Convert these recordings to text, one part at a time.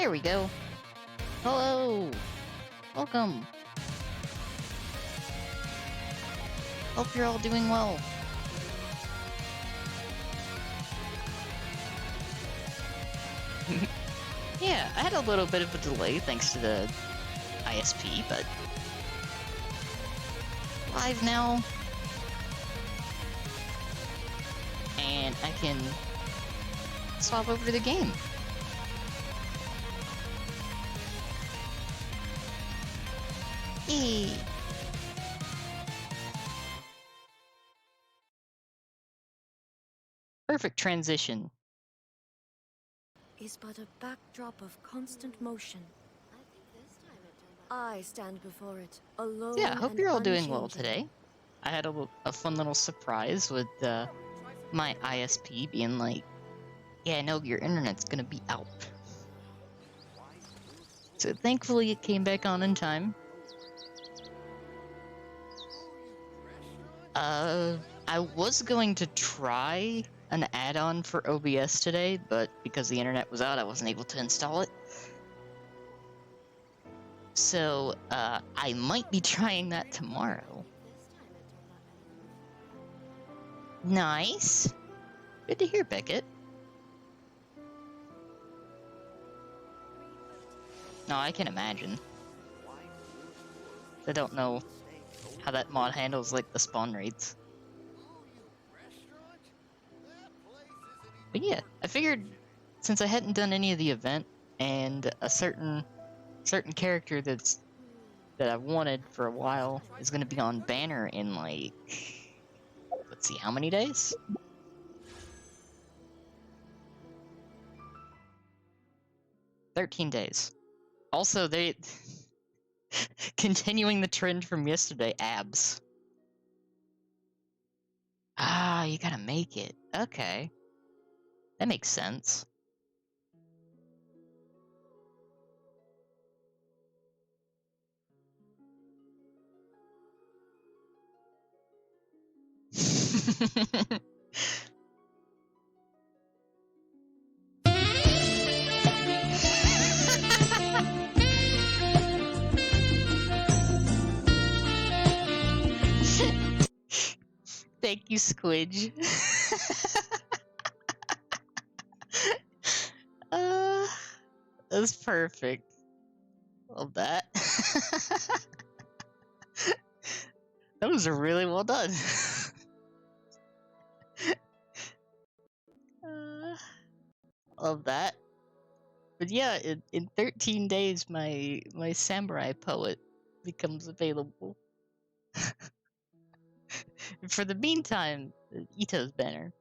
There we go. Hello. Welcome. Hope you're all doing well. Yeah, I had a little bit of a delay thanks to the ISP, but live now. And I can swap over to the game. Yay! Perfect transition. Is but a backdrop of constant motion. I stand before it, alone. Yeah, I hope you're all doing well unchanging. today. I had a fun little surprise with my ISP being like, yeah, no, your internet's gonna be out. So thankfully it came back on in time. I was going to try an add-on for OBS today, but because the internet was out, I wasn't able to install it. So, I might be trying that tomorrow. Nice. Good to hear, Beckett. No, I can imagine. I don't know how that mod handles, like, the spawn rates. But yeah, I figured since I hadn't done any of the event, and a certain character that I wanted for a while is going to be on banner in, like, let's see, how many days? 13 days. Also, they continuing the trend from yesterday, abs. Ah, you gotta make it. Okay. That makes sense. Thank you, Squidge. That's perfect. Love that. That was really well done. Love that. But yeah, in 13 days, my samurai poet becomes available. For the meantime, Ito's banner.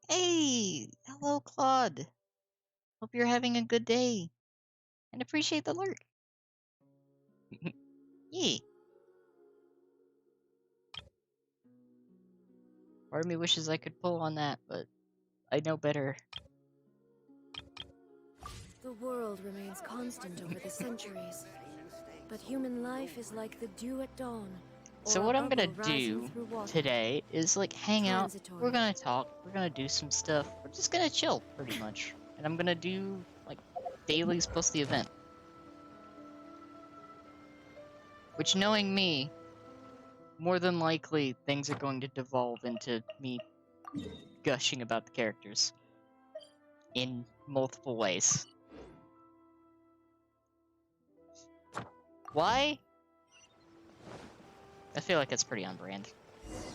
Hey! Hello, Claude. Hope you're having a good day. And appreciate the alert. Yay. Part of me wishes I could pull on that, but I know better. The world remains constant over the centuries, but human life is like the dew at dawn. So or what a I'm gonna bubble rising do through water. today is like hang out. Transitory. We're gonna talk. We're gonna do some stuff. We're just gonna chill, pretty much. And I'm gonna do like dailies plus the event. Which, knowing me, more than likely things are going to devolve into me gushing about the characters in multiple ways. Why? I feel like it's pretty on brand.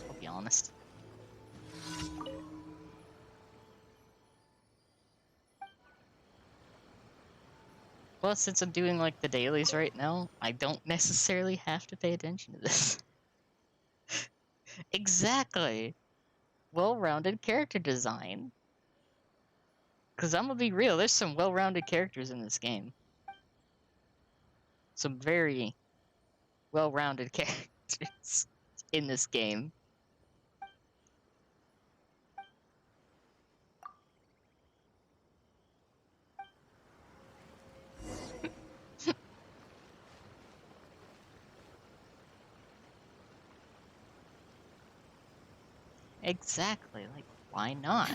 I'll be honest. Plus, since I'm doing like the dailies right now, I don't necessarily have to pay attention to this. Exactly. Well-rounded character design. Because I'm gonna be real, there's some well-rounded characters in this game. Some very well-rounded characters in this game. Exactly, like, Why not?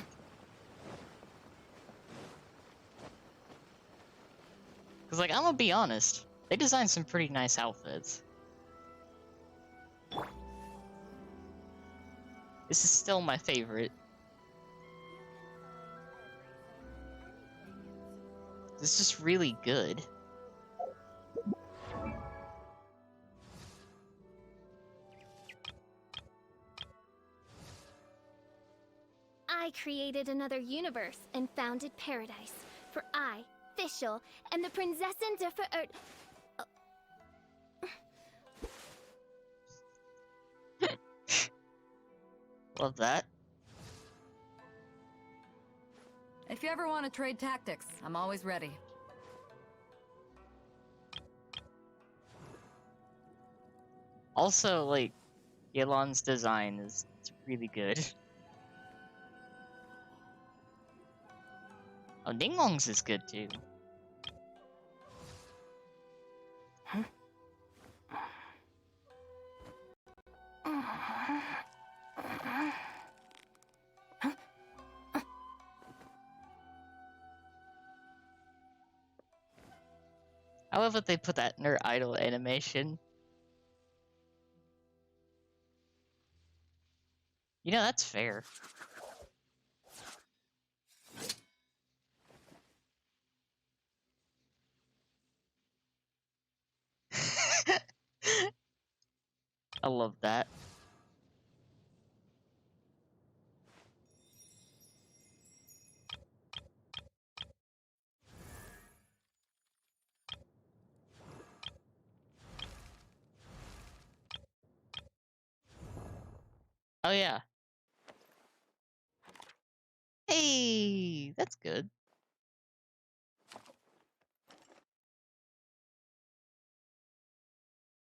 Because, like, I'm gonna be honest, they designed some pretty nice outfits. This is still my favorite. This is really good. I created another universe and founded paradise. For I, Fischl, am the Prinzessin der Verirrt. Love that. If you ever want to trade tactics, I'm always ready. Also, like, Yelan's design is really good. Oh, Ninglong's is good too. I love that they put that in her idol animation. You know, that's fair. I love that. Oh yeah. Hey, that's good.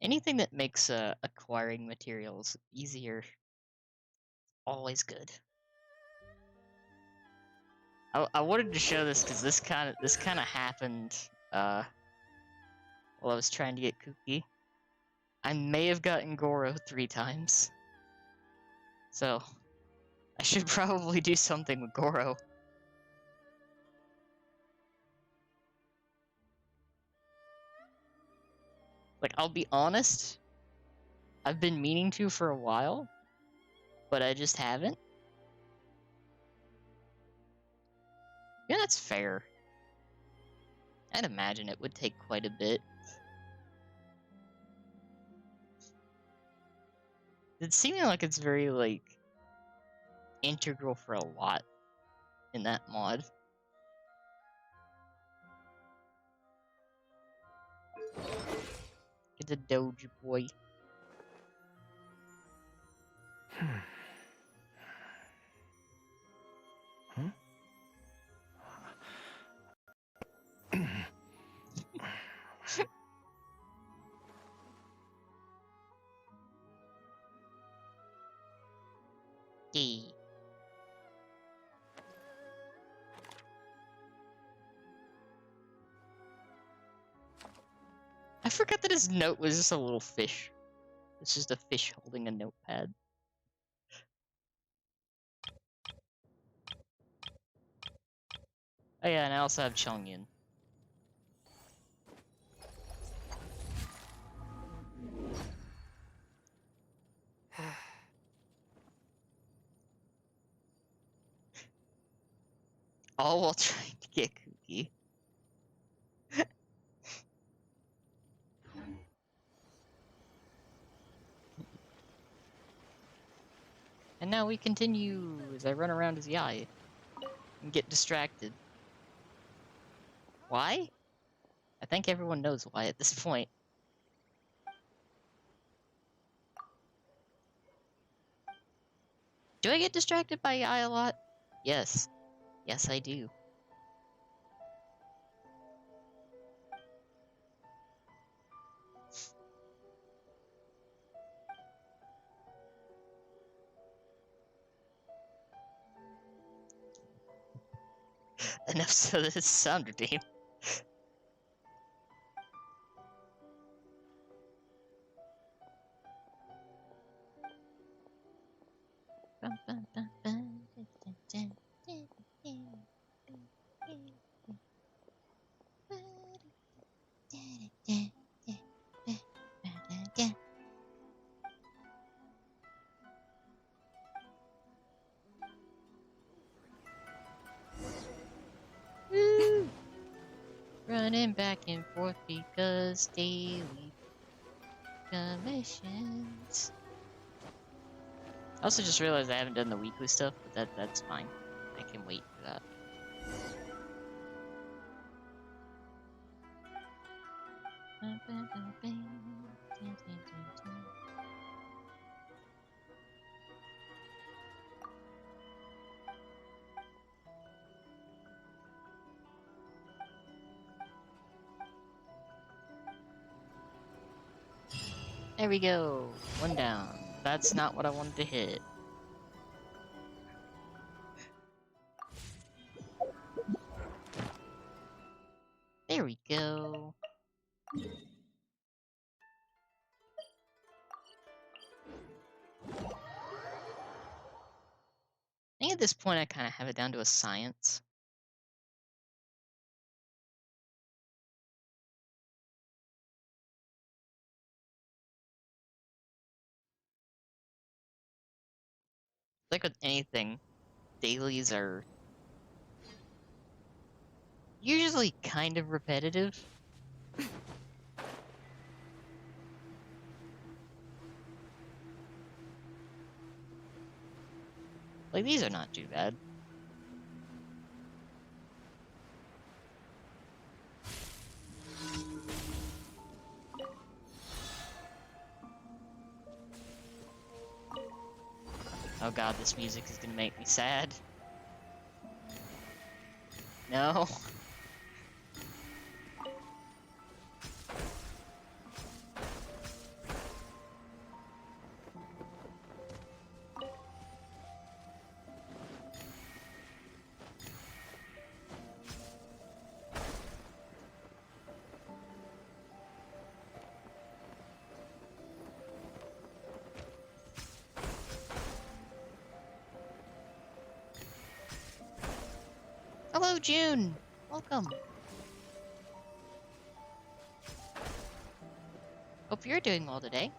Anything that makes acquiring materials easier, always good. I wanted to show this because this kind of happened while I was trying to get Kuki. I may have gotten Goro 3 times, so I should probably do something with Goro. Like, I'll be honest, I've been meaning to for a while, but I just haven't. Yeah, that's fair. I'd imagine it would take quite a bit. It's seeming like it's very, like, integral for a lot in that mod. Get the Doge boy. Yay. I forgot that his note was just a little fish. It's just a fish holding a notepad. Oh yeah, and I also have Chongyun. All while trying to get Kuki. And now we continue as I run around as Yai and get distracted. Why? I think everyone knows why at this point. Do I get distracted by Yai a lot? Yes. Yes, I do. Enough so that it's sound redeem. Woo! Running back and forth because daily commissions. I also just realized I haven't done the weekly stuff, but that's fine. I can wait for that. There we go. One down. That's not what I wanted to hit. There we go. I think at this point I kind of have it down to a science. Like with anything, dailies are usually kind of repetitive. Like, these are not too bad. Oh god, this music is gonna make me sad. No. Hello, June! Welcome! Hope you're doing well today.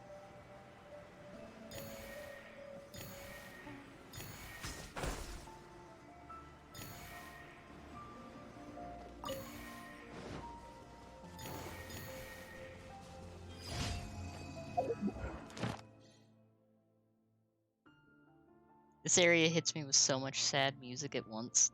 This area hits me with so much sad music at once.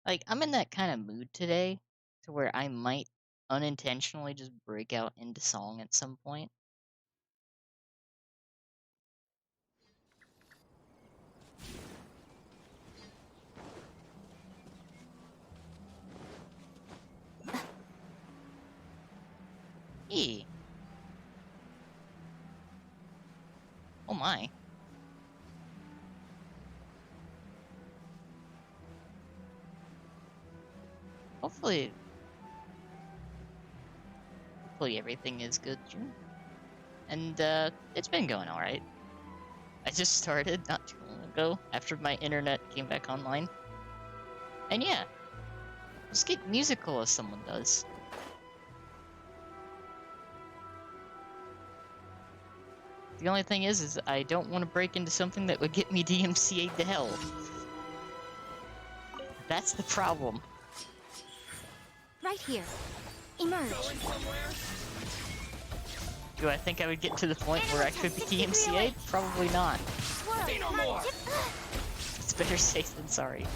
Like, I'm in that kind of mood today to where I might unintentionally just break out into song at some point. Hey. Oh my. Hopefully everything is good, June. And it's been going alright. I just started not too long ago after my internet came back online. And yeah, just get musical as someone does. The only thing is I don't want to break into something that would get me DMCA'd to hell. That's the problem. Right here. Emerge. Do I think I would get to the point where I could be DMCA'd? Probably not. It's better safe than sorry.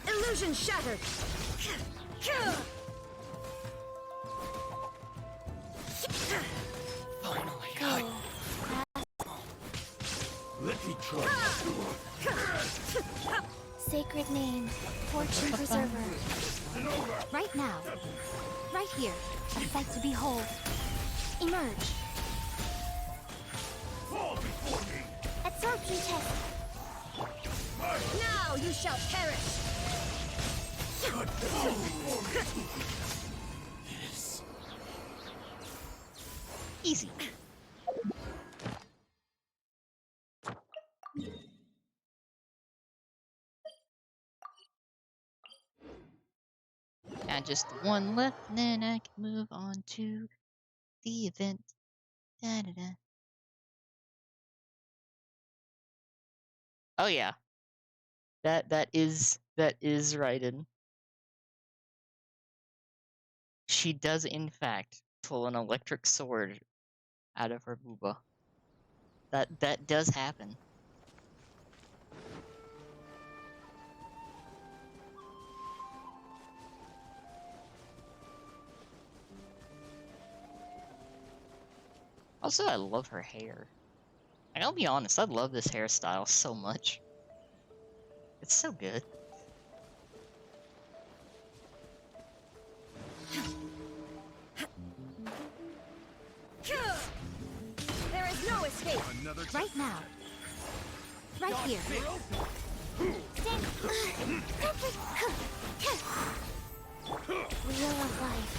Illusion shattered. Finally, let me try. Sacred name, fortune preserver. Right now. Right here. A sight to behold. Emerge. Fall before me. Absorption test. Now you shall perish! Yes. Easy. Got just one left, and then I can move on to the event. Da -da -da. Oh yeah, that is Raiden. She does in fact pull an electric sword out of her booba. That does happen. Also, I love her hair. Like, I'll be honest, I love this hairstyle so much. It's so good. There is no escape! Right now. Right here. Stand. Wheel of life.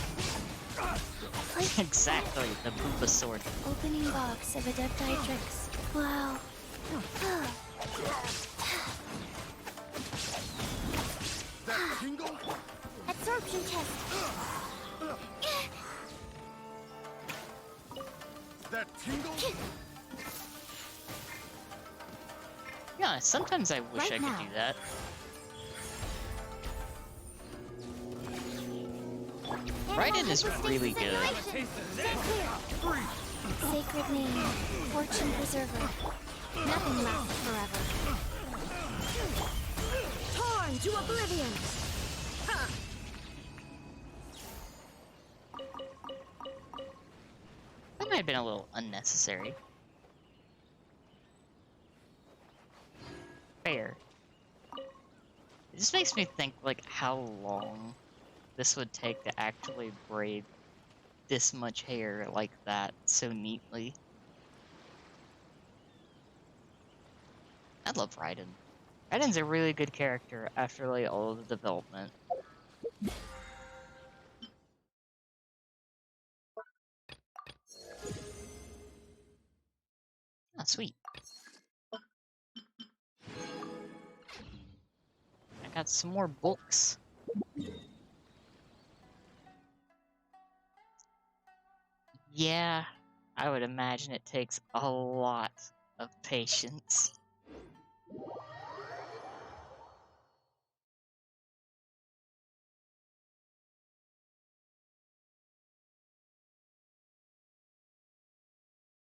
Exactly, the booba sword. Opening box of Adepti tricks. Wow. That tingle? Absorption test. That tingle? Yeah, sometimes I wish Right I could now. do that. Raiden is really good. Stand clear. Sacred name. Fortune preserver. Nothing lasts forever. Torn to oblivion! That might have been a little unnecessary. Fair. It just makes me think, like, how long this would take to actually braid this much hair like that so neatly. I love Raiden. Raiden's a really good character after, like, all of the development. Ah, sweet. I got some more books. Yeah, I would imagine it takes a lot of patience.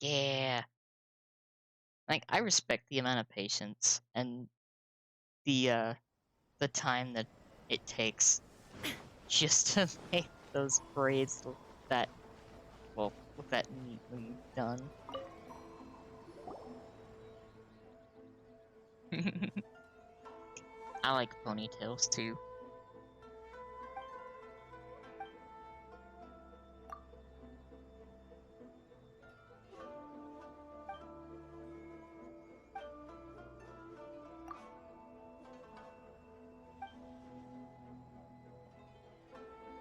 Yeah. Like, I respect the amount of patience and the time that it takes just to make those braids look that, well, look that neatly done. I like ponytails too.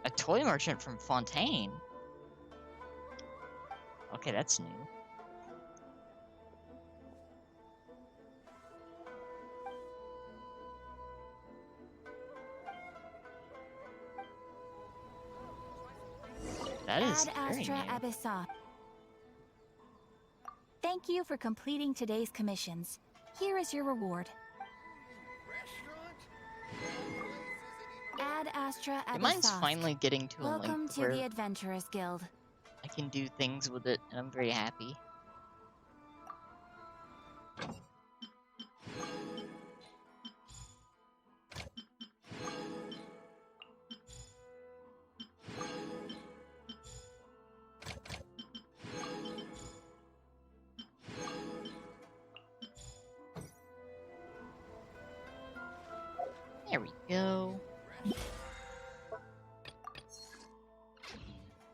A toy merchant from Fontaine. Okay, that's new. That is Ad very Astra new. Abyssa. Thank you for completing today's commissions. Here is your reward. Ad Astra Yeah, mine's Abyssa. finally getting to a Welcome length to where the Adventurers Guild. I can do things with it, and I'm very happy. There we go.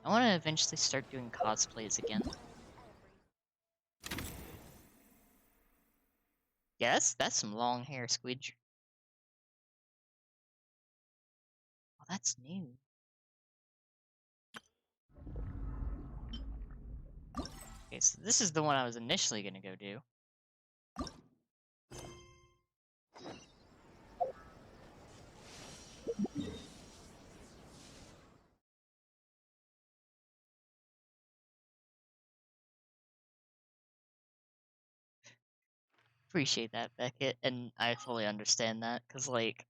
I want to eventually start doing cosplays again. Yeah, that's some long hair, Squidge. Oh, that's new. Okay, so this is the one I was initially gonna go do. Appreciate that, Beckett, and I fully understand that, because, like,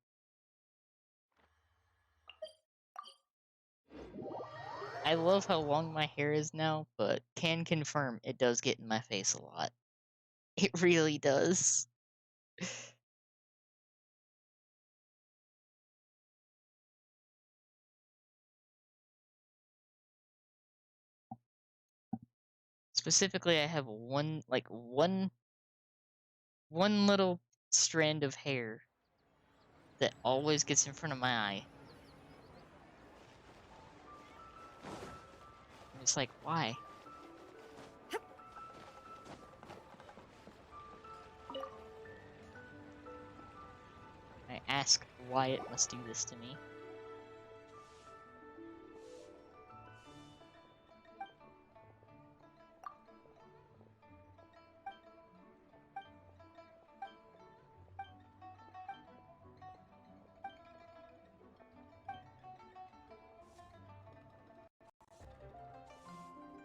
I love how long my hair is now, but can confirm it does get in my face a lot. It really does. Specifically, I have one little strand of hair that always gets in front of my eye. And it's like, why? I ask why it must do this to me.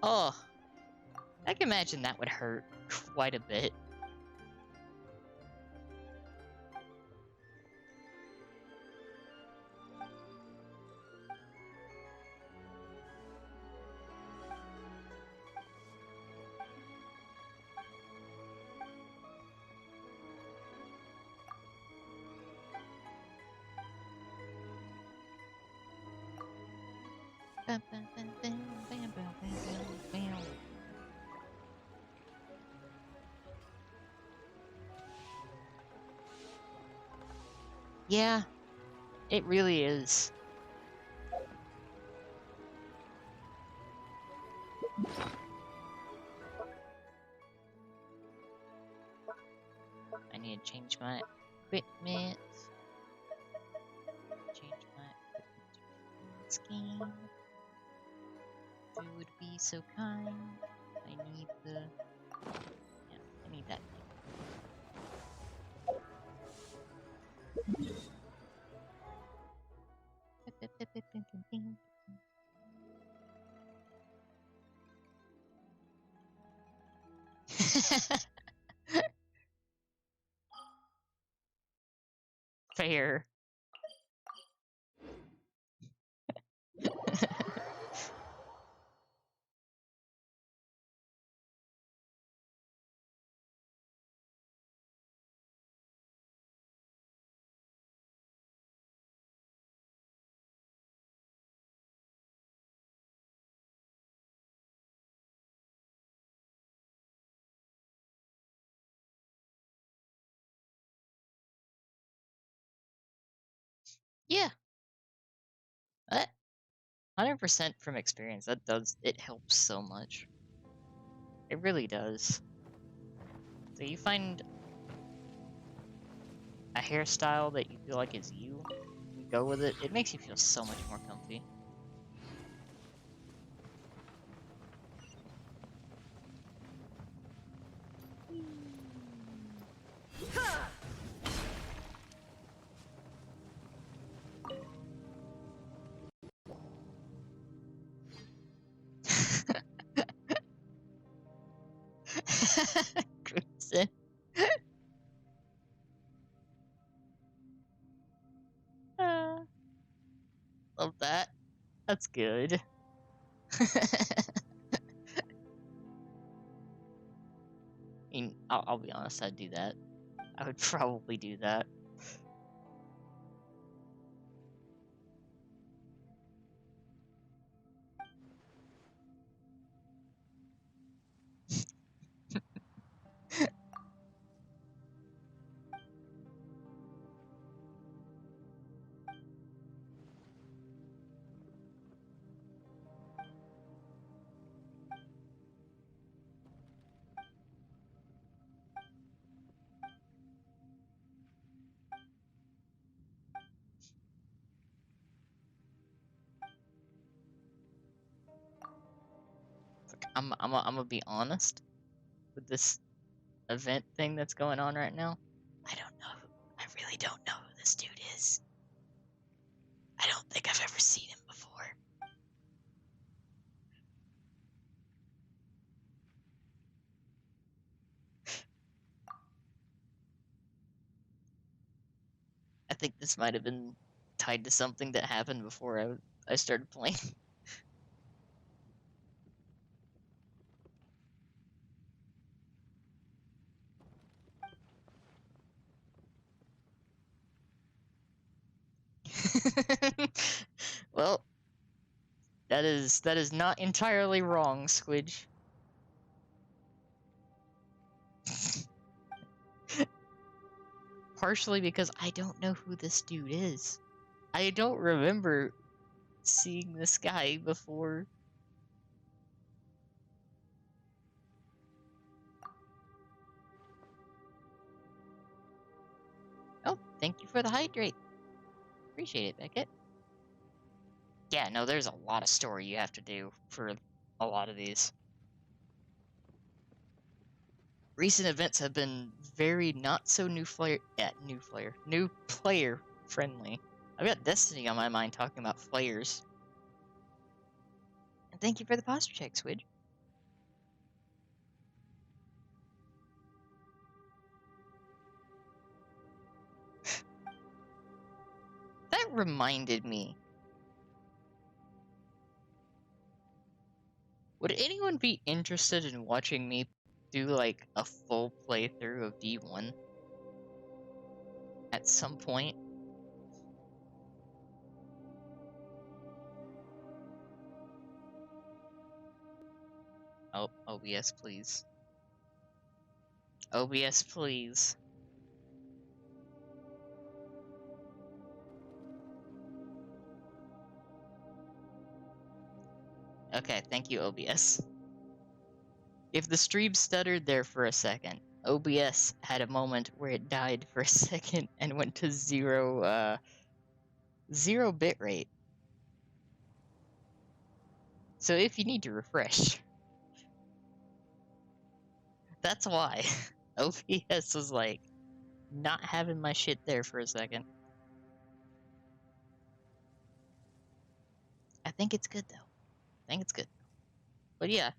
Oh, I can imagine that would hurt quite a bit. Yeah, it really is. I need to change my equipment. Change my equipment scheme. If you would be so kind. I need the... Yeah, I need that thing. Fair. Yeah, that 100% from experience. It helps so much. It really does. So you find a hairstyle that you feel like is you, you go with it, it makes you feel so much more comfy. Crimson. Ah, love that. That's good. I mean, I'll be honest, I'd do that. I would probably do that. I'm gonna be honest with this event thing that's going on right now. I don't know. I really don't know who this dude is. I don't think I've ever seen him before. I think this might have been tied to something that happened before I started playing. Well, that is not entirely wrong, Squidge. Partially because I don't know who this dude is. I don't remember seeing this guy before. Oh, thank you for the hydrate. Appreciate it, Beckett. Yeah, no, there's a lot of story you have to do for a lot of these. Recent events have been very not so new player friendly. I've got Destiny on my mind talking about flayers. And thank you for the posture check, Swidge. That reminded me. Would anyone be interested in watching me do like a full playthrough of D1 at some point? Oh, OBS, please. OBS, please. Okay, thank you, OBS. If the stream stuttered there for a second, OBS had a moment where it died for a second and went to zero bitrate. So if you need to refresh, that's why. OBS was like, not having my shit there for a second. I think it's good though. I think it's good. But yeah.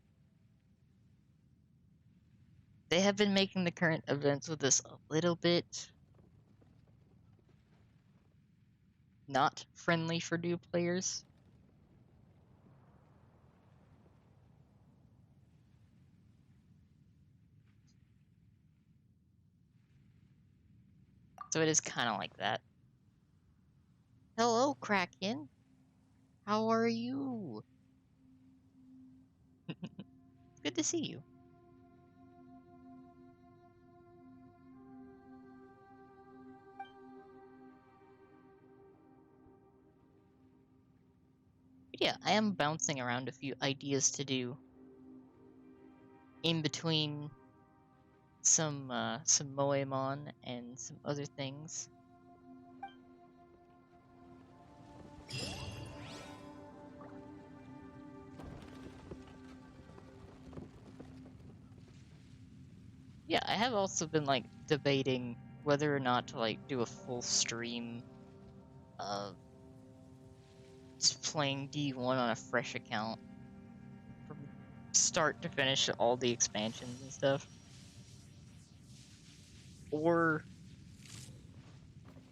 They have been making the current events with this a little bit not friendly for new players. So it is kind of like that. Hello, Kraken. How are you? Good to see you. But yeah, I am bouncing around a few ideas to do in between some Moemon and some other things. Yeah, I have also been like debating whether or not to like do a full stream of just playing D1 on a fresh account from start to finish, all the expansions and stuff. Or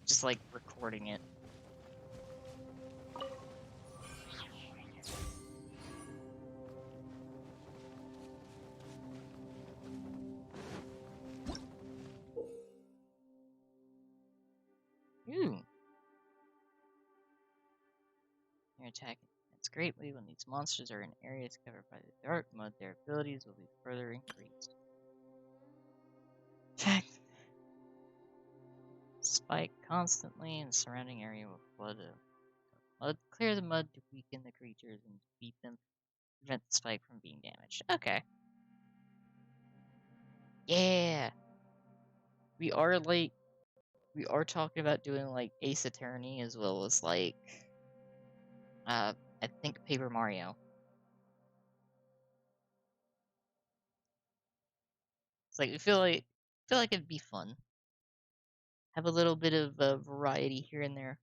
just like recording it. Ooh. You're attacking. It's greatly when these monsters are in areas covered by the dark mode, their abilities will be further increased. Attack. Spike constantly in the surrounding area will flood. Clear the mud to weaken the creatures and defeat them. Prevent the spike from being damaged. Okay. Yeah. We are talking about doing like Ace Attorney as well as like I think Paper Mario. It's like I feel like it'd be fun. Have a little bit of variety here and there.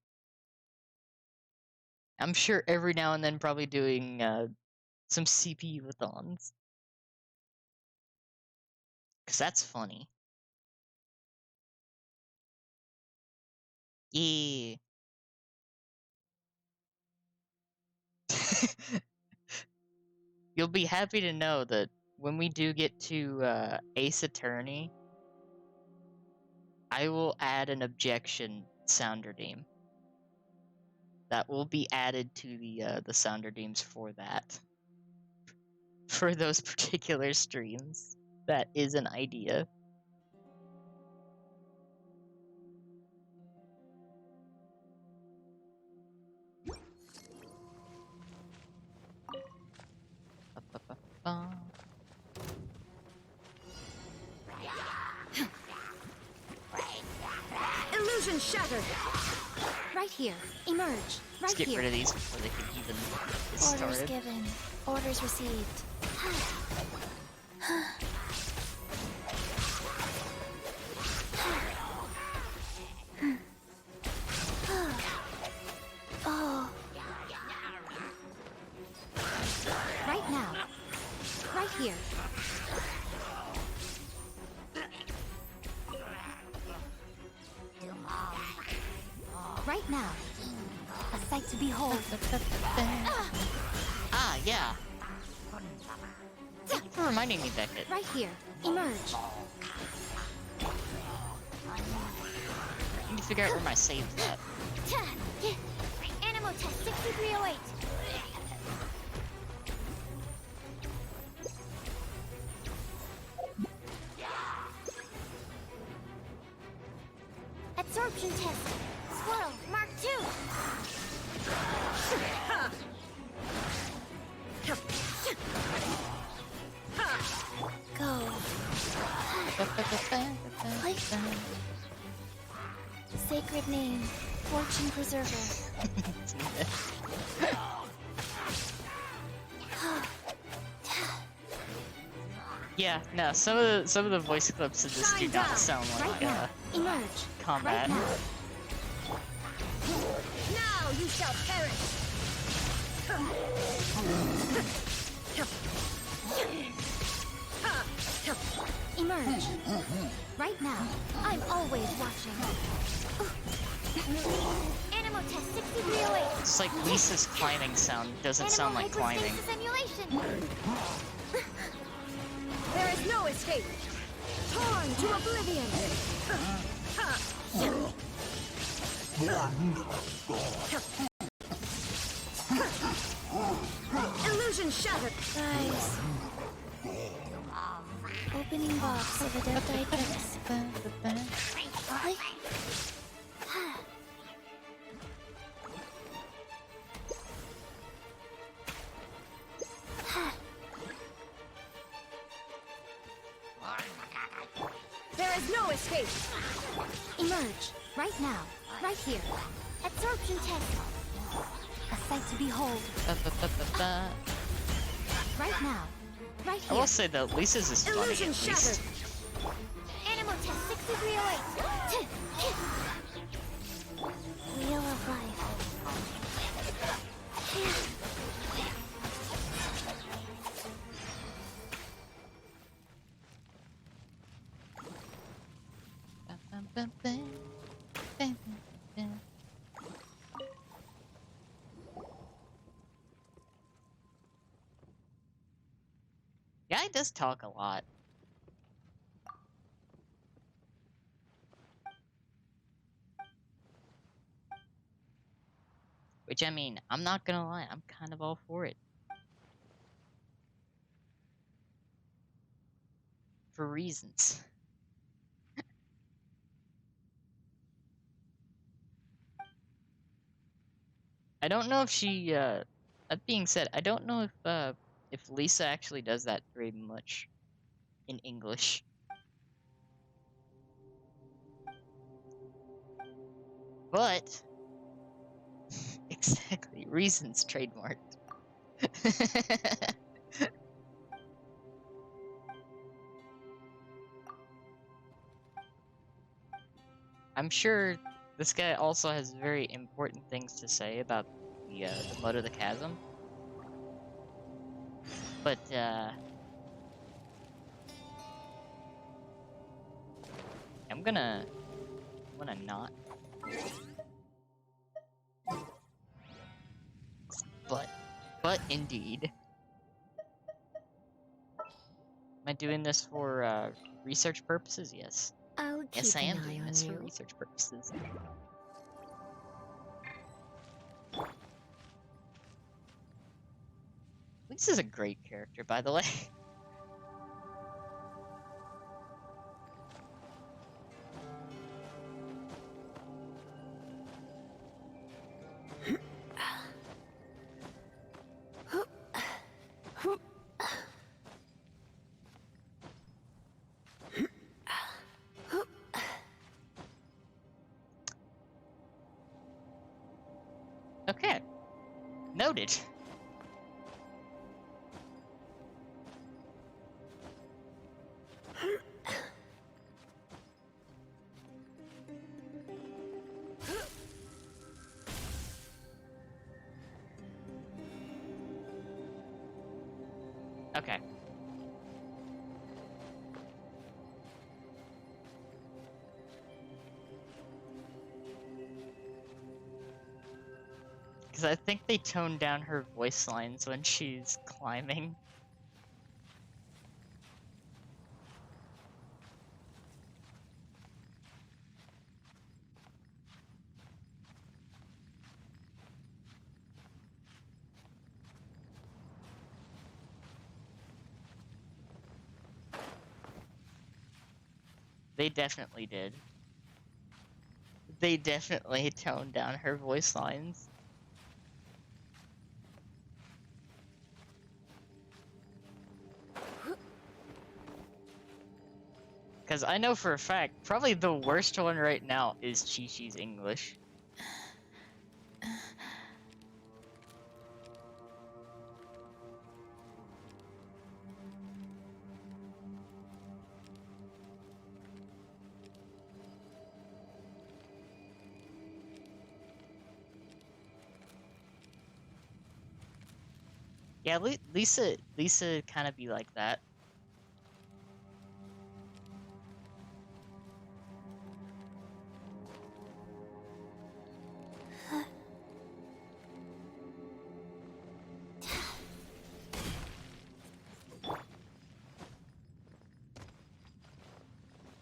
I'm sure every now and then probably doing some CPU-a-thons. Cause that's funny. Yeah. You'll be happy to know that when we do get to Ace Attorney, I will add an objection sound redeem. That will be added to the sound redeems for that. For those particular streams. That is an idea. Illusion shattered. Right here. Emerge. Right Let's get here. rid of these before they can even get Orders started. given. Orders received. Oh. Right now. Right here. Right now. A sight to behold. Ah, yeah. Thank you for reminding me, Beckett. Right here. Emerge. I need to figure out where my save's at. Animal test 6308. Absorption test. Squirrel, Mark 2. Go. Sacred name, fortune preserver. Yeah, no, some of the voice clips in this do Shine not down. sound Right like now. Emerge. combat. Right now. Now you shall perish. Emerge. Right now. I'm always watching. Animal test 6308. It's like Lisa's climbing sound doesn't sound like climbing. Simulation. There is no escape. Torn to oblivion. Illusion shattered. Guys. Opening box of adept items. There is no escape. Emerge. Right now. Right here. Absorption test. A sight to behold. Right now. Right I here. will say though, Lisa's is funny Illusion at least. shattered. Animal test 6308. Wheel of life. Guy does talk a lot. Which, I mean, I'm not gonna lie, I'm kind of all for it. For reasons. I don't know if she, that being said, I don't know if Lisa actually does that very much in English. But, exactly, reasons trademarked. I'm sure this guy also has very important things to say about the mud of the chasm. But, I'm gonna not. But indeed. Am I doing this for, research purposes? Yes. I'll keep Yes, I an am eye doing on this for you. research purposes. Lisa's a great character, by the way. Okay. Noted. Okay. Because I think they toned down her voice lines when she's climbing. They definitely did. They definitely toned down her voice lines. Because I know for a fact, probably the worst one right now is Chi-Chi's English. Yeah, Lisa kind of be like that.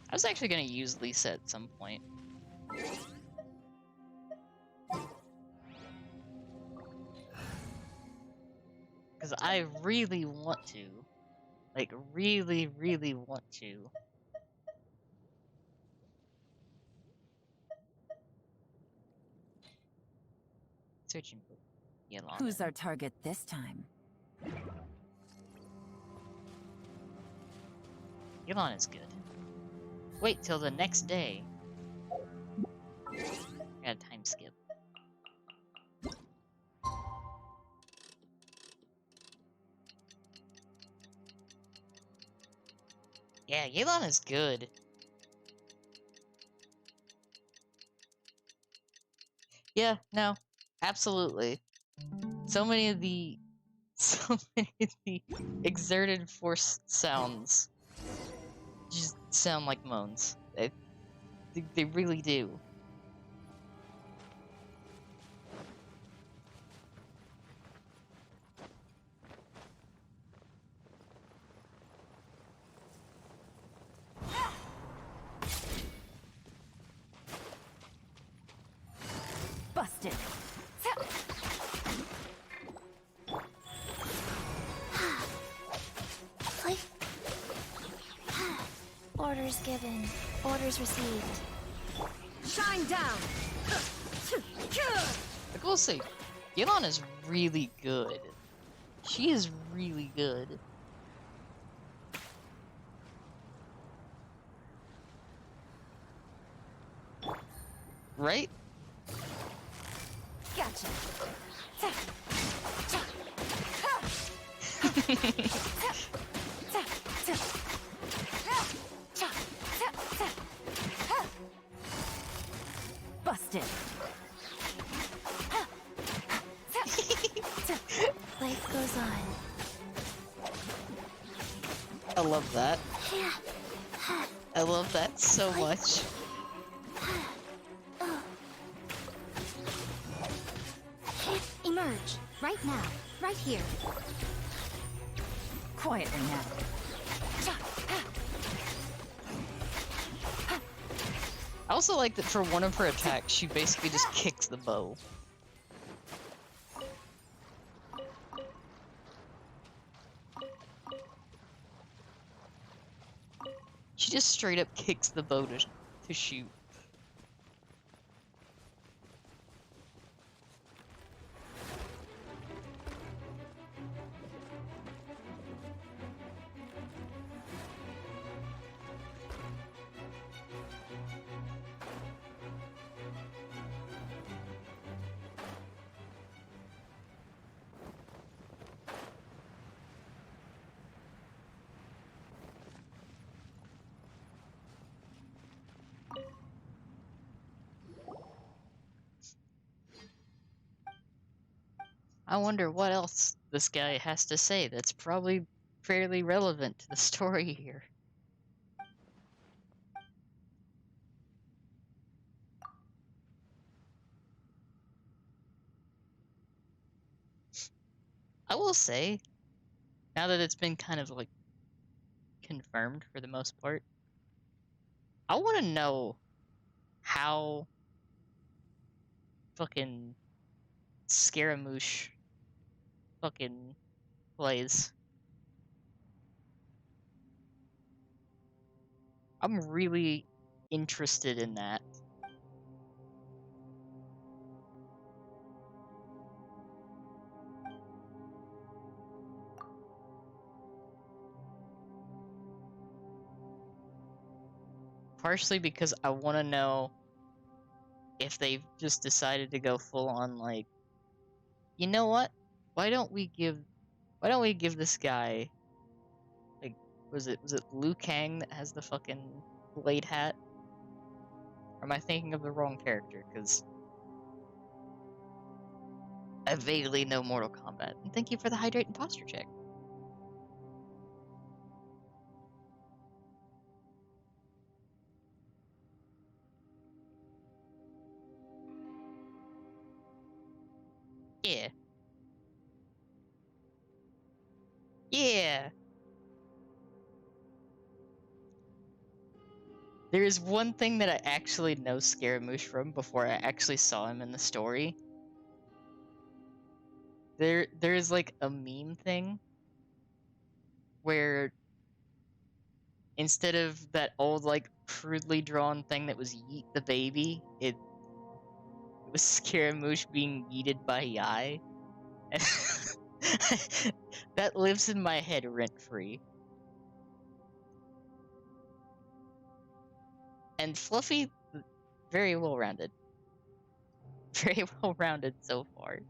I was actually gonna use Lisa at some point. Because I really want to. Like, really, really want to. Searching for Yelana. Who's our target this time? Yelana's good. Wait till the next day. Got a time skip. Yeah, Yelana's good. Yeah, no, absolutely. So many of the exerted force sounds just sound like moans. They really do. Busted. Orders given. Orders received. Shine down. I will say, Yelana's really good. She is really good. Right? Gotcha. exhausted. Life goes on. I love that. I love that so much. Emerge. Right now. Right here. Quietly now. I also like that for one of her attacks, she basically just kicks the bow. She just straight up kicks the bow to shoot. I wonder what else this guy has to say that's probably fairly relevant to the story here. I will say, now that it's been kind of like confirmed for the most part, I want to know how fucking Scaramouche fucking plays. I'm really interested in that. Partially because I want to know if they've just decided to go full on like, you know what? Why don't we give this guy, like, was it Liu Kang that has the fucking blade hat? Or am I thinking of the wrong character? Because I vaguely know Mortal Kombat. And thank you for the hydrate and posture check. Yeah. Yeah. There is one thing that I actually know Scaramouche from before I actually saw him in the story. There is like a meme thing where instead of that old like crudely drawn thing that was Yeet the baby, it was Scaramouche being yeeted by Yai. That lives in my head rent free. And Fluffy, very well rounded. Very well rounded so far.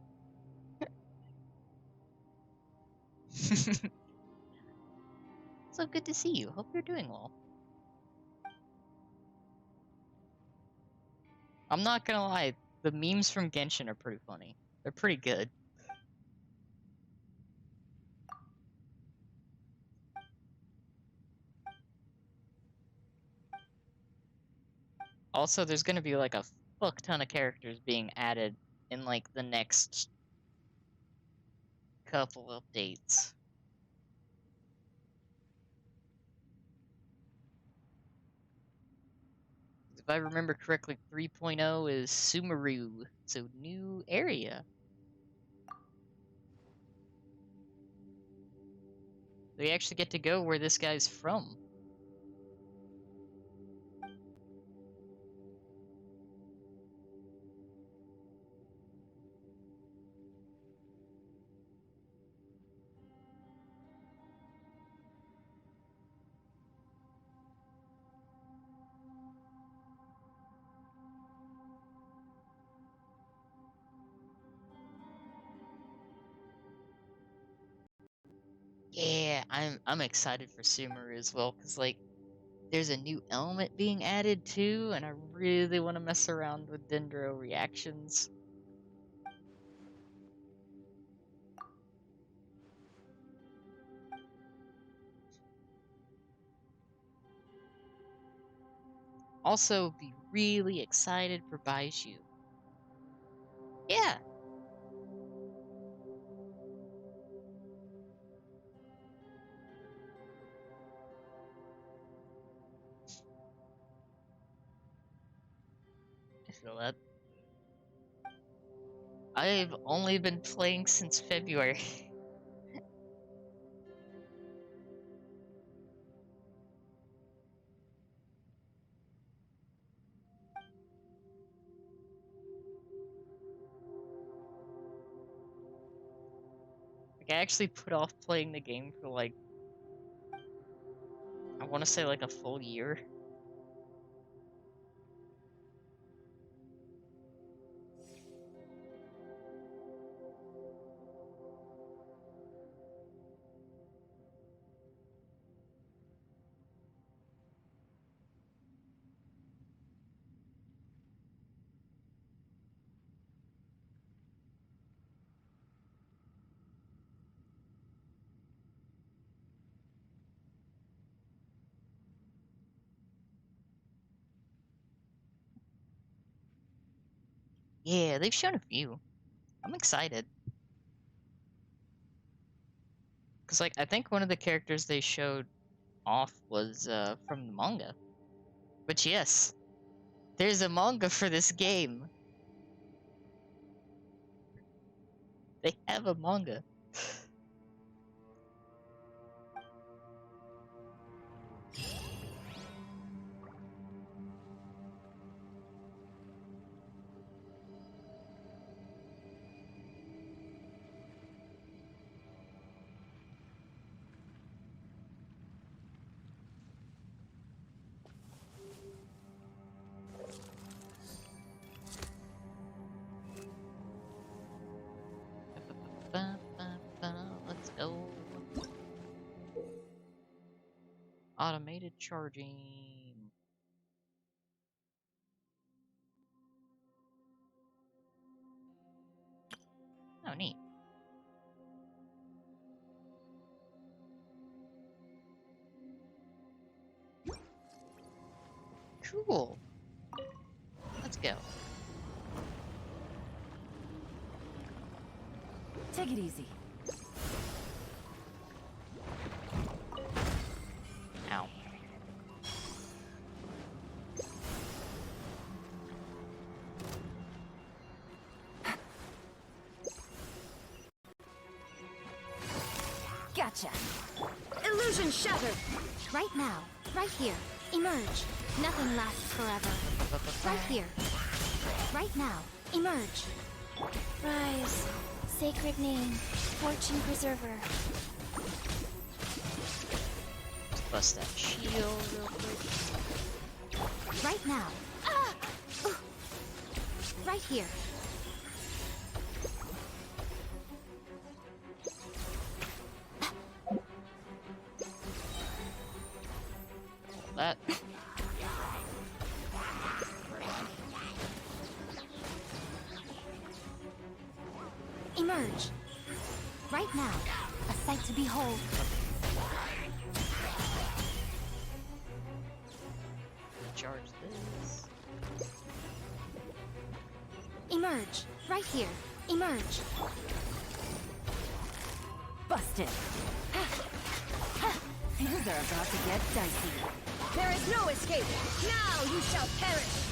So good to see you. Hope you're doing well. I'm not gonna lie, the memes from Genshin are pretty funny. They're pretty good. Also, there's gonna be like a fuck ton of characters being added in like the next couple updates. If I remember correctly, 3.0 is Sumeru, so new area. We actually get to go where this guy's from. Yeah, I'm excited for Sumeru as well, cause like there's a new element being added too, and I really want to mess around with Dendro reactions. Also, be really excited for Baishu. Yeah. I feel that. I've only been playing since February. Like, I actually put off playing the game for like, I want to say like a full year. Yeah, they've shown a few. I'm excited. Because, like, I think one of the characters they showed off was from the manga. But yes, there's a manga for this game. They have a manga. Let's go. Automated charging. Oh, neat. Cool. Let's go. Take it easy. Ow. Gotcha. Illusion shattered! Right now, right here. Emerge. Nothing lasts forever. Right here. Right now. Emerge. Rise. Sacred name. Fortune preserver. Let's bust that shield real quick. Right now. Ah! Right here. That. Emerge. Right now. A sight to behold. Charge this. Emerge. Right here. Emerge. Busted. Things are about to get dicey. There is no escape! Now you shall perish!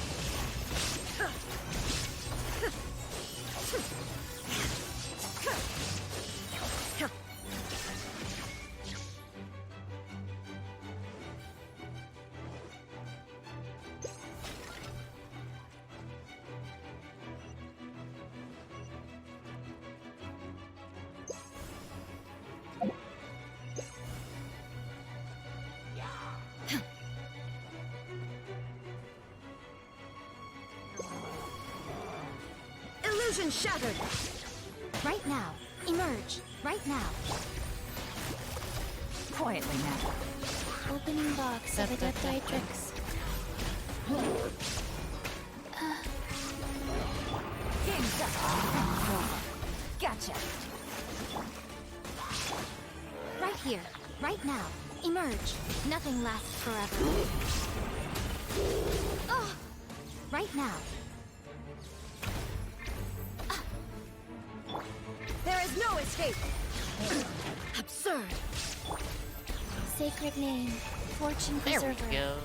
Illusion shattered! Right now. Emerge. Right now. Quietly now. Opening box of Adepti tricks. Game's up. Gotcha. Right here, right now. Emerge. Nothing lasts forever. Oh! Right now. There is no escape. Absurd. Sacred name, fortune There we preserver. go.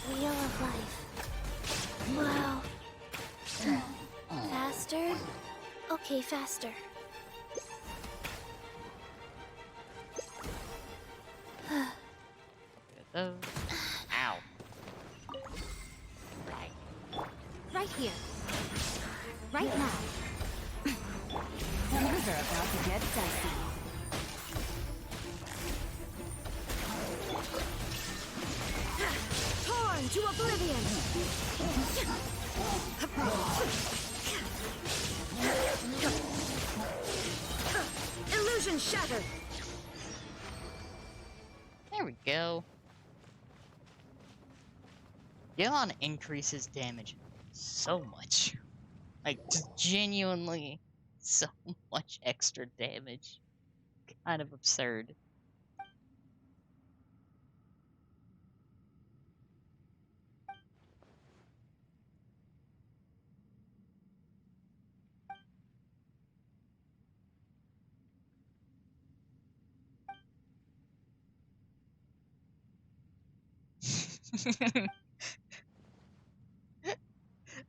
Wheel of life. Wow. Faster? Okay, faster. Ow. Right here. Right now. Things are about to get dicey. Torn to oblivion! Illusion shattered! There we go. Yelan increases damage so much. Like, just genuinely so much extra damage. Kind of absurd.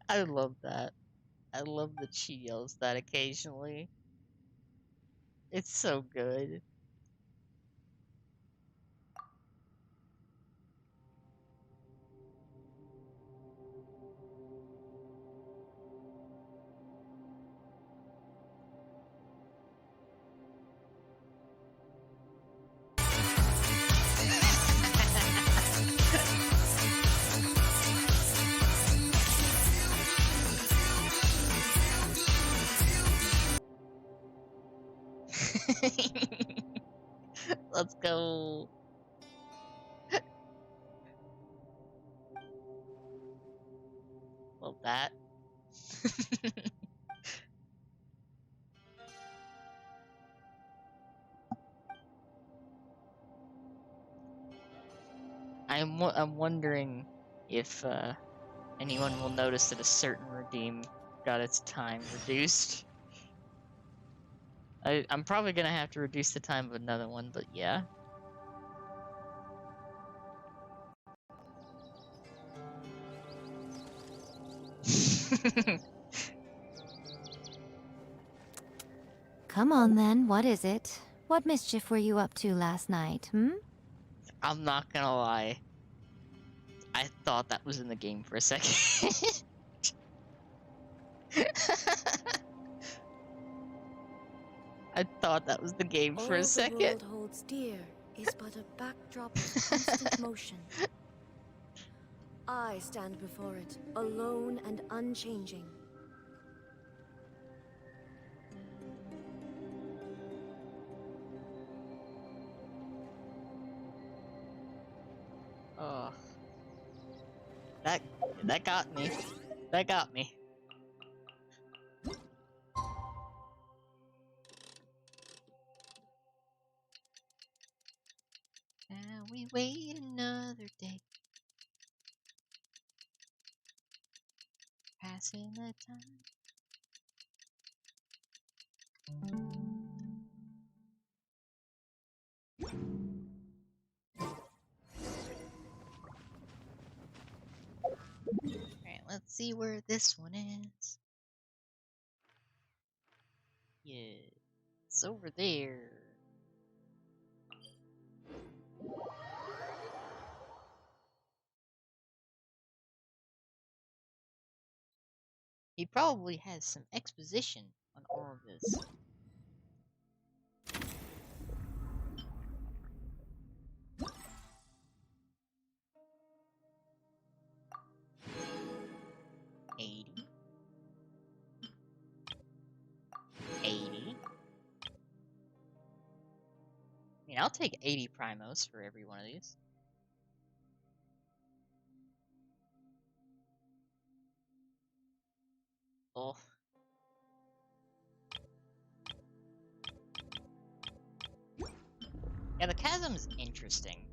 I love that. I love that she yells that occasionally. It's so good. Let's go. Well, that. I'm wondering if anyone will notice that a certain redeem got its time reduced. I'm probably gonna have to reduce the time of another one, but yeah. Come on then, what is it? What mischief were you up to last night, hmm? I'm not gonna lie. I thought that was in the game for a second. I thought that was the game for All a the second. world holds dear is but a backdrop of constant motion. I stand before it, alone and unchanging. Oh. That got me. That got me. Now we wait another day. Passing the time. Alright, let's see where this one is. Yeah, it's over there. He probably has some exposition on all of this. $80. I mean, Yeah, I'll take 80 primos for every one of these. Oh. Yeah, the chasm's interesting.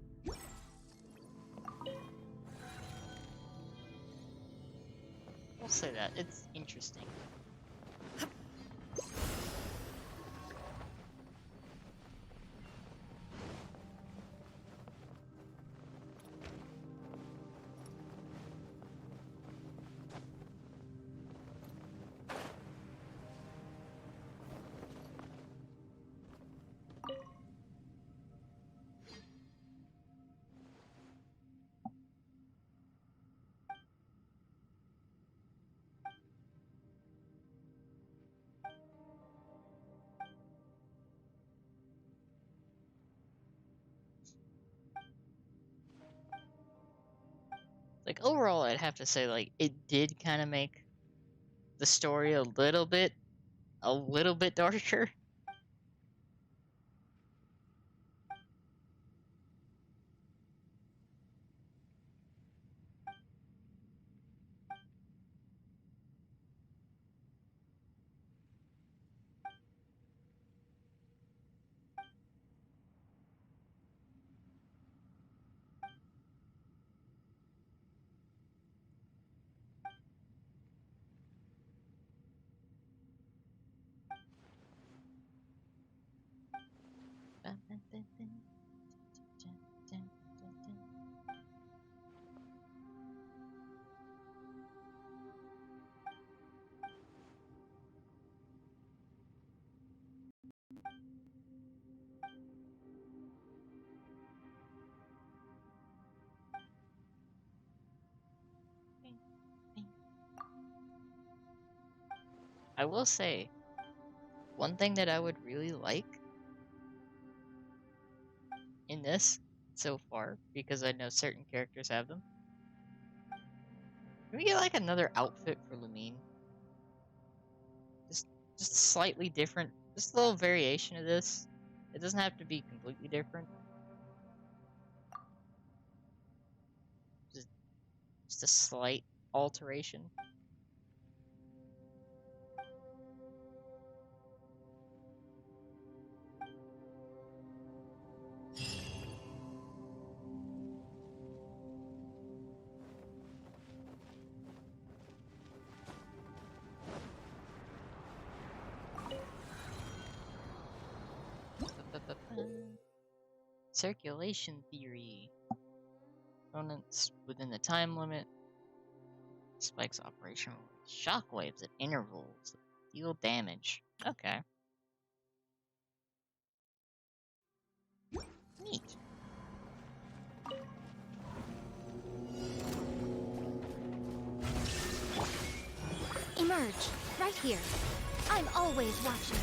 We'll say that. It's interesting. Like, overall, I'd have to say, like, it did kind of make the story a little bit darker. I will say, one thing that I would really like in this so far, because I know certain characters have them, can we get like another outfit for Lumine? Just slightly different, just a little variation of this. It doesn't have to be completely different. Just, just a slight alteration. Circulation theory. Opponents within the time limit. Spikes operational. Shockwaves at intervals. Deal damage. Okay. Neat. Emerge, right here. I'm always watching.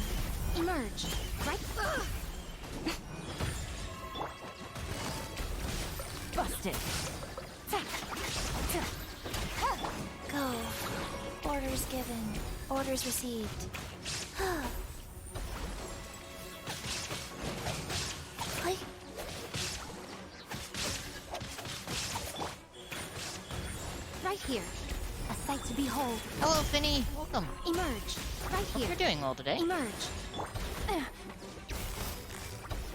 Emerge, right. Busted. Go. Orders given. Orders received. Like. Right here. A sight to behold. Hello, Finny. Welcome. Emerge, right Hope here. you're doing well today. Emerge.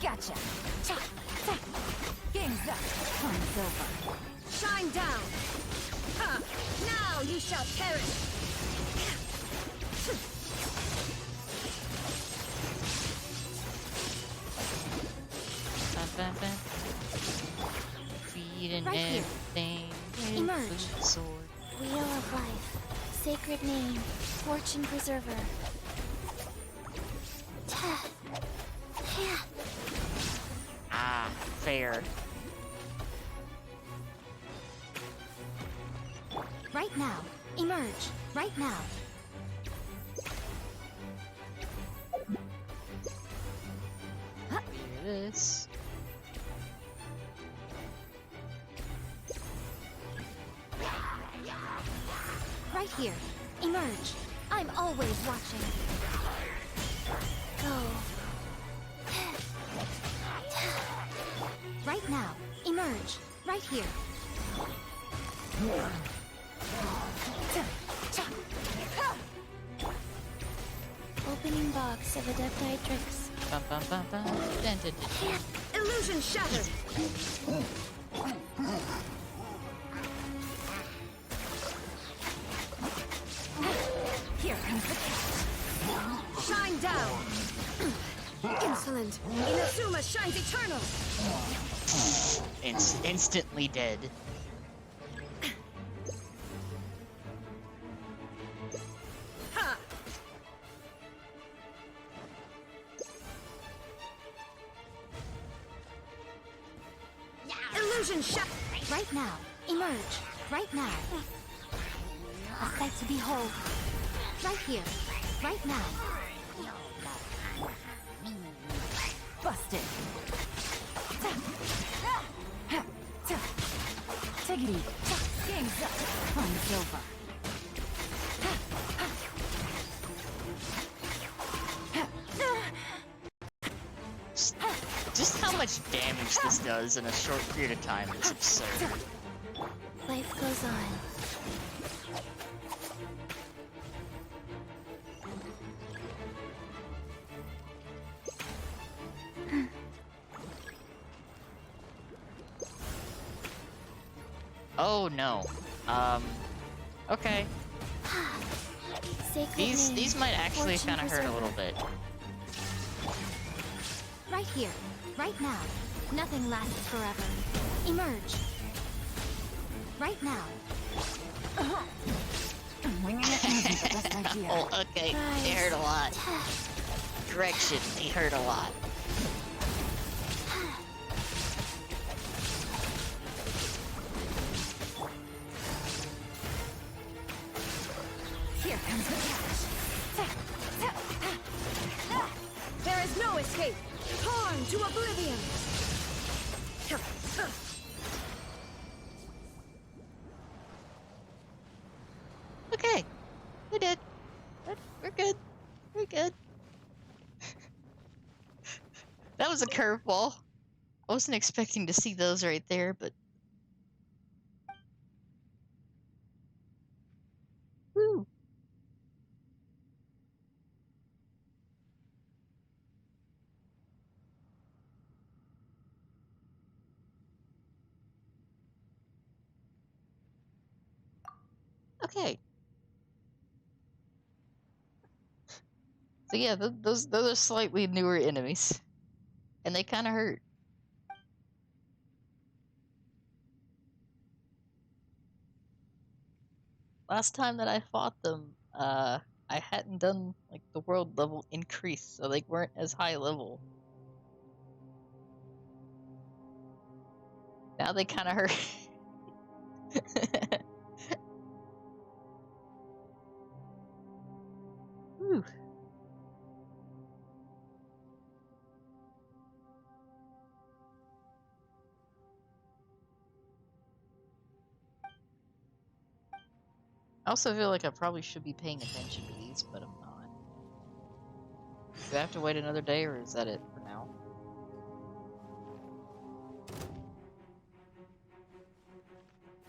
Gotcha. Game's up. Time's over. Shine down! Ha! Now you shall perish! Feed and Right here. everything. Emerge. Food, sword. Wheel of life. Sacred name. Fortune preserver. Ah, fair. Right now. Emerge. Right now. Clear this. Right here. Emerge. I'm always watching. Go. Right now. Emerge. Right here. Opening box of Adeptite tricks. Bum, bum, bum, bum. Dun, dun, dun. Illusion shattered! Here comes the catch. Shine down! Insolent! Inazuma shines eternal! Instantly dead. Ha! Illusion shattered! Right now. Emerge. Right now. A sight to behold. Right here. Right now. Busted. Take it easy. Game's up. Fun's over. Just how much damage this does in a short period of time is absurd. Life goes on. Oh no. Okay. Sacred These name, might actually fortune kind of hurt a preserver. little bit. Right here. Right now. Nothing lasts forever. Emerge. Right now. Winging it isn't the best idea. Oh, okay. They hurt a lot. Correction, they hurt a lot. Here comes the catch. There is no escape! Torn to oblivion! Okay. We did. We're good. We're good. That was a curveball. I wasn't expecting to see those right there, but... Woo! Okay. So yeah, those are slightly newer enemies. And they kind of hurt. Last time that I fought them, I hadn't done like the world level increase, so they weren't as high level. Now they kind of hurt. Whew. I also feel like I probably should be paying attention to these, but I'm not. Do I have to wait another day, or is that it for now?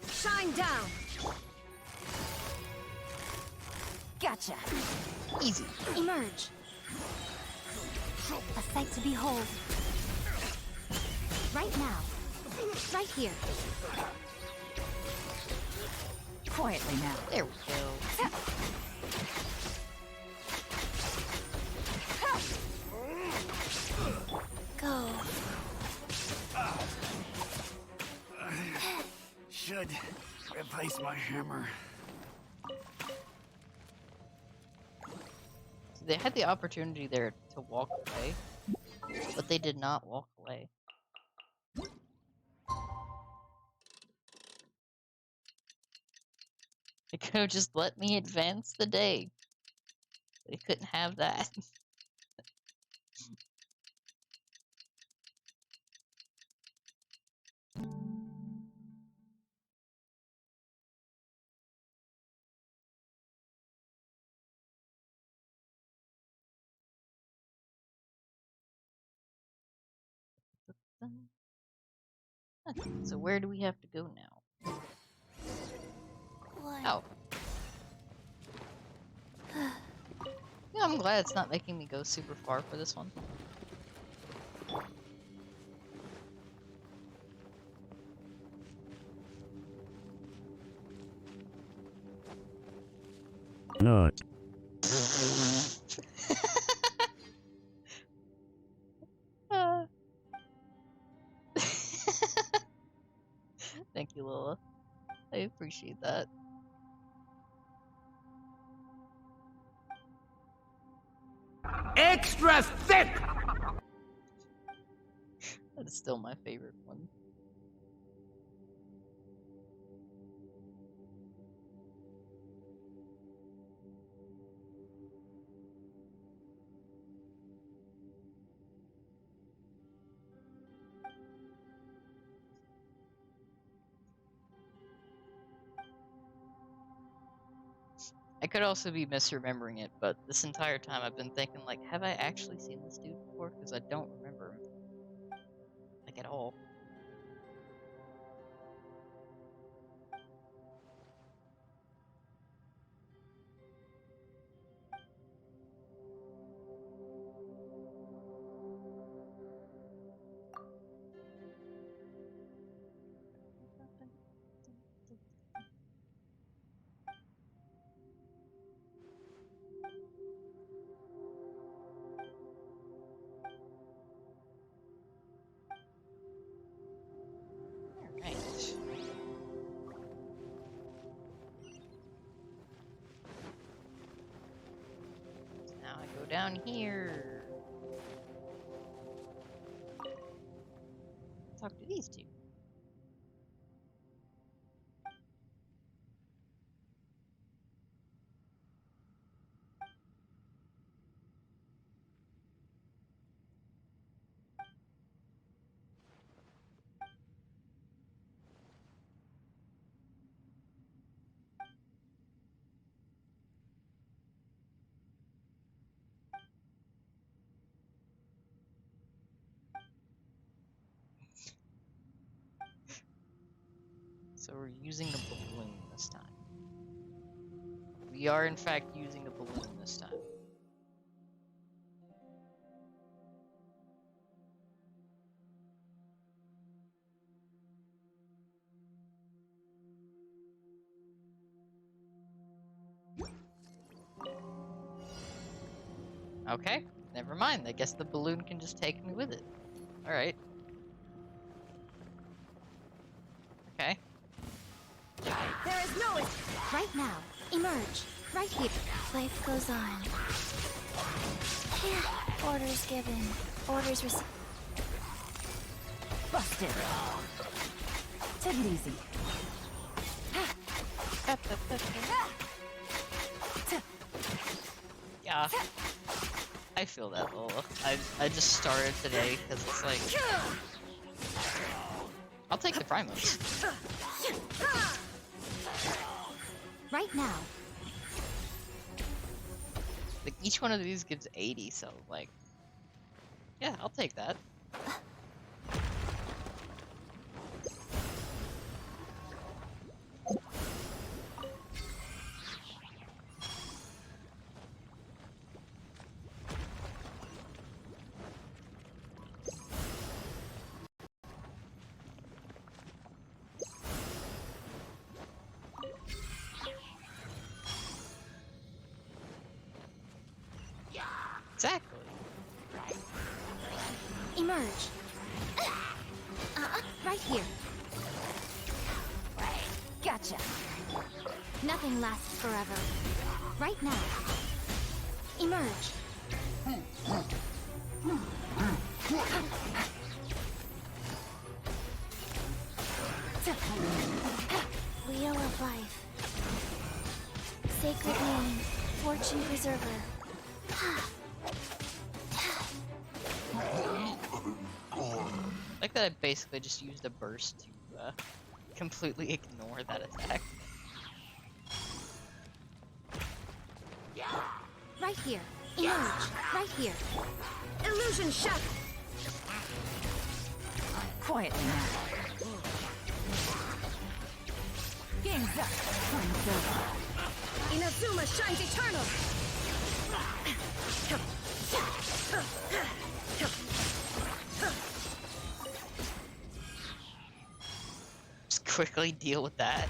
Shine down! Gotcha. Easy. Emerge. A sight to behold. Right now. Right here. Quietly now. There we go. Go. Should replace my hammer. So they had the opportunity there to walk away, but they did not walk away. They could have just let me advance the day. They couldn't have that. Okay, so where do we have to go now? What? Oh. Yeah, I'm glad it's not making me go super far for this one. No. Uh. Thank you, Lola. I appreciate that. Extra thick! That is still my favorite one. I could also be misremembering it, but this entire time I've been thinking, like, have I actually seen this dude before? Because I don't remember him. Like, at all. Alright. Now I go down here. Talk to these two. So we're using a balloon this time. We are in fact using a balloon this time. Okay, never mind. I guess the balloon can just take me with it. Alright. Okay. There is no right now. Emerge. Right here. Life goes on. Here. Orders given. Orders received. Busted. Take it easy. Yeah. I feel that, Lola. I just started today because it's like... I'll take the Primos. Right now. Like, each one of these gives 80, so, like... Yeah, I'll take that. Exactly. Emerge. Right here. Gotcha. Nothing lasts forever. Right now. Emerge. Wheel of life. Sacred name. Fortune preserver. Like that I basically just used a burst to completely ignore that attack. Right here. Emerge. Right here. Illusion shut. Quietly now. King's up. Time's over. Inazuma shines eternal! Just quickly deal with that.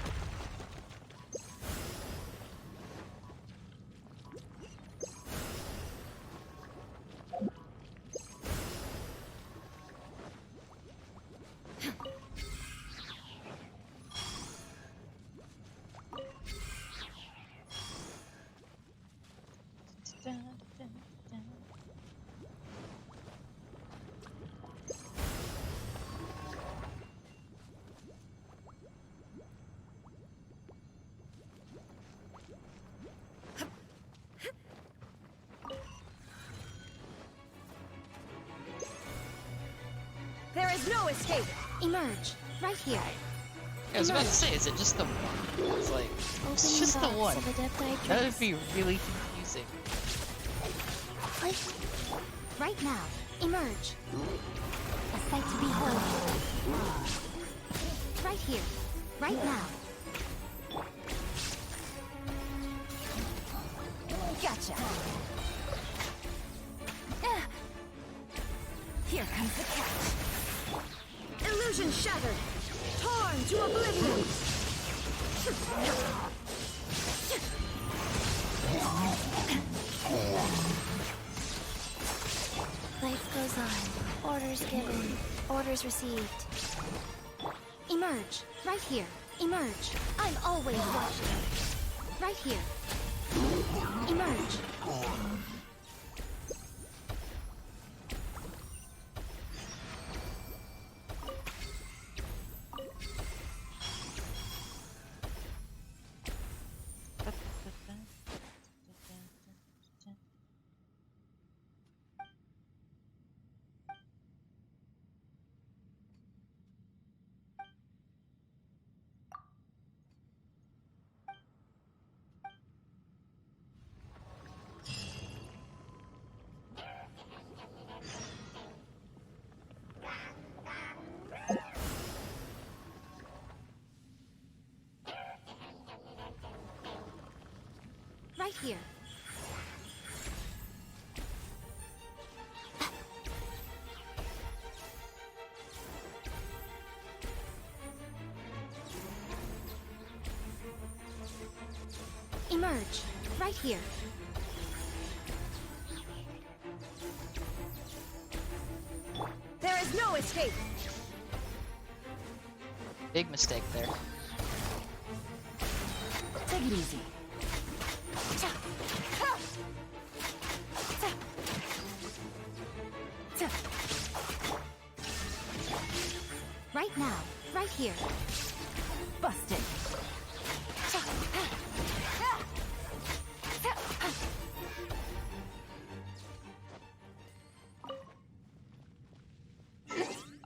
There is no escape! Emerge. Right here. I was about to say, is it just the one? It's like, it's Open just the box one. of Adepti That dress. would be really confusing. Click. Right now. Emerge. A sight to behold. Right here. Right now. Gotcha. Here comes the catch. Illusion shattered! Torn to oblivion! Life goes on. Orders given. Orders received. Emerge. Right here. Emerge. I'm always watching. Right here. Emerge. Right here. Emerge. Right here. There is no escape! Big mistake there. Take it easy. Right now. Right here. Busted.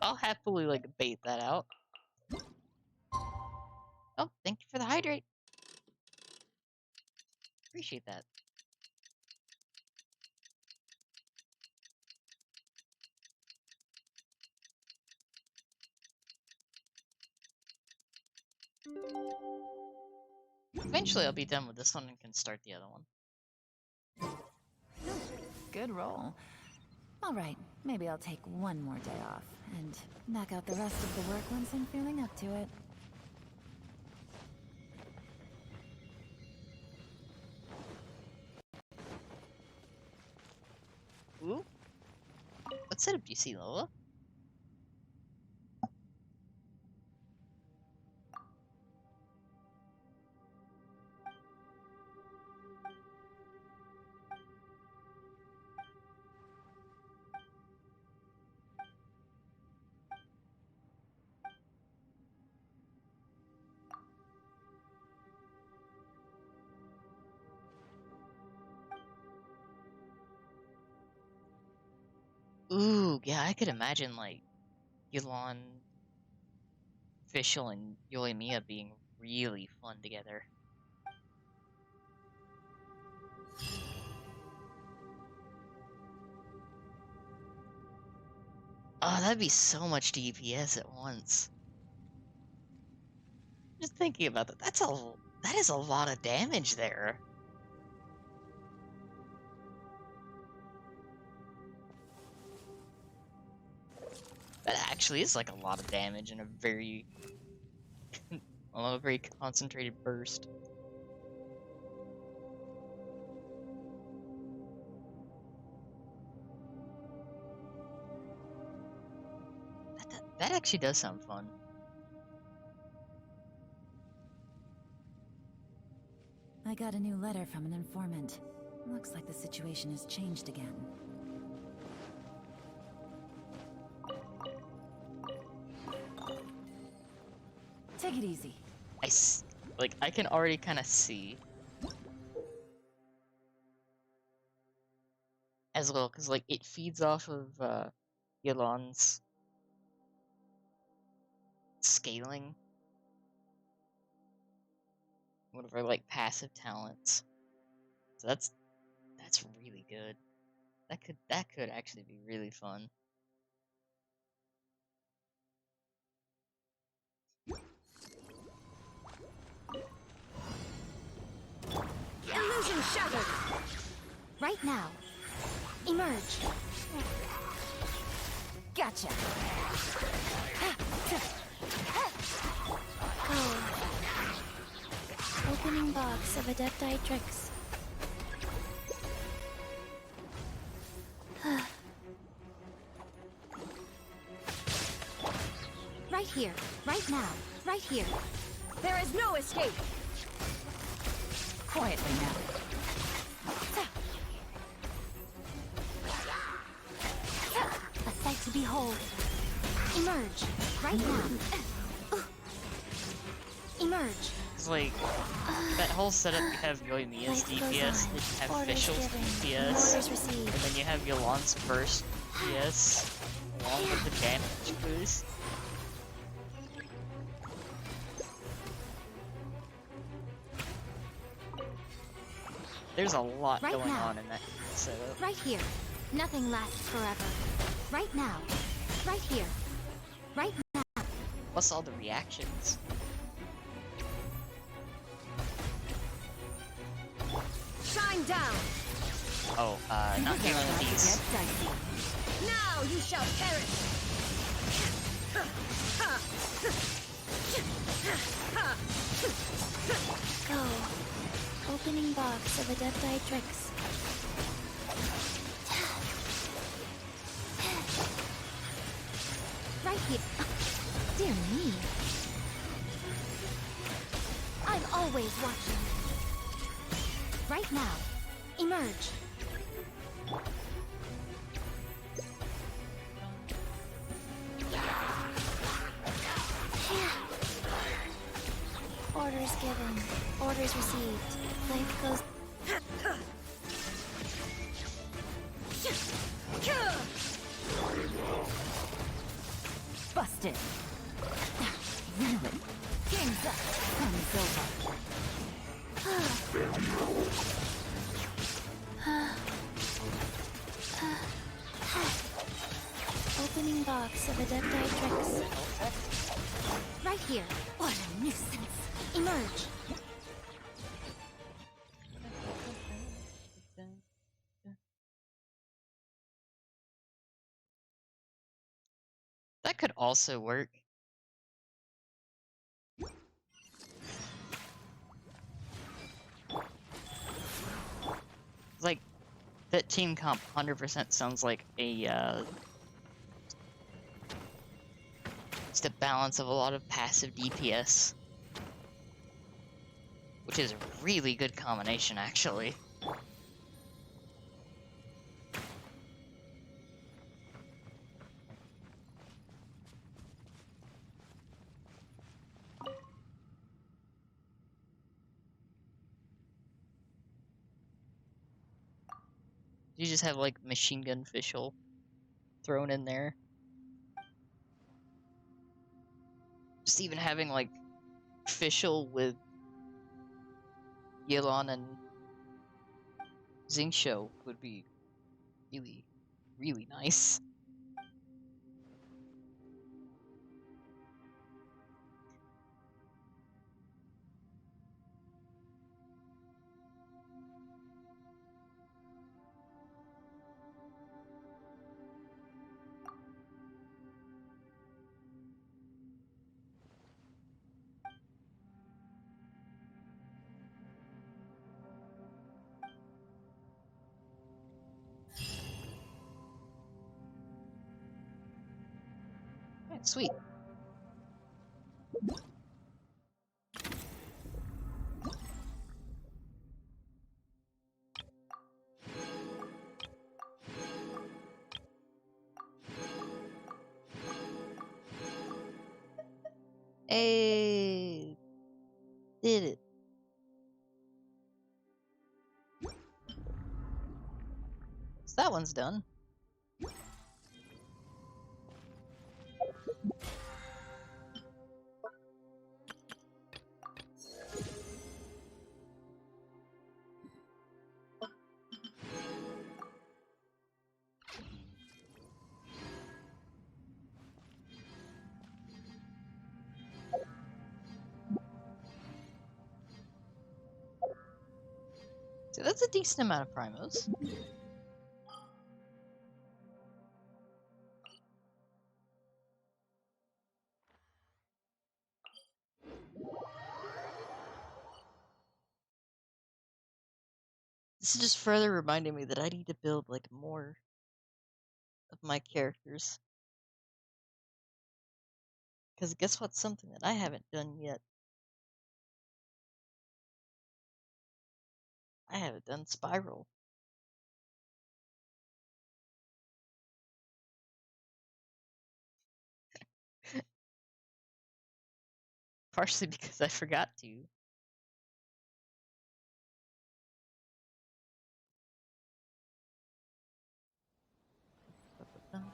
I'll happily, like, bait that out. Oh, thank you for the hydrate. Appreciate that. Eventually I'll be done with this one and can start the other one. Good roll. All right, maybe I'll take one more day off and knock out the rest of the work once I'm feeling up to it. Ooh. What setup do you see, Lola? Ooh, yeah, I could imagine, like, Yulon, Fischl, and Yoimiya being really fun together. Oh, that'd be so much DPS at once. Just thinking about that, that is a lot of damage there. That actually is like a lot of damage in a very, well, a very concentrated burst. That actually does sound fun. I got a new letter from an informant. Looks like the situation has changed again. Take it easy. Like, I can already kind of see. As well, because, like, it feeds off of, Yolon's scaling. One of her, like, passive talents. So that's really good. That could actually be really fun. Illusion shattered! Right now. Emerge. Gotcha! Go. Opening box of Adepti tricks. Right here. Right now. Right here. There is no escape! Quietly now. A sight to behold. Emerge. Right now. Emerge. It's like, that whole setup, you have Yoimiya's Life goes DPS, on. then you have Orders Fischl's given. DPS, Orders received. and then you have Yolon's burst DPS, along with the damage boost. There's a lot Right going now. on in that setup. Right here. Nothing lasts forever. Right now. Right here. Right now. Plus all the reactions. Shine down! Oh, not Things are feeling about to these. get dicey. Now you shall perish! Go. Opening box of Adepti tricks. Right here. Dear me. I'm always watching. Right now. Emerge. Orders given. Orders received. Life goes. Busted. You knew it. Game's up. Fun's over. Opening box of Adepti tricks. Right here. What a nuisance. Emerge. That could also work. Like, that team comp 100% sounds like a, just a balance of a lot of passive DPS. Which is a really good combination, actually. You just have, like, machine gun Fischl thrown in there. Just even having, like, Fischl with Yilon and Xingqiu would be really, really nice. Alright, sweet. Hey, did it. So that one's done. So that's a decent amount of primos. This is just further reminding me that I need to build like more of my characters. Because guess what's something that I haven't done yet? I haven't done Spiral. Partially because I forgot to. There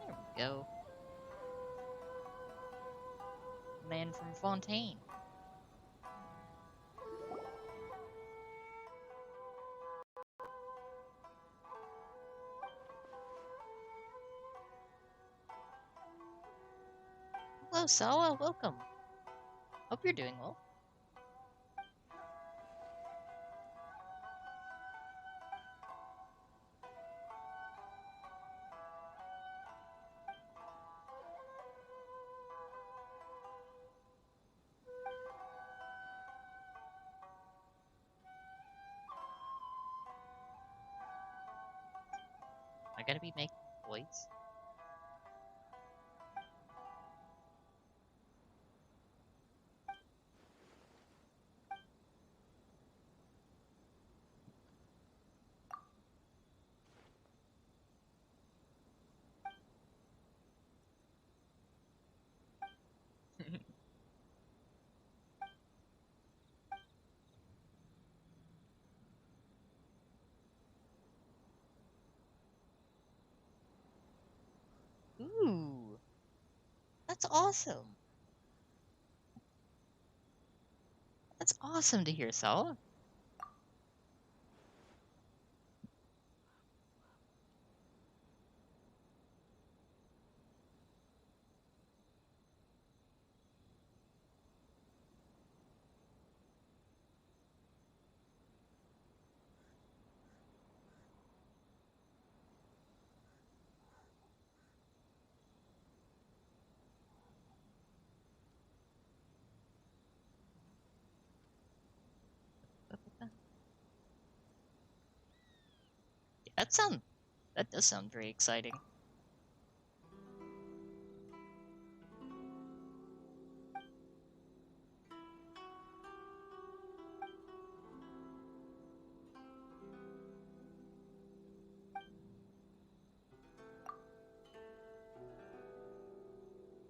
we go. Man from Fontaine. Hello, Sawa. Welcome. Hope you're doing well. I gotta be making toys. Ooh, that's awesome. That's awesome to hear, Sawa. Yeah, that does sound very exciting.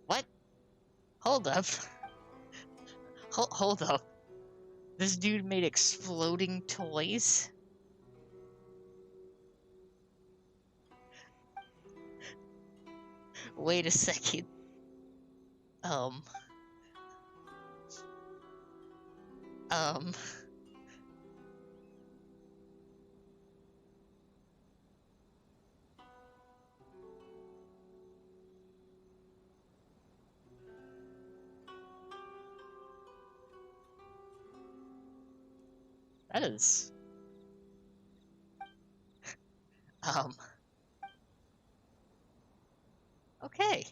What? Hold up. Hold up. This dude made exploding toys? Wait a second. Um. Um. That is. Um. Okay.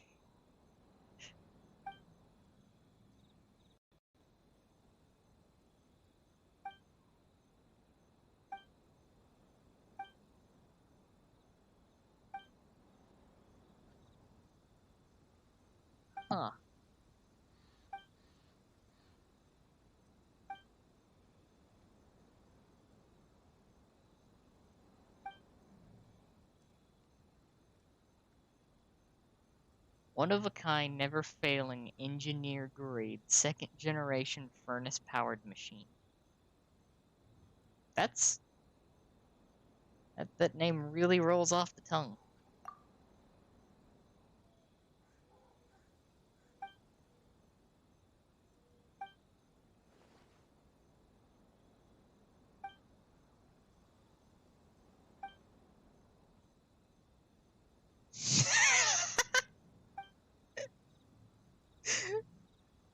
Huh. One of a kind, never failing, engineer grade, second generation furnace powered machine. That name really rolls off the tongue.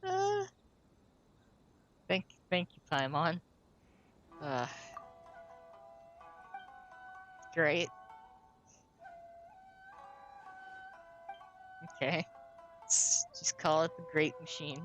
Uh, thank you, Paimon. Uh, great. Okay. Just call it the Great Machine.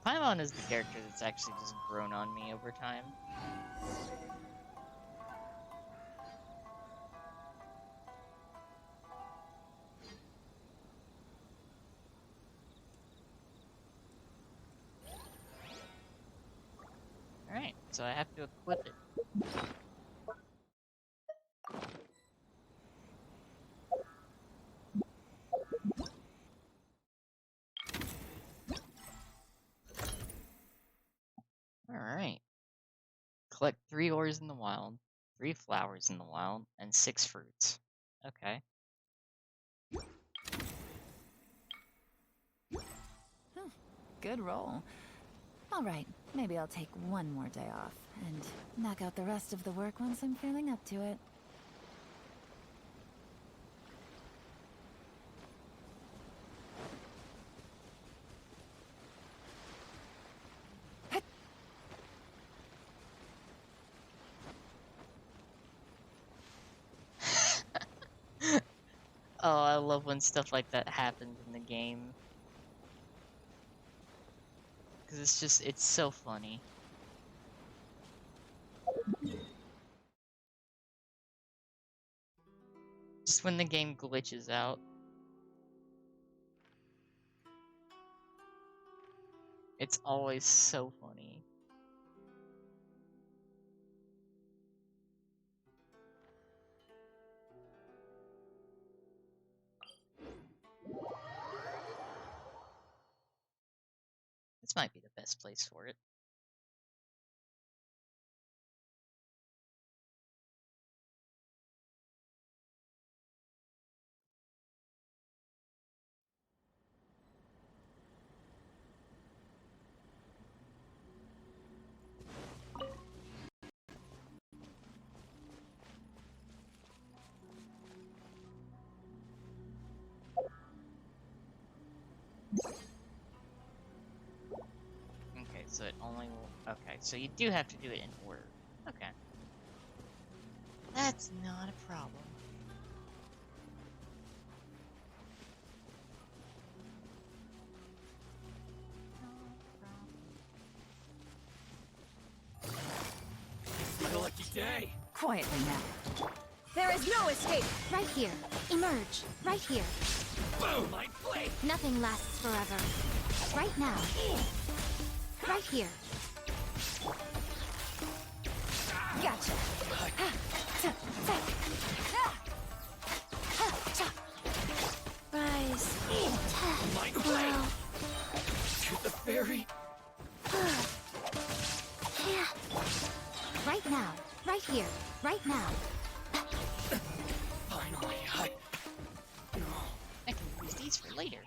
Paimon is the character that's actually just grown on me over time. Alright, so I have to equip it. Alright. Collect 3 ores in the wild, 3 flowers in the wild, and 6 fruits. Okay. Good roll. All right, maybe I'll take one more day off and knock out the rest of the work once I'm feeling up to it. Oh, I love when stuff like that happens in the game. Because it's so funny. Just when the game glitches out. It's always so funny. This might be the best place for it. Okay, so it only will... Okay, so you do have to do it in order. Okay. That's not a problem. It's a lucky day. Quietly now. There is no escape! Right here. Emerge. Right here. Boom! My blade! Nothing lasts forever. Right now. Right here. Gotcha. Rise. My blade! To the fairy! Right now. Right here. Right now. Finally, I can use these for later.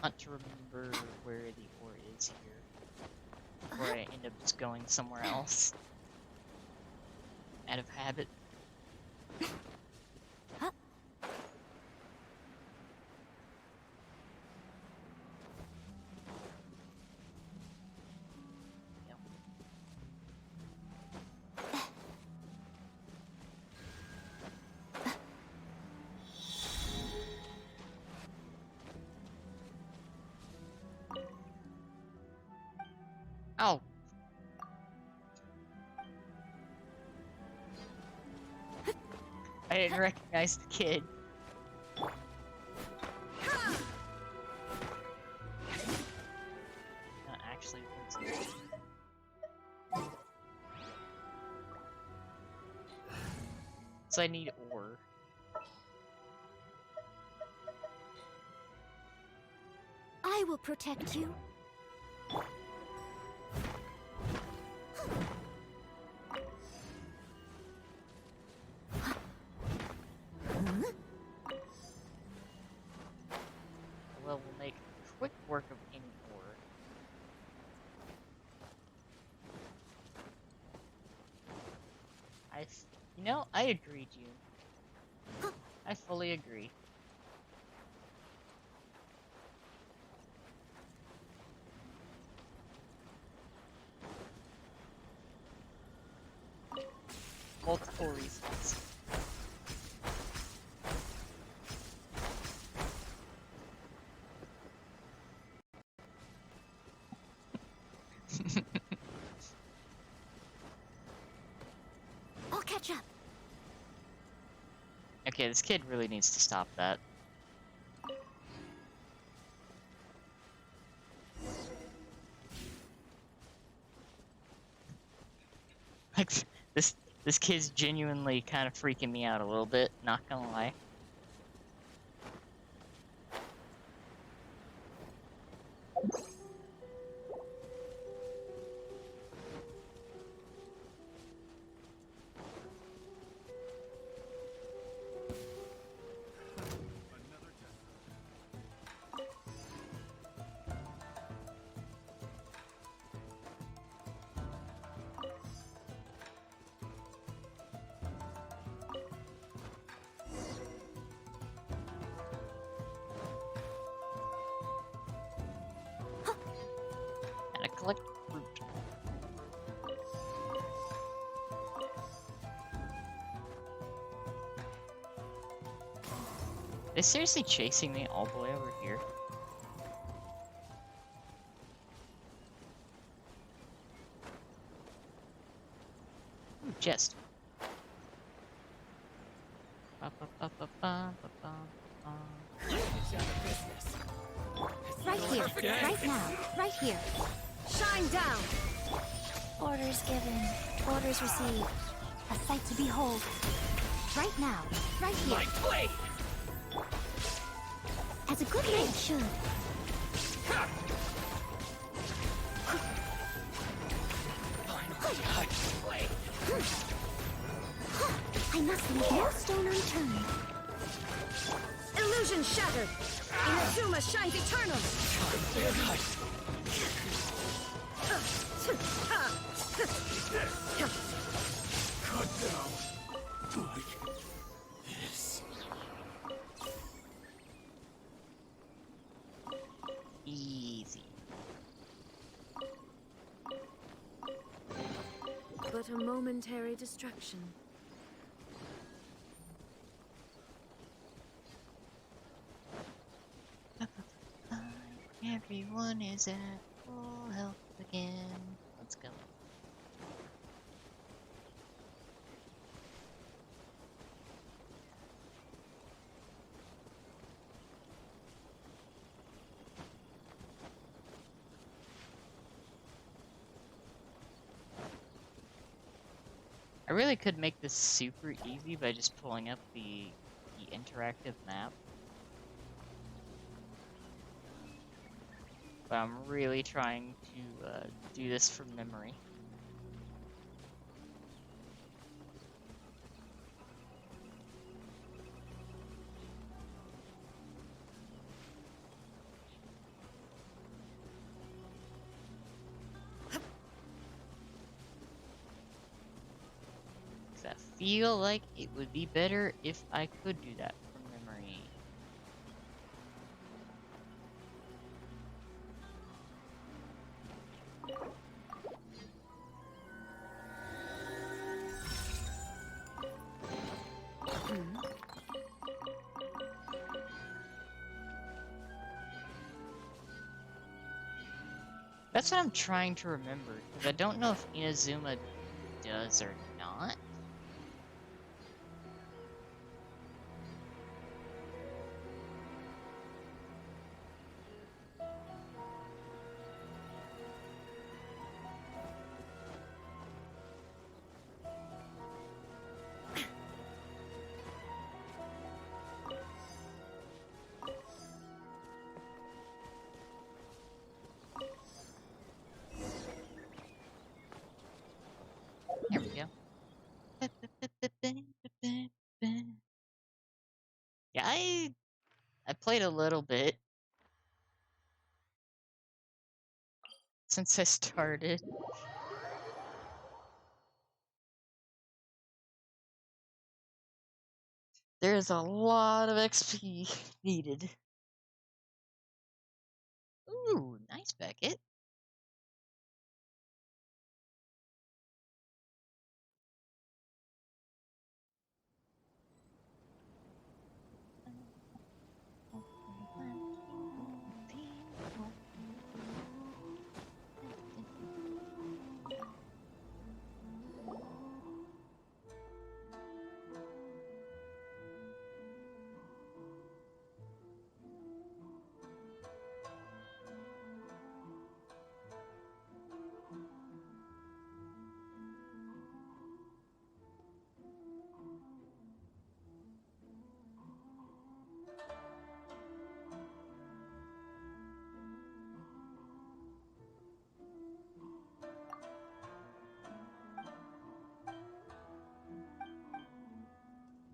want to remember where the ore is here. Or I end up just going somewhere else. Out of habit. Yep. Oh. I didn't recognize the kid. Not actually. So I need ore. I will protect you. Well, we'll make quick work of any ore. You know, I agree, June. I fully agree. Multiple reasons. I'll catch up. Okay, this kid really needs to stop that. Like, this kid's genuinely kind of freaking me out a little bit, not gonna lie. Gotta collect fruit. They seriously chasing me all the way over here? Ooh, chest. Ba, ba, ba, ba, ba, ba, ba, ba. Right here, right now, right here. Shine down! Orders given, orders received. A sight to behold. Right now, right here. My blade! As a good maid should. Finally, I can play. I must leave no stone unturned. Illusion shattered! Inazuma shines eternal! Cut down. Like this. Easy. But a momentary distraction. Everyone is at full health again. Let's go. I really could make this super easy by just pulling up the interactive map. But I'm really trying to do this from memory. I feel like it would be better if I could do that from memory. That's what I'm trying to remember, because I don't know if Inazuma does or not. Here we go. Yeah, I played a little bit since I started. There's a lot of XP needed. Ooh, nice Beckett.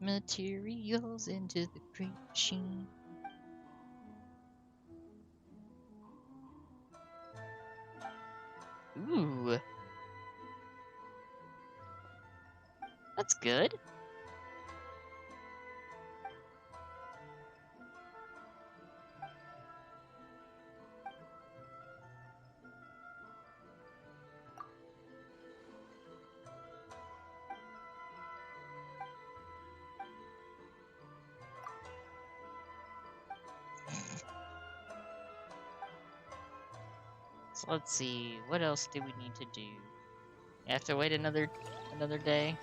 Materials into the crate machine. Ooh. That's good. So let's see, what else do we need to do? You have to wait another day?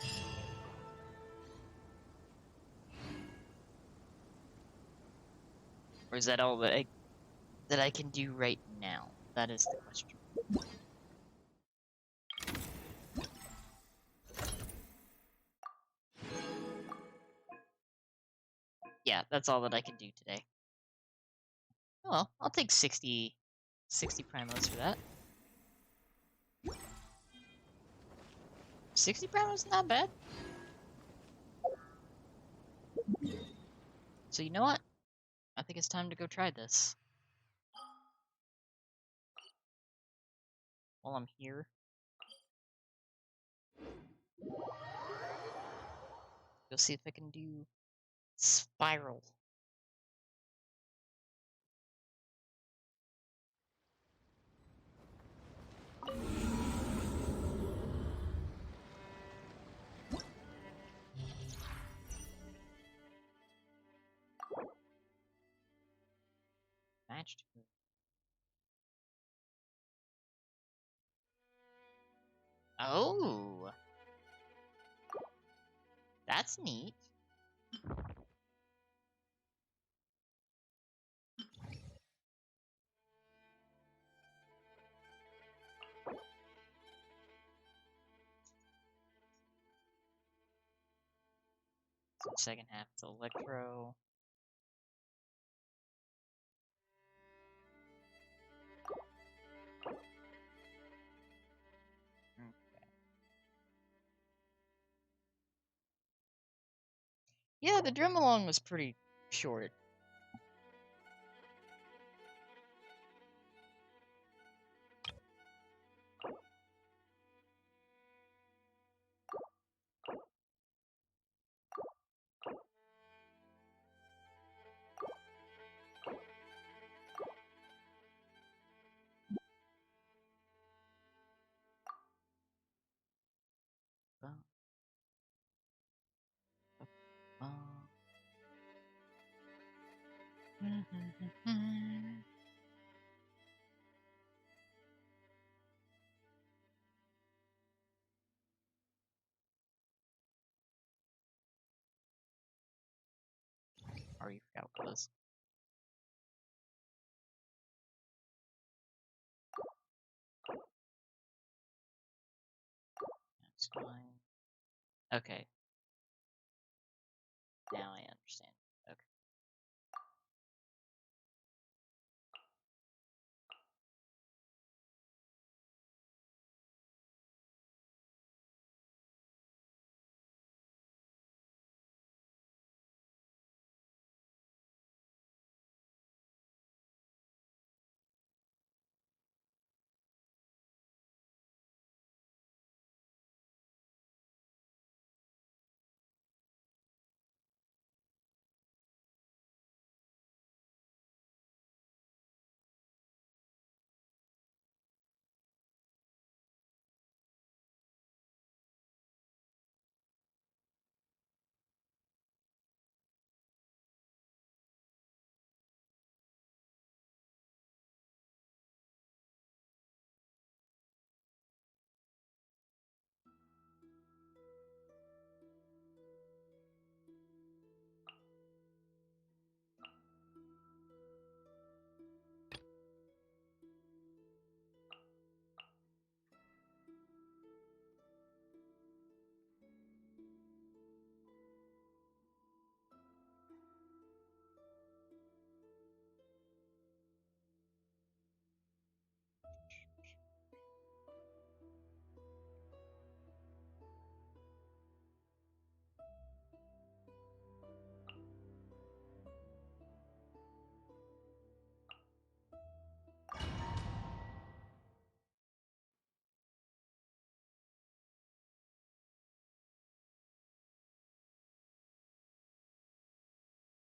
Or is that all that I can do right now? That is the question. Yeah, that's all that I can do today. Oh, well, I'll take 60 primos for that. 60 primos, not bad. So you know what? I think it's time to go try this. While I'm here. Go see if I can do Spiral. Matched. Oh, that's neat. So second half is Electro. Yeah, the drum along was pretty short. Already forgot what it was. That's fine. Okay. Now I understand. Okay.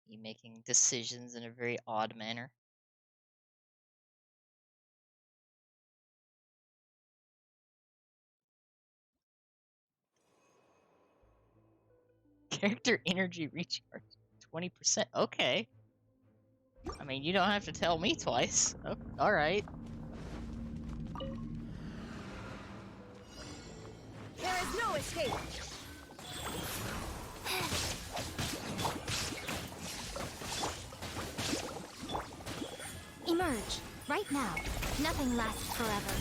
You making decisions in a very odd manner. Character energy recharge 20%. Okay. I mean, you don't have to tell me twice. Oh, all right. There is no escape! Emerge, right now. Nothing lasts forever.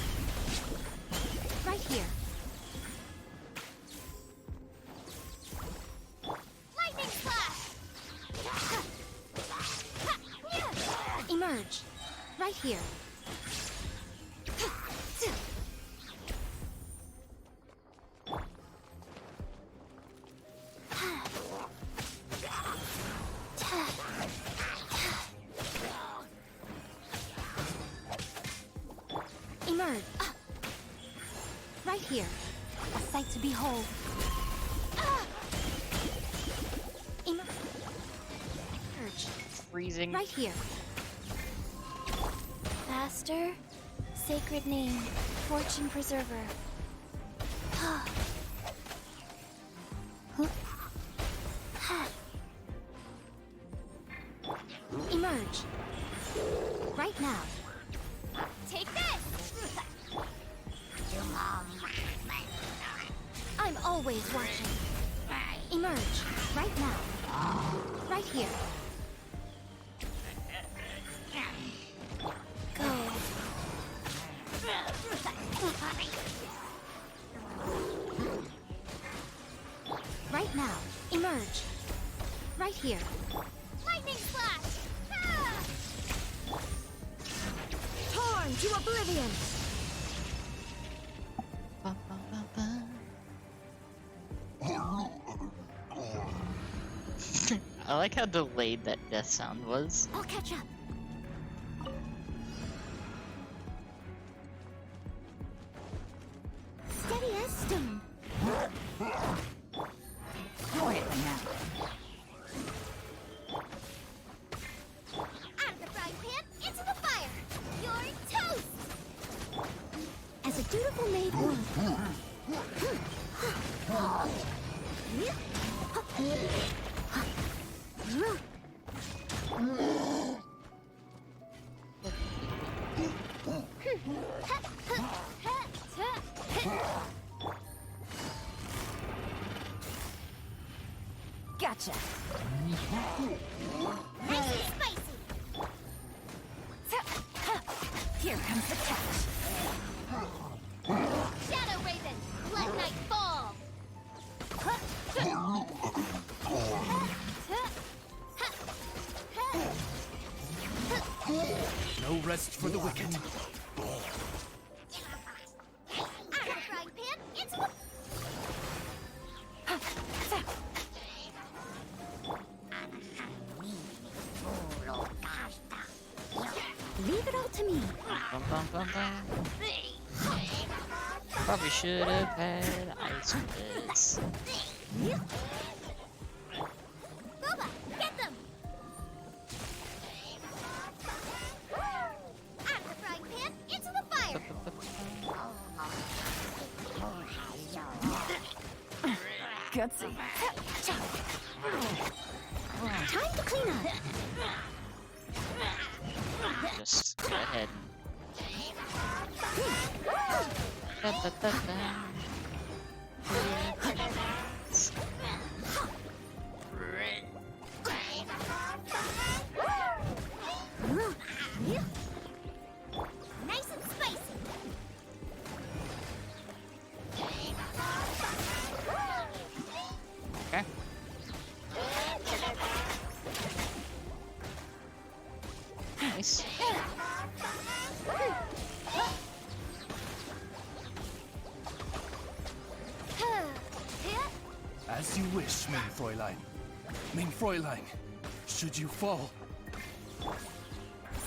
Right here. Lightning slash! Emerge, right here. Emerge. Right here. A sight to behold. Emerge. Freezing. Right here. Master, sacred name, fortune preserver. Emerge. Right now. Take this! I'm always watching. Emerge. Right now. Right here. Go. Right now. Emerge. Right here. Lightning flash! Torn to oblivion! Ba, ba, ba, ba. I like how delayed that death sound was. I'll catch up. Steady as stone. Quietly now. Out of the frying pan, into the fire. You're toast. As a dutiful maid would. Gotcha. Nice and spicy. Here comes the catch. Shadow Raven, let night fall. No rest for the wicked. Out of the frying pan, into the... Leave it all to me. Bum, bum, bum, bum. Probably should have had ice with this. Boba, get them! Out of the frying pan, into the fire! Gutsy. Time to clean up. Just go ahead. Da, da, da, da. Nice and spicy! Okay. Nice. As you wish, mein Fräulein. Mein Fräulein, should you fall,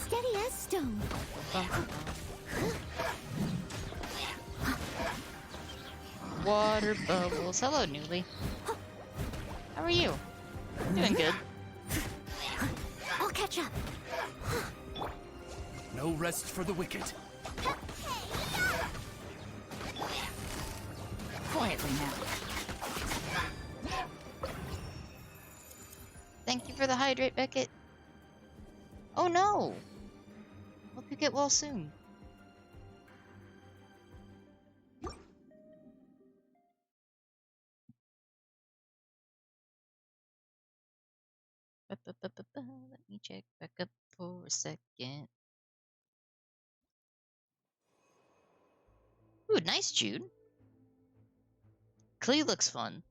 Steady as stone. Water bubbles. Hello, Newly. How are you? Doing good. I'll catch up. no rest for the wicked. Quietly now. Thank you for the hydrate, Beckett. Oh no! Hope you get well soon. Let me check back up for a second. Ooh, nice, Jude. Klee looks fun.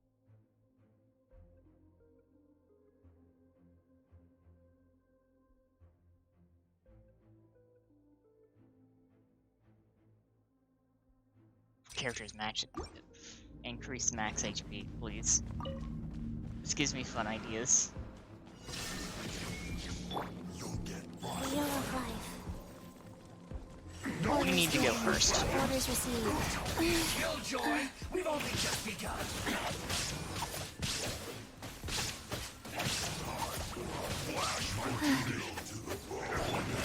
Characters match increase max HP, please. This gives me fun ideas. The Yellow Life. We need to go first. Orders received. Killjoy, we've only just begun.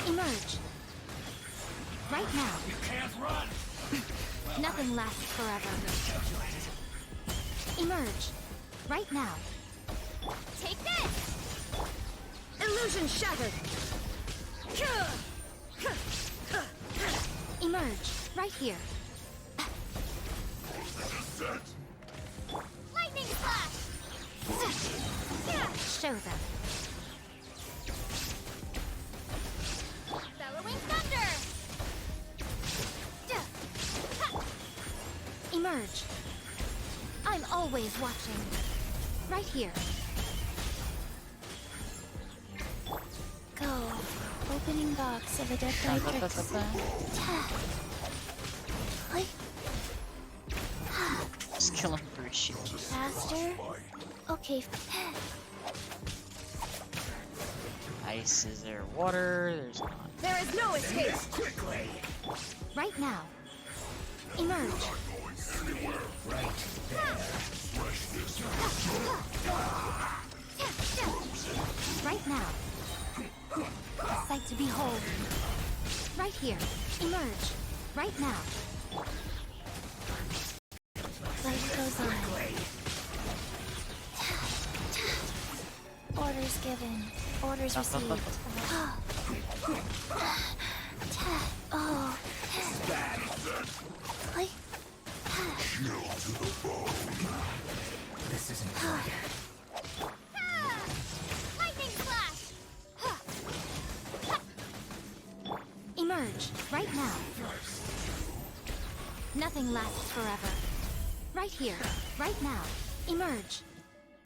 Emerge. Right now. You can't run. Nothing lasts forever. Emerge. Right now. Take this! Illusion shattered. Emerge. Right here. Lightning flash! Show them. Bellowing thunder! Emerge. I'm always watching. Right here. Go. Opening box of a dead matrix. Just kill him for his shit. Faster. Okay. Ice, is there water? There's not. There is no escape. Right now. Emerge. Right now. A sight to behold. Right here. Emerge. Right now. Life goes on. Orders given. Orders received. Oh. I... This isn't fair. Lightning flash! Emerge, right now. Nothing lasts forever. Right here, right now. Emerge.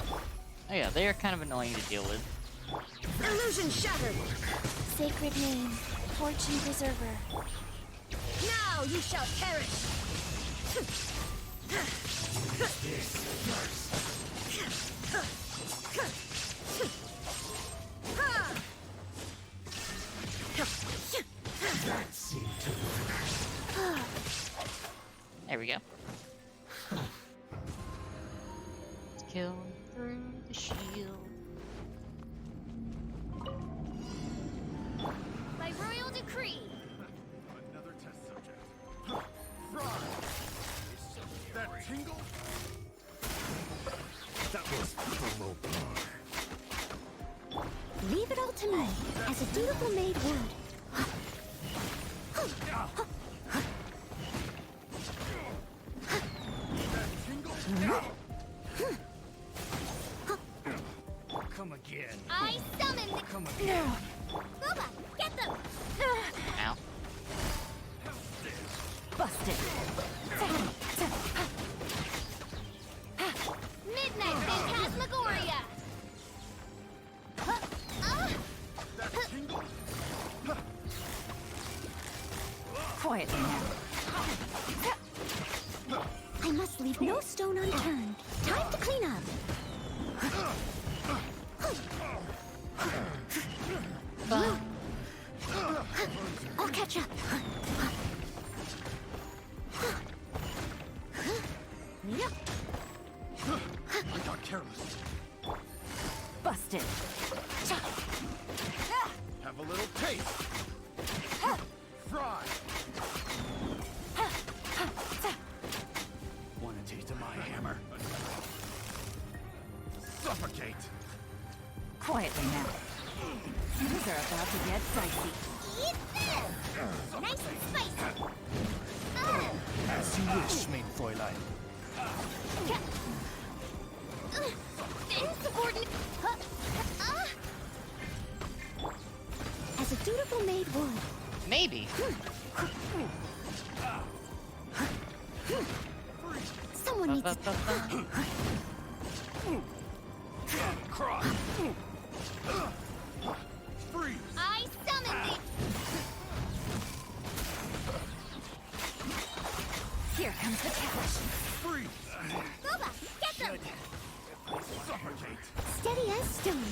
Oh yeah, they are kind of annoying to deal with. Illusion shattered! Sacred name, fortune preserver. Now you shall perish! There we go. Let's kill him through the shield. By royal decree. Another test subject. That tingle? That was provoking. Leave it all to me, as a dutiful maid would. Come again. I summon the... Come again. Boba, get them! Ow. Busted. Midnight Phantasmagoria! That tingle? Quietly now. I must leave no stone unturned. Time to clean up. I'll catch up. I got careless. Busted. Have a little taste. Fry. Want a taste of my hammer? Suffocate. Quietly now. Things are about to get dicey. Eat this! Nice and spicy. As you wish, main Fräulein. Insubordinate. As a dutiful maid would. Maybe. Someone needs to... Cross. Freeze. I summon thee! Here comes the catch. Freeze. Boba, get them! Suffocate. Steady as stone.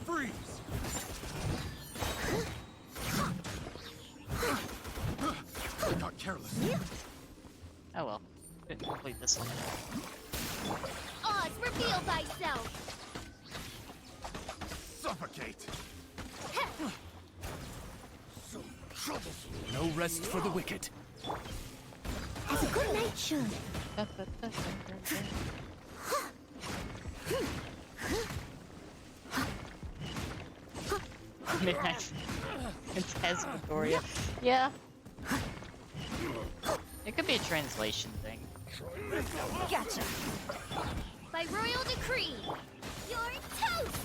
Freeze. I got careless. Oh well. Couldn't complete this one. Oz, reveal thyself! Suffocate. So troublesome. No rest for the wicked. As a good knight should. Midnight Phantasmagoria. Yeah. It could be a translation thing. Gotcha. By royal decree, you're toast!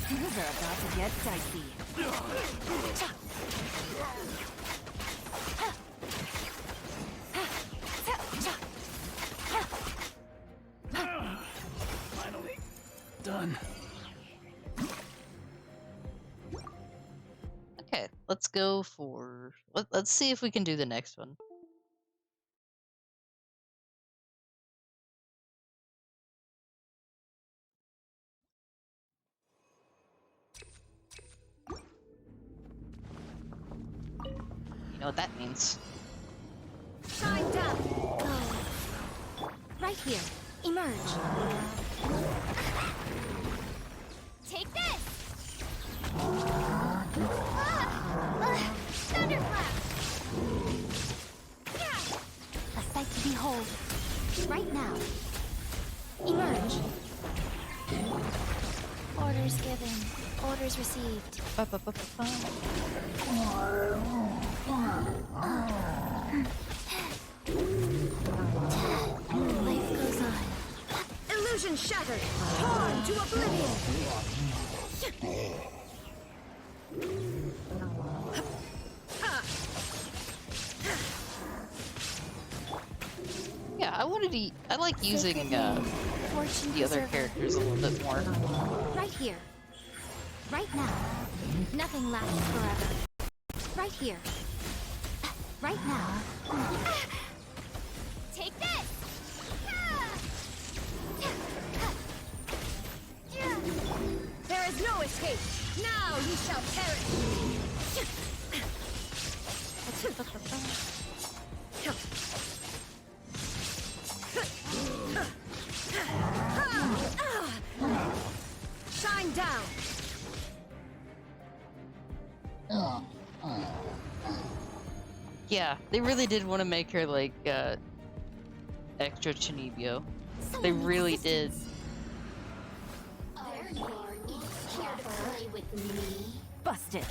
Things are about to get dicey. Finally done. Okay, let's go for... Let's see if we can do the next one. You know what that means. Timed up! Go. Right here. Emerge. Take this! Thunderclap! Yeah. A sight to behold. Right now. Emerge. Orders given, orders received. Ba-ba-ba-ba-ba. Life goes on. Illusion shattered! Torn to oblivion! Yeah, I like using Fortune the other preserver. characters a little bit more. Right here. Right now. Nothing lasts forever. Right here. Right now. Take this! There is no escape! Now you shall perish! Shine down! Yeah, they really did want to make her like extra Chinibyo. They Someone really needs did. assistance. There you are, each here to play with me. Busted.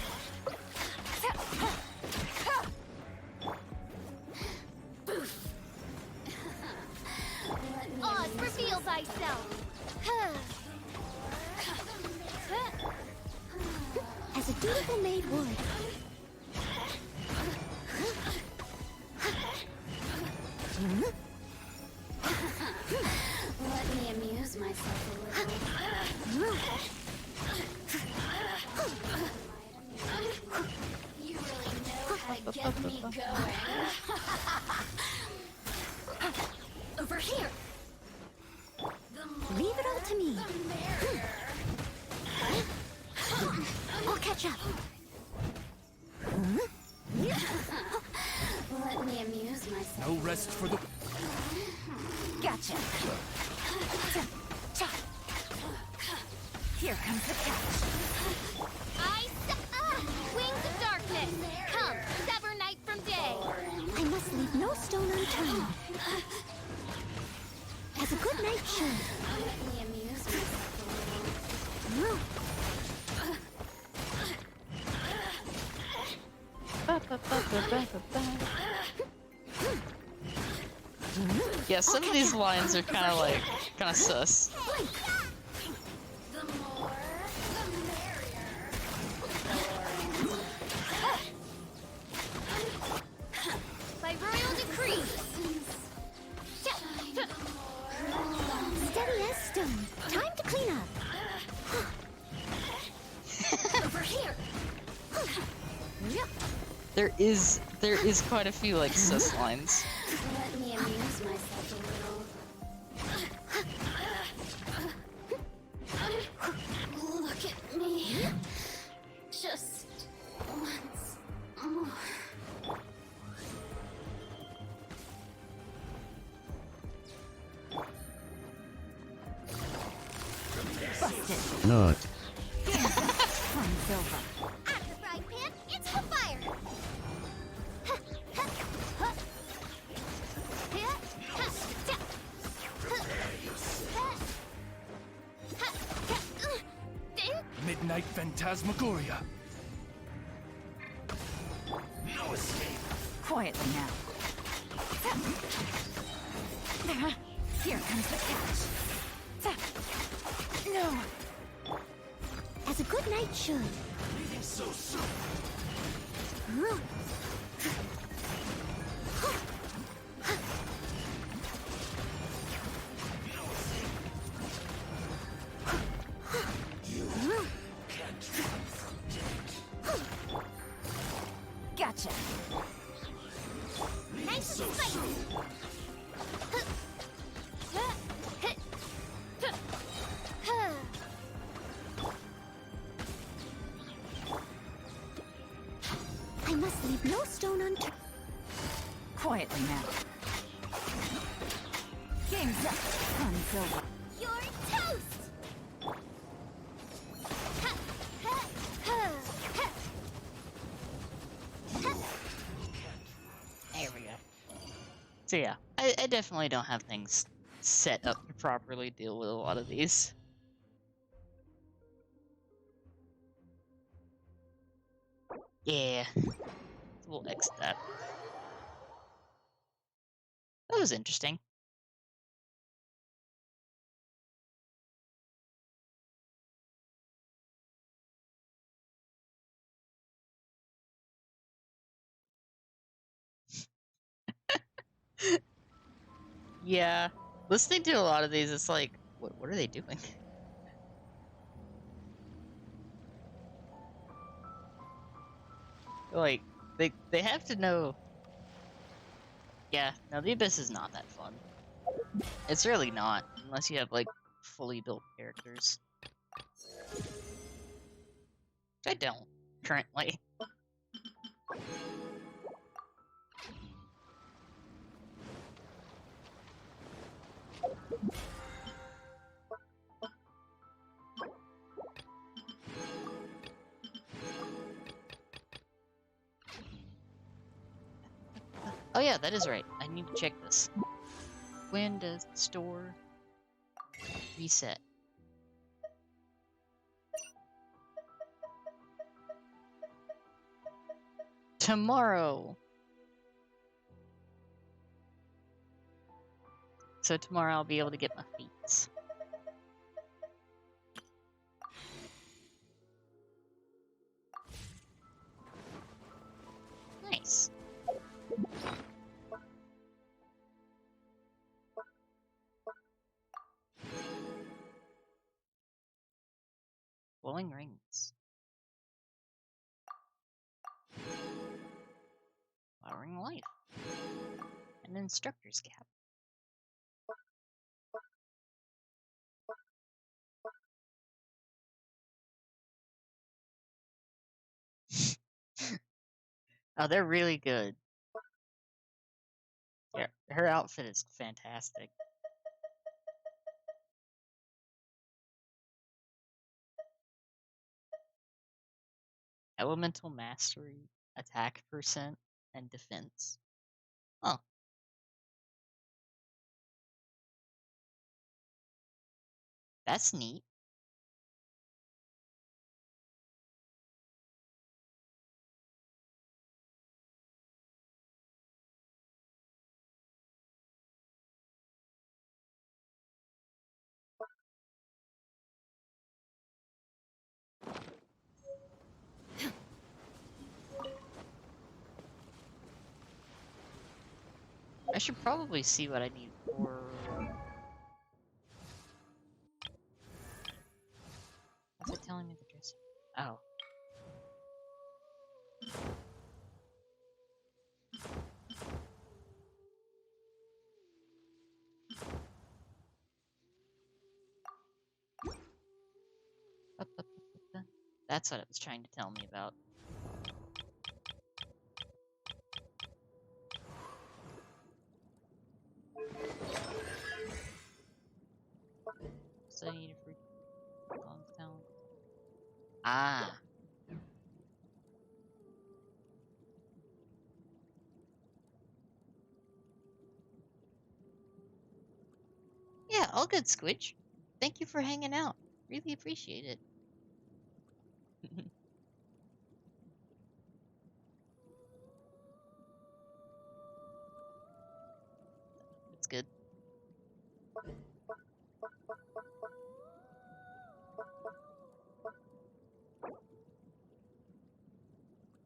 Oz, reveal thyself! As a dutiful maid would. Let me amuse myself a little. You really know how to get me going. Over here! The more Leave it all to me. the merrier. I'll catch up. Let me amuse myself. No rest for the... Gotcha. Here comes the catch. Wings of darkness! Come, sever night from day! I must leave no stone unturned. As a good knight should. Let me amuse myself a little. Yeah, some of these lines are kind of sus. The more, the merrier. By royal decree! Steady as stone. Time to clean up. Over here. There is quite a few like sus lines. Let me amuse myself a little. Look at me. Just once more. Busted. Not. Fun's over. Out of the frying pan, it's the fire! Midnight Phantasmagoria. No escape. Quietly now. Here comes the catch. No. As a good knight should. Leaving so soon. Gotcha. Nice and spicy! I must leave no stone unturned. Quietly now. Game's up. Fun's over. You're toast! There we go. So yeah, I definitely don't have things set up to properly deal with a lot of these. Yeah. We'll exit that. That was interesting. Yeah. Listening to a lot of these, it's like, what are they doing? Like, they have to know. Yeah, no, the Abyss is not that fun. It's really not, unless you have, like, fully built characters. Which I don't, currently. Oh yeah, that is right. I need to check this. When does the store reset? Tomorrow! So tomorrow I'll be able to get my feats. Nice. Glowing rings. Flowering life. An instructor's cap. Oh, they're really good. Yeah, her outfit is fantastic. Elemental mastery, attack percent, and defense. Oh. That's neat. I should probably see what I need for... What's it telling me the dress? Oh. That's what it was trying to tell me about. So I need a free talent. Ah. Yeah, all good, Squidge. Thank you for hanging out. Really appreciate it. It's good.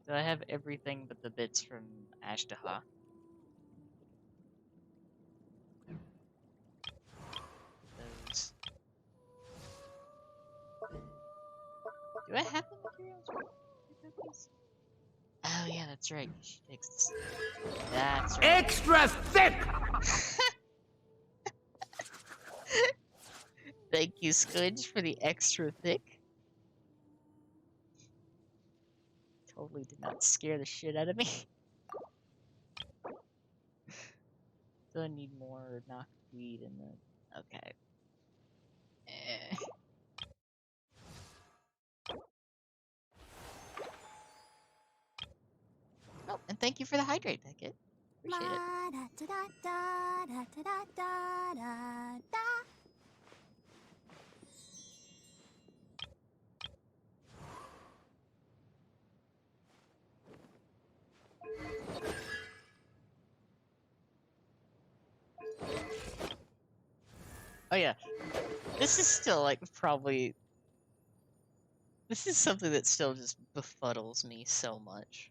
So I have everything but the bits from Ashtaha. Those. Do I have the materials for these? Oh yeah, that's right. She takes this. That's right. Extra thick! Thank you, Squidge, for the extra thick. Totally did not scare the shit out of me. So I need more knockweed in the... Okay. Oh, and thank you for the hydrate packet. Appreciate it. Oh yeah, this is still like probably. This is something that still just befuddles me so much.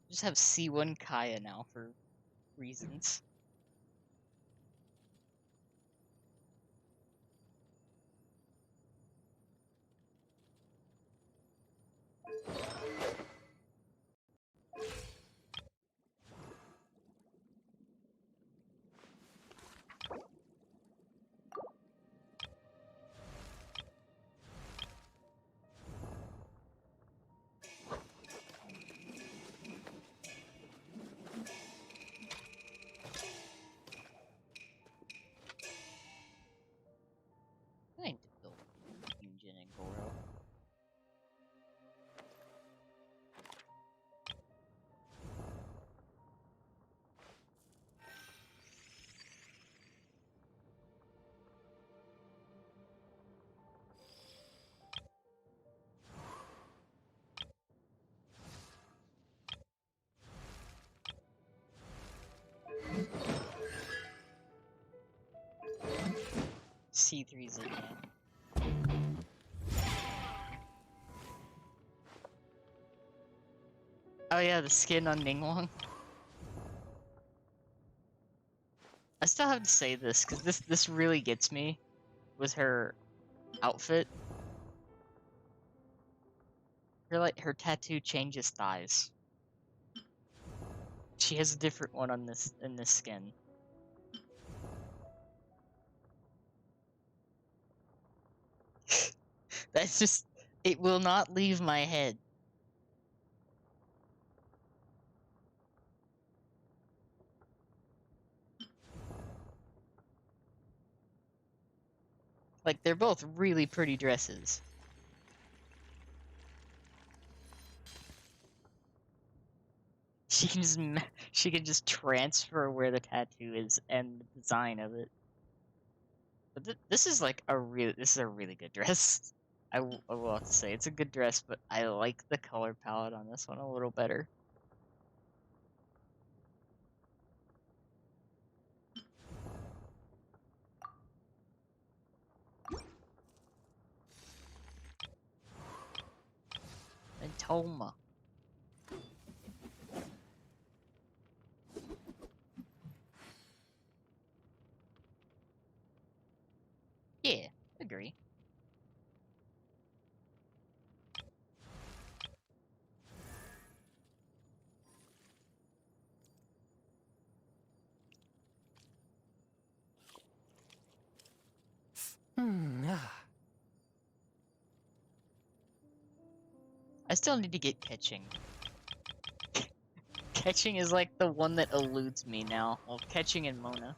Just have C1 Kaya now for reasons. I need to build Yunjin and Goro. C3's again. Oh yeah, the skin on Ningguang. I still have to say this because this really gets me with her outfit. Her tattoo changes thighs. She has a different one on this in this skin. That's just it will not leave my head. Like they're both really pretty dresses. She can just transfer where the tattoo is and the design of it. But this is like this is a really good dress. I will have to say it's a good dress, but I like the color palette on this one a little better. And Toma. Yeah, agree. I still need to get catching. Catching is like the one that eludes me now. Well, catching and Mona.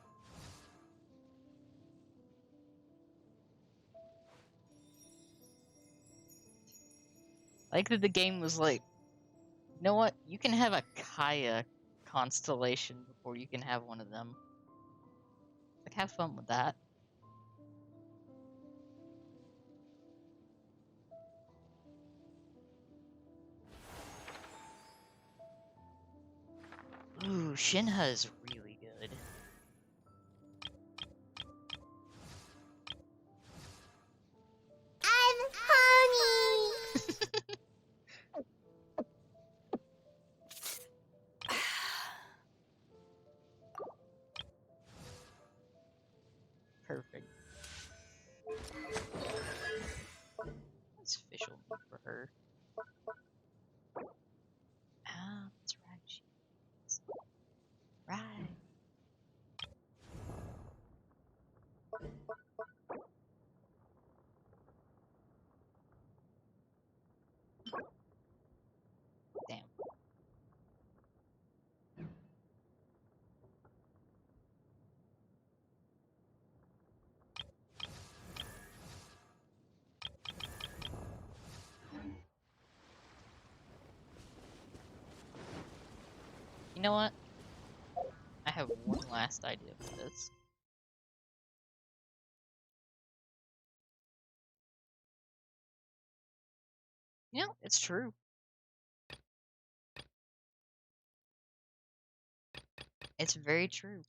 Like that the game was like, you know what? You can have a Kaya constellation before you can have one of them. Like, have fun with that. Ooh, Shinha is really good. I'm honey! Perfect. That's official move for her. Ah, that's right. She's right. Damn. You know what? I have one last idea for this. You know, it's true. It's very true.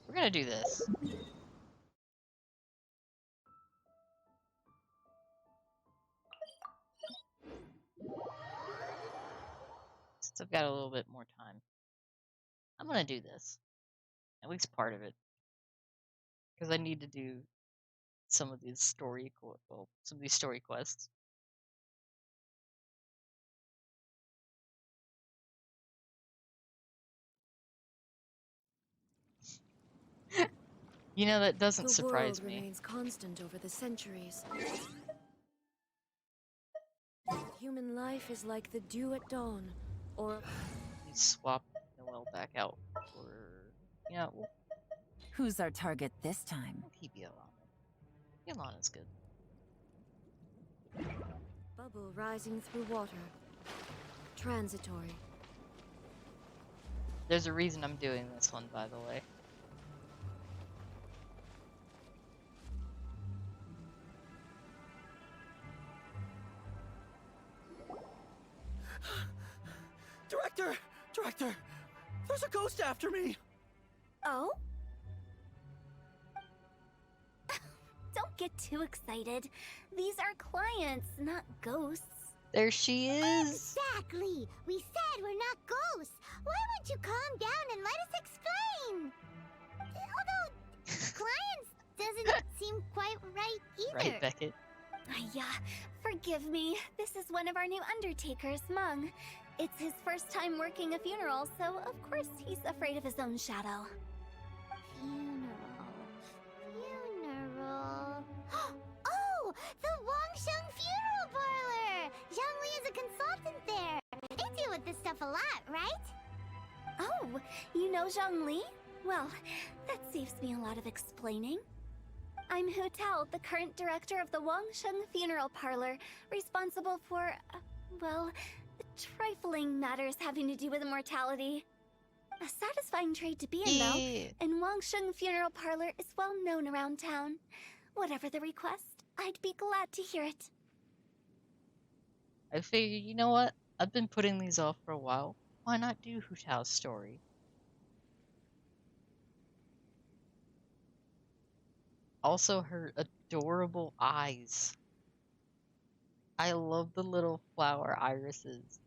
We're gonna do this. Since I've got a little bit more time, I'm gonna do this. At least part of it. Because I need to do some of these some of these story quests. You know, that doesn't The surprise world me. remains constant over the centuries. Human life is like the dew at dawn, or You swap Noel back out for, you know, we'll Who's our target this time? keep Yolanda. Yolanda's good. bubble rising through water. Transitory. There's a reason I'm doing this one, by the way. Director! There's a ghost after me! Oh? Don't get too excited. These are clients, not ghosts. There she is! Exactly! We said we're not ghosts! Why won't you calm down and let us explain? Although, clients doesn't seem quite right either. Right, Beckett? Yeah, forgive me. This is one of our new undertakers, Mung. It's his first time working a funeral, so of course he's afraid of his own shadow. Funeral. Oh! The Wangsheng Funeral Parlor! Zhangli is a consultant there. They deal with this stuff a lot, right? Oh, you know Zhongli? Well, that saves me a lot of explaining. I'm Hu Tao, the current director of the Wangsheng Funeral Parlor, responsible for, well, trifling matters having to do with immortality. A satisfying trade to be in, though, Yeah. and Wangsheng Funeral Parlor is well known around town. Whatever the request, I'd be glad to hear it. I figured, you know what? I've been putting these off for a while. Why not do Hu Tao's story? Also, her adorable eyes. I love the little flower irises.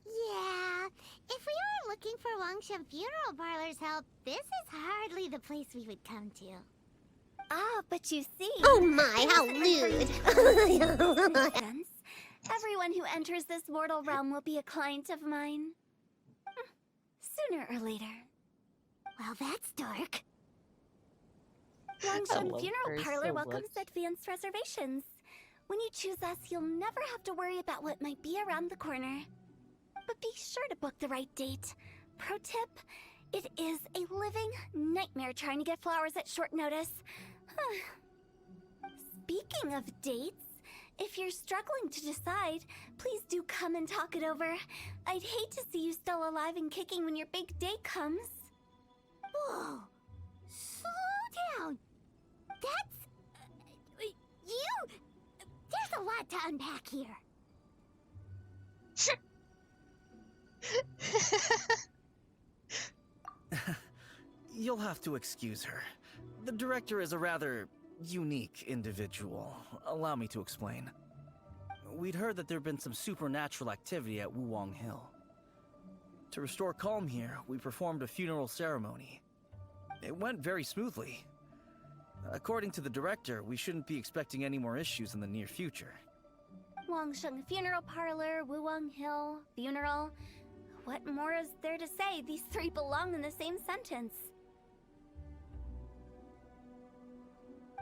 Yeah, if we were looking for Wangsheng Funeral Parlor's help, this is hardly the place we would come to. Ah, but you see... Oh my, how lewd! Sense. Everyone who enters this mortal realm will be a client of mine. Sooner or later. Well, that's dark. Wangsheng love Funeral her Parlor so welcomes much. advanced reservations. When you choose us, you'll never have to worry about what might be around the corner. But be sure to book the right date. Pro tip, it is a living nightmare trying to get flowers at short notice. Speaking of dates, if you're struggling to decide, please do come and talk it over. I'd hate to see you still alive and kicking when your big day comes. Whoa! Slow down! That's... you... There's a lot to unpack here. You'll have to excuse her. The director is a rather unique individual. Allow me to explain. We'd heard that there'd been some supernatural activity at Wuwang Hill. To restore calm here, we performed a funeral ceremony. It went very smoothly. According to the director, we shouldn't be expecting any more issues in the near future. Wangsheng Funeral Parlor, Wuwang Hill, funeral. What more is there to say? These three belong in the same sentence.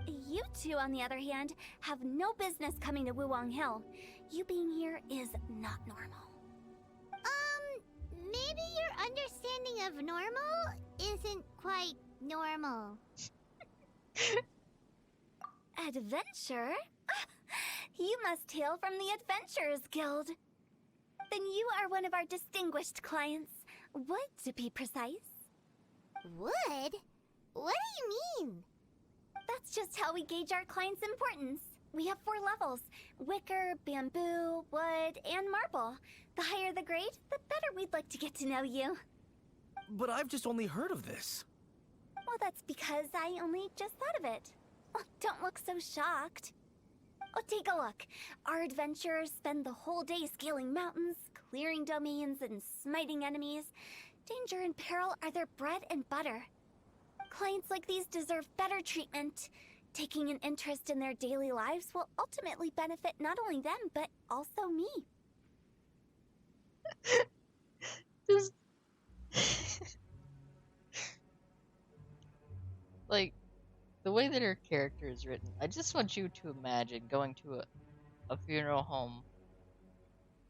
You two, on the other hand, have no business coming to Wuwang Hill. You being here is not normal. Maybe your understanding of normal isn't quite normal. Adventure? You must hail from the Adventurers Guild. Then you are one of our distinguished clients. Wood, to be precise. Wood? What do you mean? That's just how we gauge our clients' importance. We have 4 levels: wicker, bamboo, wood, and marble. The higher the grade, the better we'd like to get to know you. But I've just only heard of this. Well, that's because I only just thought of it. Oh, don't look so shocked. Oh, take a look. Our adventurers spend the whole day scaling mountains, clearing domains, and smiting enemies. Danger and peril are their bread and butter. Clients like these deserve better treatment. Taking an interest in their daily lives will ultimately benefit not only them, but also me. Just like the way that her character is written, I just want you to imagine going to a funeral home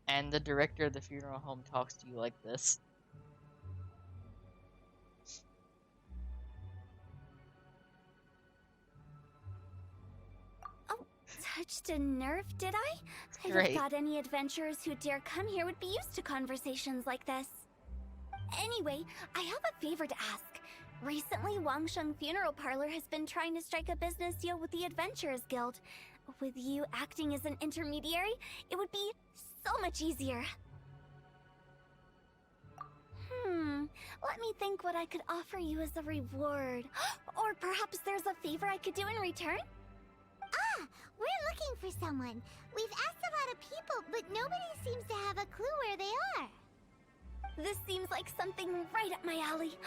and the director of the funeral home talks to you like this. Oh, touched a nerve, did I? I'd Great. have thought any adventurers who dare come here would be used to conversations like this. Anyway, I have a favor to ask. Recently, Wangsheng Funeral Parlor has been trying to strike a business deal with the Adventurers Guild. With you acting as an intermediary, it would be so much easier. Let me think what I could offer you as a reward. Or perhaps there's a favor I could do in return? Ah, we're looking for someone. We've asked a lot of people, but nobody seems to have a clue where they are. This seems like something right up my alley.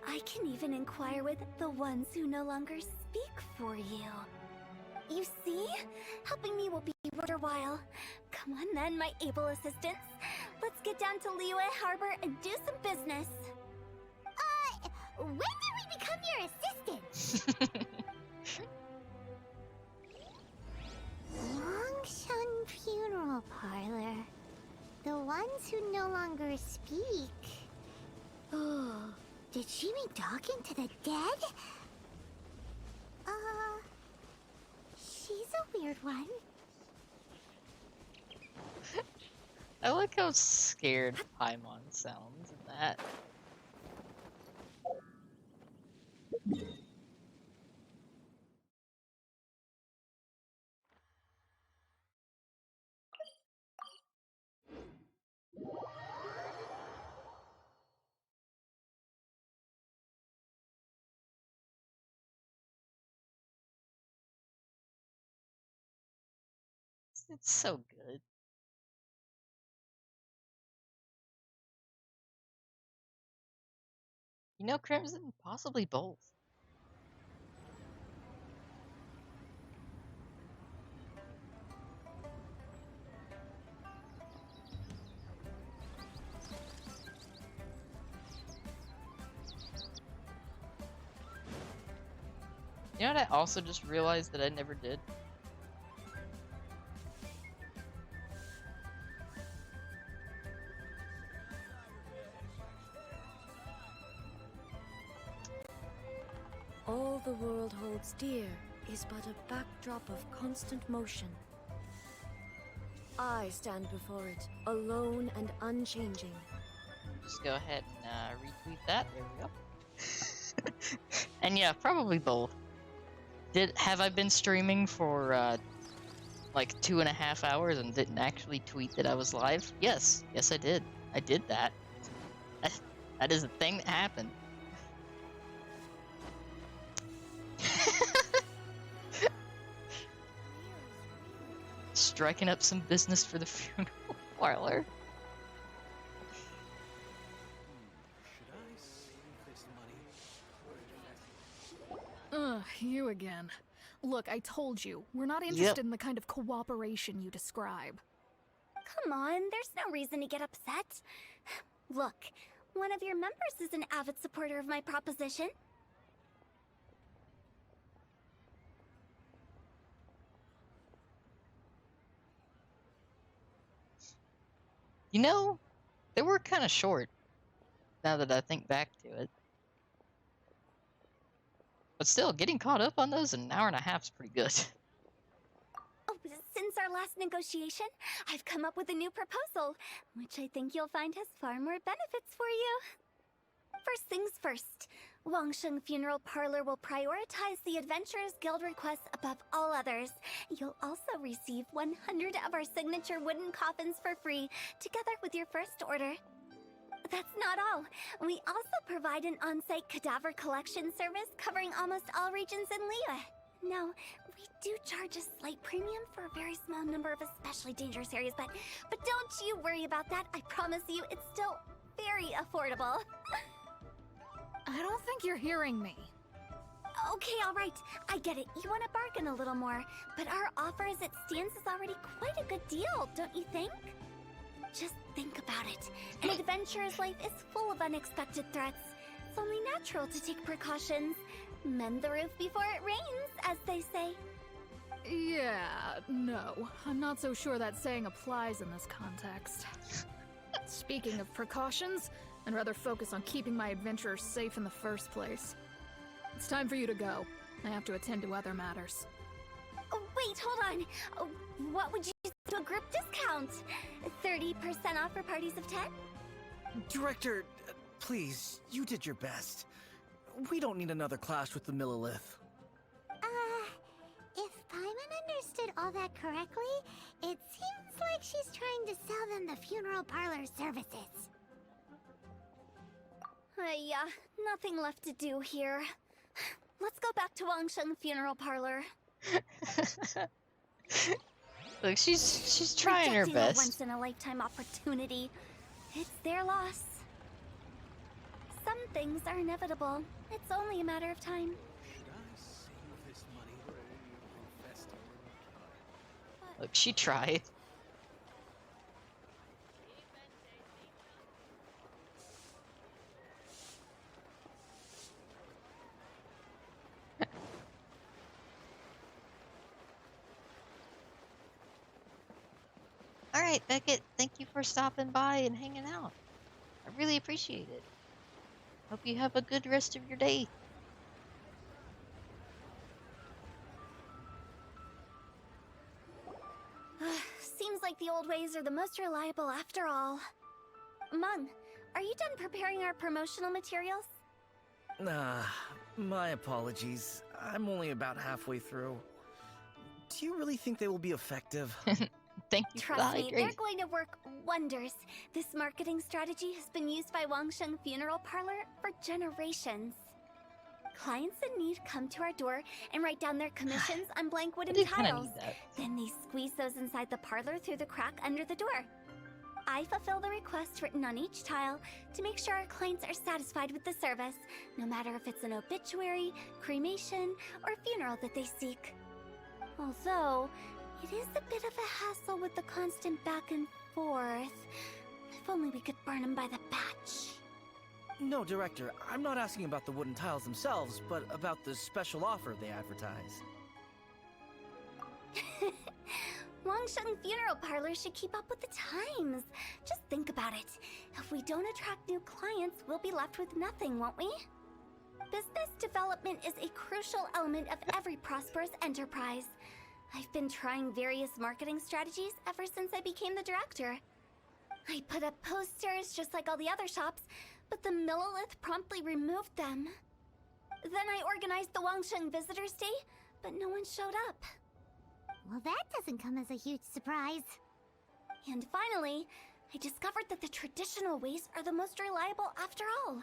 I can even inquire with the ones who no longer speak for you. You see? Helping me will be worth your while. Come on then, my able assistants. Let's get down to Liyue Harbor and do some business. When did we become your assistants? Longshun Funeral Parlor. The ones who no longer speak. Oh, did she mean talking to the dead? She's a weird one. I like how scared Paimon sounds in that. It's so good. You know, Crimson, possibly both. You know what I also just realized that I never did? All the world holds dear is but a backdrop of constant motion. I stand before it, alone and unchanging. Just go ahead and retweet that. There we go. And yeah, probably both. Have I been streaming for like 2.5 hours and didn't actually tweet that I was live? Yes, I did. I did that. That is a thing that happened. Striking up some business for the funeral parlor. Ugh, you again. Look, I told you, we're not interested in the kind of cooperation you describe. Come on, there's no reason to get upset. Look, one of your members is an avid supporter of my proposition. You know, they were kind of short, now that I think back to it. But still, getting caught up on those in an hour and a half is pretty good. Since our last negotiation, I've come up with a new proposal, which I think you'll find has far more benefits for you. First things first, Wangsheng Funeral Parlor will prioritize the Adventurers Guild requests above all others. You'll also receive 100 of our signature wooden coffins for free, together with your first order. That's not all. We also provide an on-site cadaver collection service covering almost all regions in Liyue. Now, we do charge a slight premium for a very small number of especially dangerous areas, but don't you worry about that. I promise you, it's still very affordable. I don't think you're hearing me. Okay, all right. I get it. You want to bargain a little more, but our offer as it stands is already quite a good deal, don't you think? Just think about it. An adventurer's life is full of unexpected threats. It's only natural to take precautions. Mend the roof before it rains, as they say. Yeah, no. I'm not so sure that saying applies in this context. Speaking of precautions, I'd rather focus on keeping my adventurers safe in the first place. It's time for you to go. I have to attend to other matters. Oh, wait, hold on. Oh, what would you do a group discount? 30% off for parties of 10? Director, please, you did your best. We don't need another clash with the Millilith. If Paimon understood all that correctly, it seems like she's trying to sell them the funeral parlor services. Yeah, nothing left to do here. Let's go back to Wangsheng Funeral Parlor. Look, she's trying her Rejecting a best. once-in-a-lifetime opportunity. It's their loss. Some things are inevitable. It's only a matter of time. Look, she tried. Alright, Beckett, thank you for stopping by and hanging out. I really appreciate it. Hope you have a good rest of your day. Seems like the old ways are the most reliable after all. Mung, are you done preparing our promotional materials? My apologies. I'm only about halfway through. Do you really think they will be effective? Thank you for the Trust me, they're hydrate. going to work wonders. This marketing strategy has been used by Wangsheng Funeral Parlor for generations. Clients in need come to our door and write down their commissions on blank I wooden do kind of tiles. need that. Then they squeeze those inside the parlor through the crack under the door. I fulfill the requests written on each tile to make sure our clients are satisfied with the service, no matter if it's an obituary, cremation, or funeral that they seek. Although, it is a bit of a hassle with the constant back and forth. If only we could burn them by the batch. No, Director, I'm not asking about the wooden tiles themselves, but about the special offer they advertise. Wangsheng Funeral Parlor should keep up with the times. Just think about it. If we don't attract new clients, we'll be left with nothing, won't we? Business development is a crucial element of every prosperous enterprise. I've been trying various marketing strategies ever since I became the director. I put up posters just like all the other shops, but the Millilith promptly removed them. Then I organized the Wangsheng Visitors Day, but no one showed up. Well, that doesn't come as a huge surprise. And finally, I discovered that the traditional ways are the most reliable after all.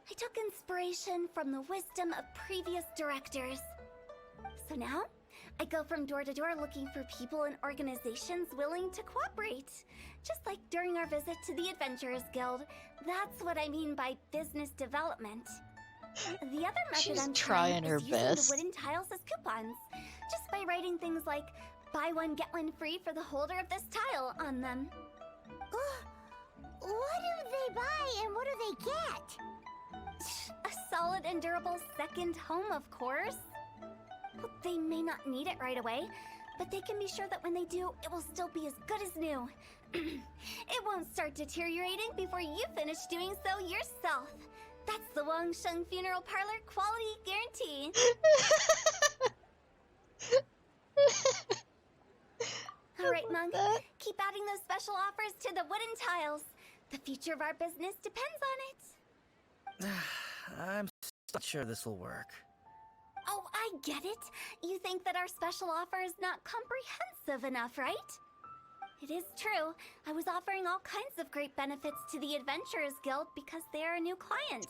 I took inspiration from the wisdom of previous directors. So now, I go from door to door looking for people and organizations willing to cooperate. Just like during our visit to the Adventurers Guild. That's what I mean by business development. The other method She's I'm trying her is using best. the wooden tiles as coupons. Just by writing things like, buy one, get one free for the holder of this tile on them. What do they buy and what do they get? A solid and durable second home, of course. Well, they may not need it right away, but they can be sure that when they do, it will still be as good as new. It won't start deteriorating before you finish doing so yourself. That's the Wangsheng Funeral Parlor quality guarantee. All right, Monk. that. Keep adding those special offers to the wooden tiles. The future of our business depends on it. I'm not sure this will work. Oh, I get it. You think that our special offer is not comprehensive enough, right? It is true. I was offering all kinds of great benefits to the Adventurers Guild because they are a new client.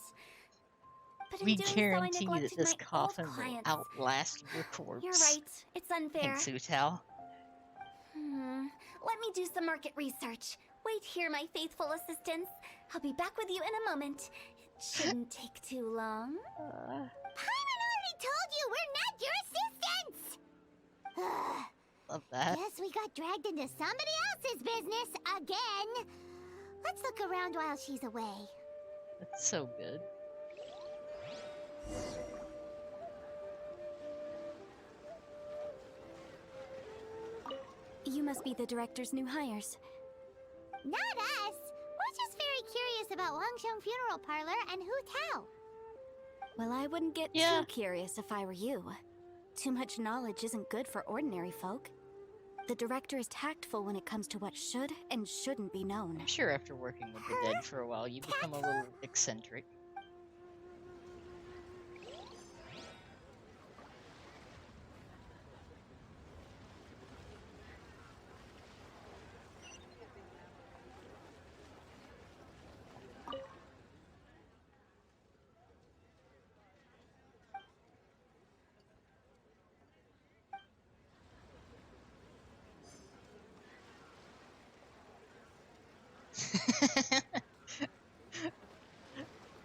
But in We doing guarantee so, I that neglected this my coffin old will clients. outlast your corpse. You're right. It's unfair. Thanks, Utal. Let me do some market research. Wait here, my faithful assistants. I'll be back with you in a moment. It shouldn't take too long. Paimon already told you we're not your assistants! Love that. Guess we got dragged into somebody else's business again. Let's look around while she's away. That's so good. You must be the director's new hires. Not us. We're just very curious about Wangsheng Funeral Parlor and Hu Tao. Well, I wouldn't get Yeah. too curious if I were you. Too much knowledge isn't good for ordinary folk. The director is tactful when it comes to what should and shouldn't be known. I'm sure after working with the dead for a while, you become a little eccentric.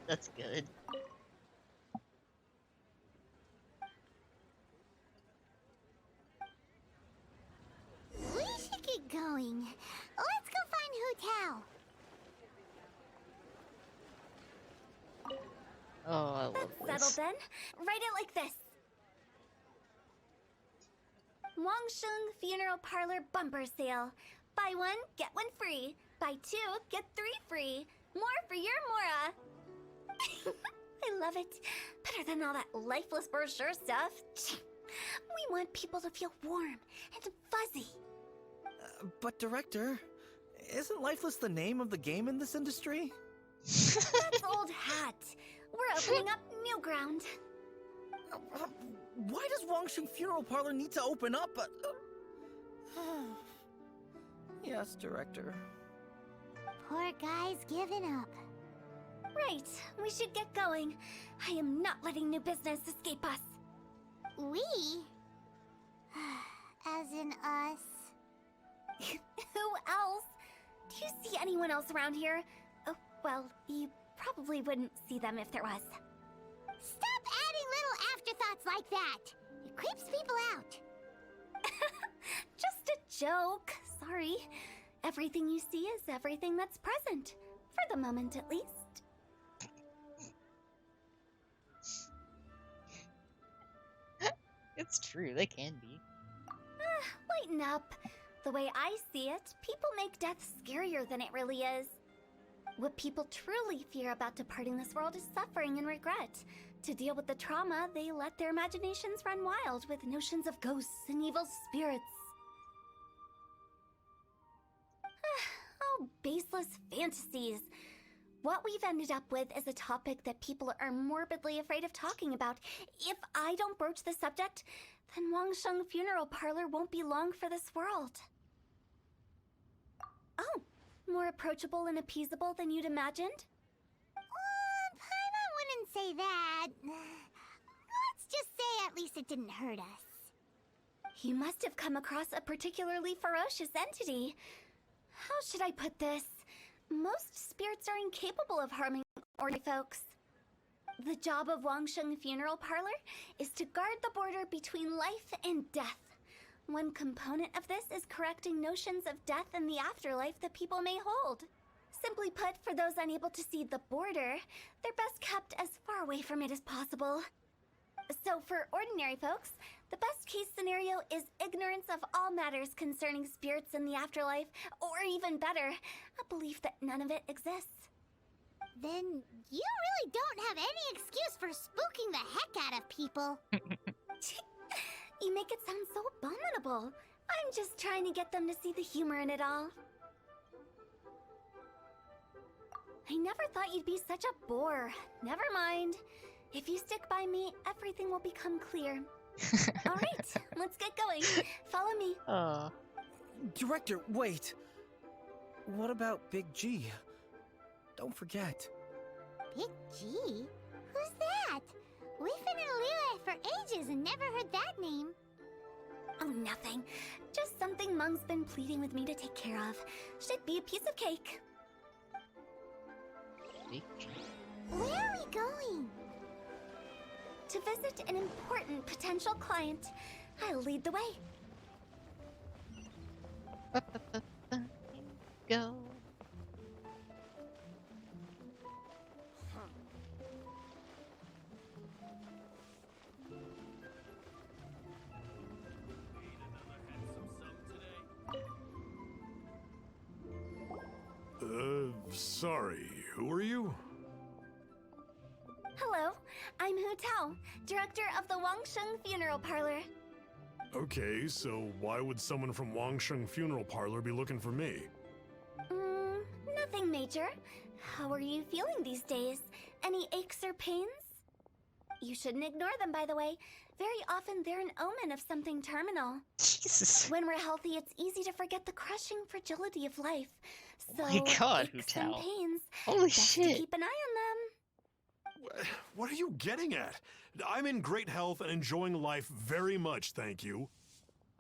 That's good. We should get going. Let's go find Hu Tao. Oh, I love That's this. settled then. Write it like this. Wangsheng Funeral Parlor Bumper Sale. Buy one, get one free. Buy two, get three free. More for your Mora. I love it. Better than all that lifeless brochure stuff. We want people to feel warm and fuzzy. But Director, isn't Lifeless the name of the game in this industry? That's old hat. We're opening up new ground. Why does Wangsheng Funeral Parlor need to open up? Yes, Director. Poor guy's given up. Right, we should get going. I am not letting new business escape us. We? As in us. Who else? Do you see anyone else around here? Oh, well, you probably wouldn't see them if there was. Stop adding little afterthoughts like that. It creeps people out. Just a joke. Sorry. Everything you see is everything that's present. For the moment, at least. It's true, they can be. Lighten up. The way I see it, people make death scarier than it really is. What people truly fear about departing this world is suffering and regret. To deal with the trauma, they let their imaginations run wild with notions of ghosts and evil spirits. Oh, baseless fantasies. What we've ended up with is a topic that people are morbidly afraid of talking about. If I don't broach the subject, then Wangsheng Funeral Parlor won't be long for this world. Oh, more approachable and appeasable than you'd imagined? Paimon wouldn't say that. Let's just say at least it didn't hurt us. You must have come across a particularly ferocious entity. How should I put this? Most spirits are incapable of harming ordinary folks. The job of Wangsheng Funeral Parlor is to guard the border between life and death. One component of this is correcting notions of death and the afterlife that people may hold. Simply put, for those unable to see the border, they're best kept as far away from it as possible. So for ordinary folks, the best case scenario is ignorance of all matters concerning spirits in the afterlife, or even better, a belief that none of it exists. Then you really don't have any excuse for spooking the heck out of people. You make it sound so abominable. I'm just trying to get them to see the humor in it all. I never thought you'd be such a bore. Never mind. If you stick by me, everything will become clear. All right, let's get going. Follow me. Director, wait! What about Big G? Don't forget. Big G? Who's that? We've been in Liyue for ages and never heard that name. Oh, nothing. Just something Mung's been pleading with me to take care of. Should be a piece of cake. Where are we going? To visit an important potential client. I'll lead the way. Go. Sorry, who are you? Hello, I'm Hu Tao, director of the Wangsheng Funeral Parlor. Okay, so why would someone from Wangsheng Funeral Parlor be looking for me? Nothing major. How are you feeling these days? Any aches or pains? You shouldn't ignore them, by the way. Very often they're an omen of something terminal. Jesus. When we're healthy, it's easy to forget the crushing fragility of life. So, My God, aches Hu and Tao. pains, Holy best to shit. keep an eye on them. What are you getting at? I'm in great health and enjoying life very much, thank you.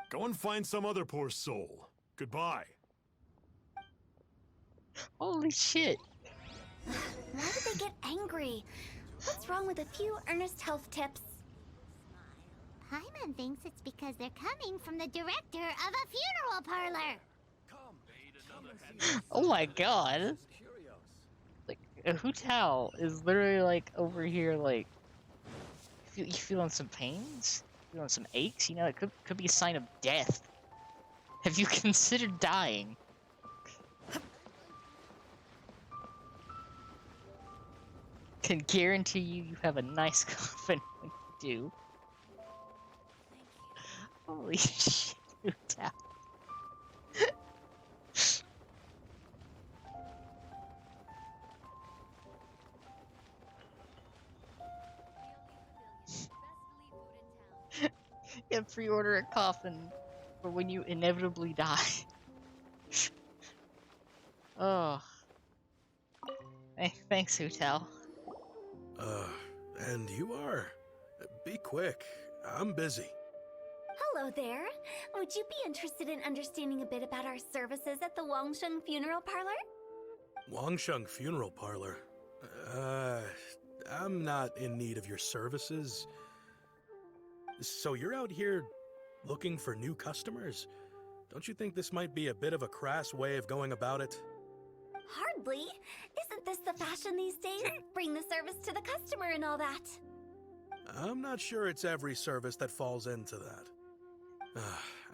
Go and find some other poor soul. Goodbye. Holy shit. Why did they get angry? What's wrong with a few earnest health tips? Paimon thinks it's because they're coming from the director of a funeral parlor. Oh my god. Like, Hu Tao is literally like over here, like, you feeling some pains? Feeling some aches? You know, it could be a sign of death. Have you considered dying? Can guarantee you have a nice coffin when you do. Holy shit, Hu Tao. Yeah, pre-order a coffin for when you inevitably die. Oh. Hey, thanks, Hu Tao. And you are? Be quick. I'm busy. Hello there. Would you be interested in understanding a bit about our services at the Wangsheng Funeral Parlor? Wangsheng Funeral Parlor? I'm not in need of your services. So you're out here looking for new customers? Don't you think this might be a bit of a crass way of going about it? Hardly. Isn't this the fashion these days? Bring the service to the customer and all that. I'm not sure it's every service that falls into that.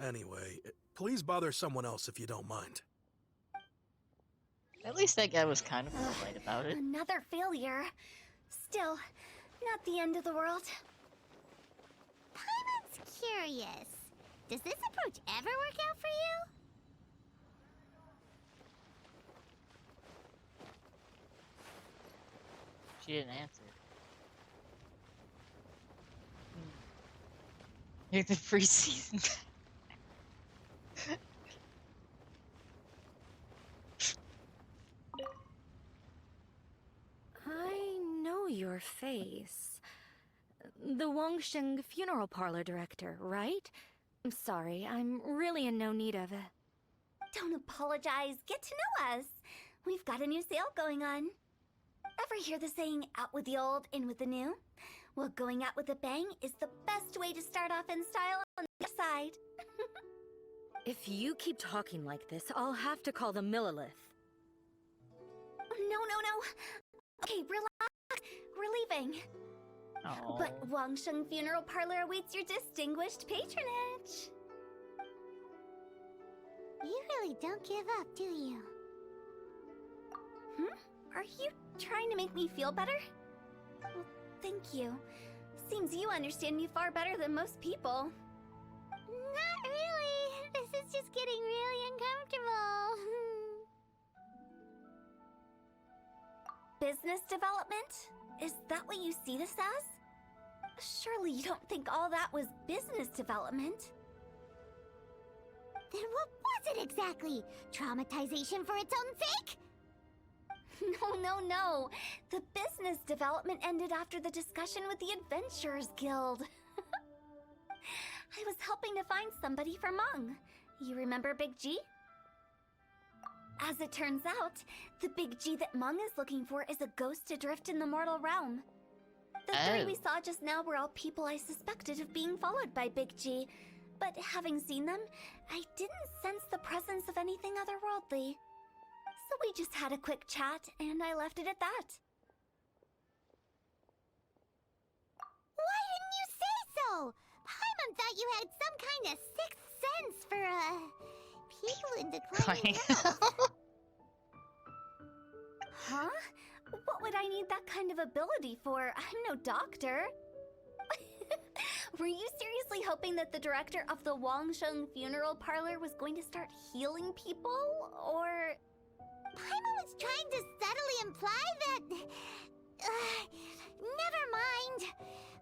Anyway, please bother someone else if you don't mind. At least that guy was kind of polite about it. Another failure. Still, not the end of the world. Paimon's curious. Does this approach ever work out for you? She didn't answer. You're the preseason. I know your face. The Wangsheng Funeral Parlor director, right? I'm sorry, I'm really in no need of it. Don't apologize. Get to know us. We've got a new sale going on. Ever hear the saying, out with the old, in with the new? Well, going out with a bang is the best way to start off in style on the other side. If you keep talking like this, I'll have to call the Millilith. No. Okay, relax. We're leaving. Oh. But Wangsheng Funeral Parlor awaits your distinguished patronage. You really don't give up, do you? Are you trying to make me feel better? Well, thank you. Seems you understand me far better than most people. Not really. This is getting really uncomfortable. Business development? Is that what you see this as? Surely you don't think all that was business development. Then what was it exactly? Traumatization for its own sake? No. The business development ended after the discussion with the Adventurers Guild. I was helping to find somebody for Mung. You remember Big G? As it turns out, the Big G that Mung is looking for is a ghost adrift in the mortal realm. The three we saw just now were all people I suspected of being followed by Big G, but having seen them, I didn't sense the presence of anything otherworldly. So we just had a quick chat, and I left it at that. Why didn't you say so? Paimon thought you had some kind of sixth sense for, people in declining health. Huh? What would I need that kind of ability for? I'm no doctor. Were you seriously hoping that the director of the Wangsheng Funeral Parlor was going to start healing people? Or... Paimon was trying to subtly imply that... never mind.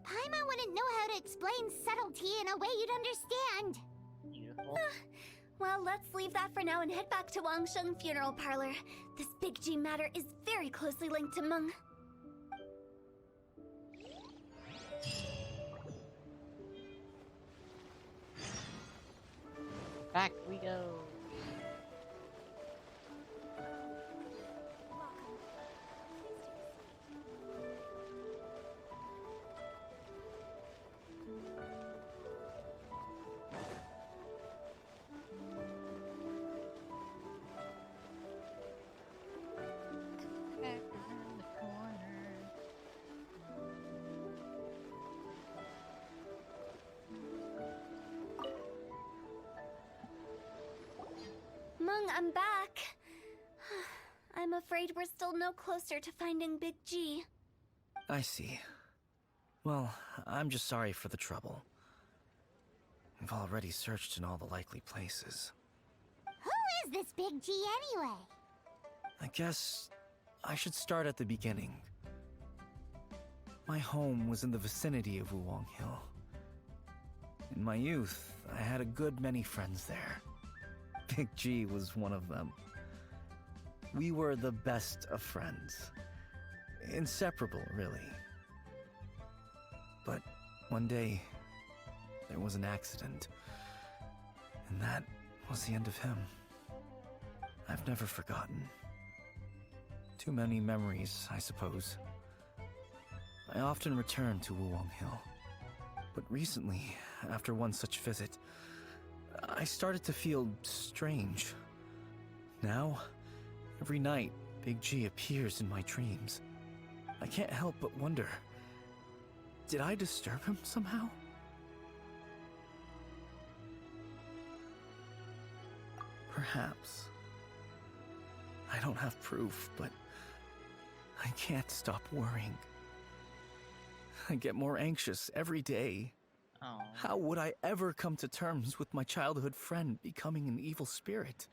Paimon wouldn't know how to explain subtlety in a way you'd understand. Beautiful. Well, let's leave that for now and head back to Wangsheng Funeral Parlor. This Big G matter is very closely linked to Meng. Back we go. Meng, I'm back. I'm afraid we're still no closer to finding Big G. I see. Well, I'm just sorry for the trouble. We've already searched in all the likely places. Who is this Big G anyway? I guess I should start at the beginning. My home was in the vicinity of Wuwang Hill. In my youth, I had a good many friends there. Big G was one of them. We were the best of friends. Inseparable, really. But one day, there was an accident. And that was the end of him. I've never forgotten. Too many memories, I suppose. I often return to Wuwang Hill. But recently, after one such visit, I started to feel strange. Now, every night, Big G appears in my dreams. I can't help but wonder, did I disturb him somehow? Perhaps. I don't have proof, but I can't stop worrying. I get more anxious every day. Oh. How would I ever come to terms with my childhood friend becoming an evil spirit?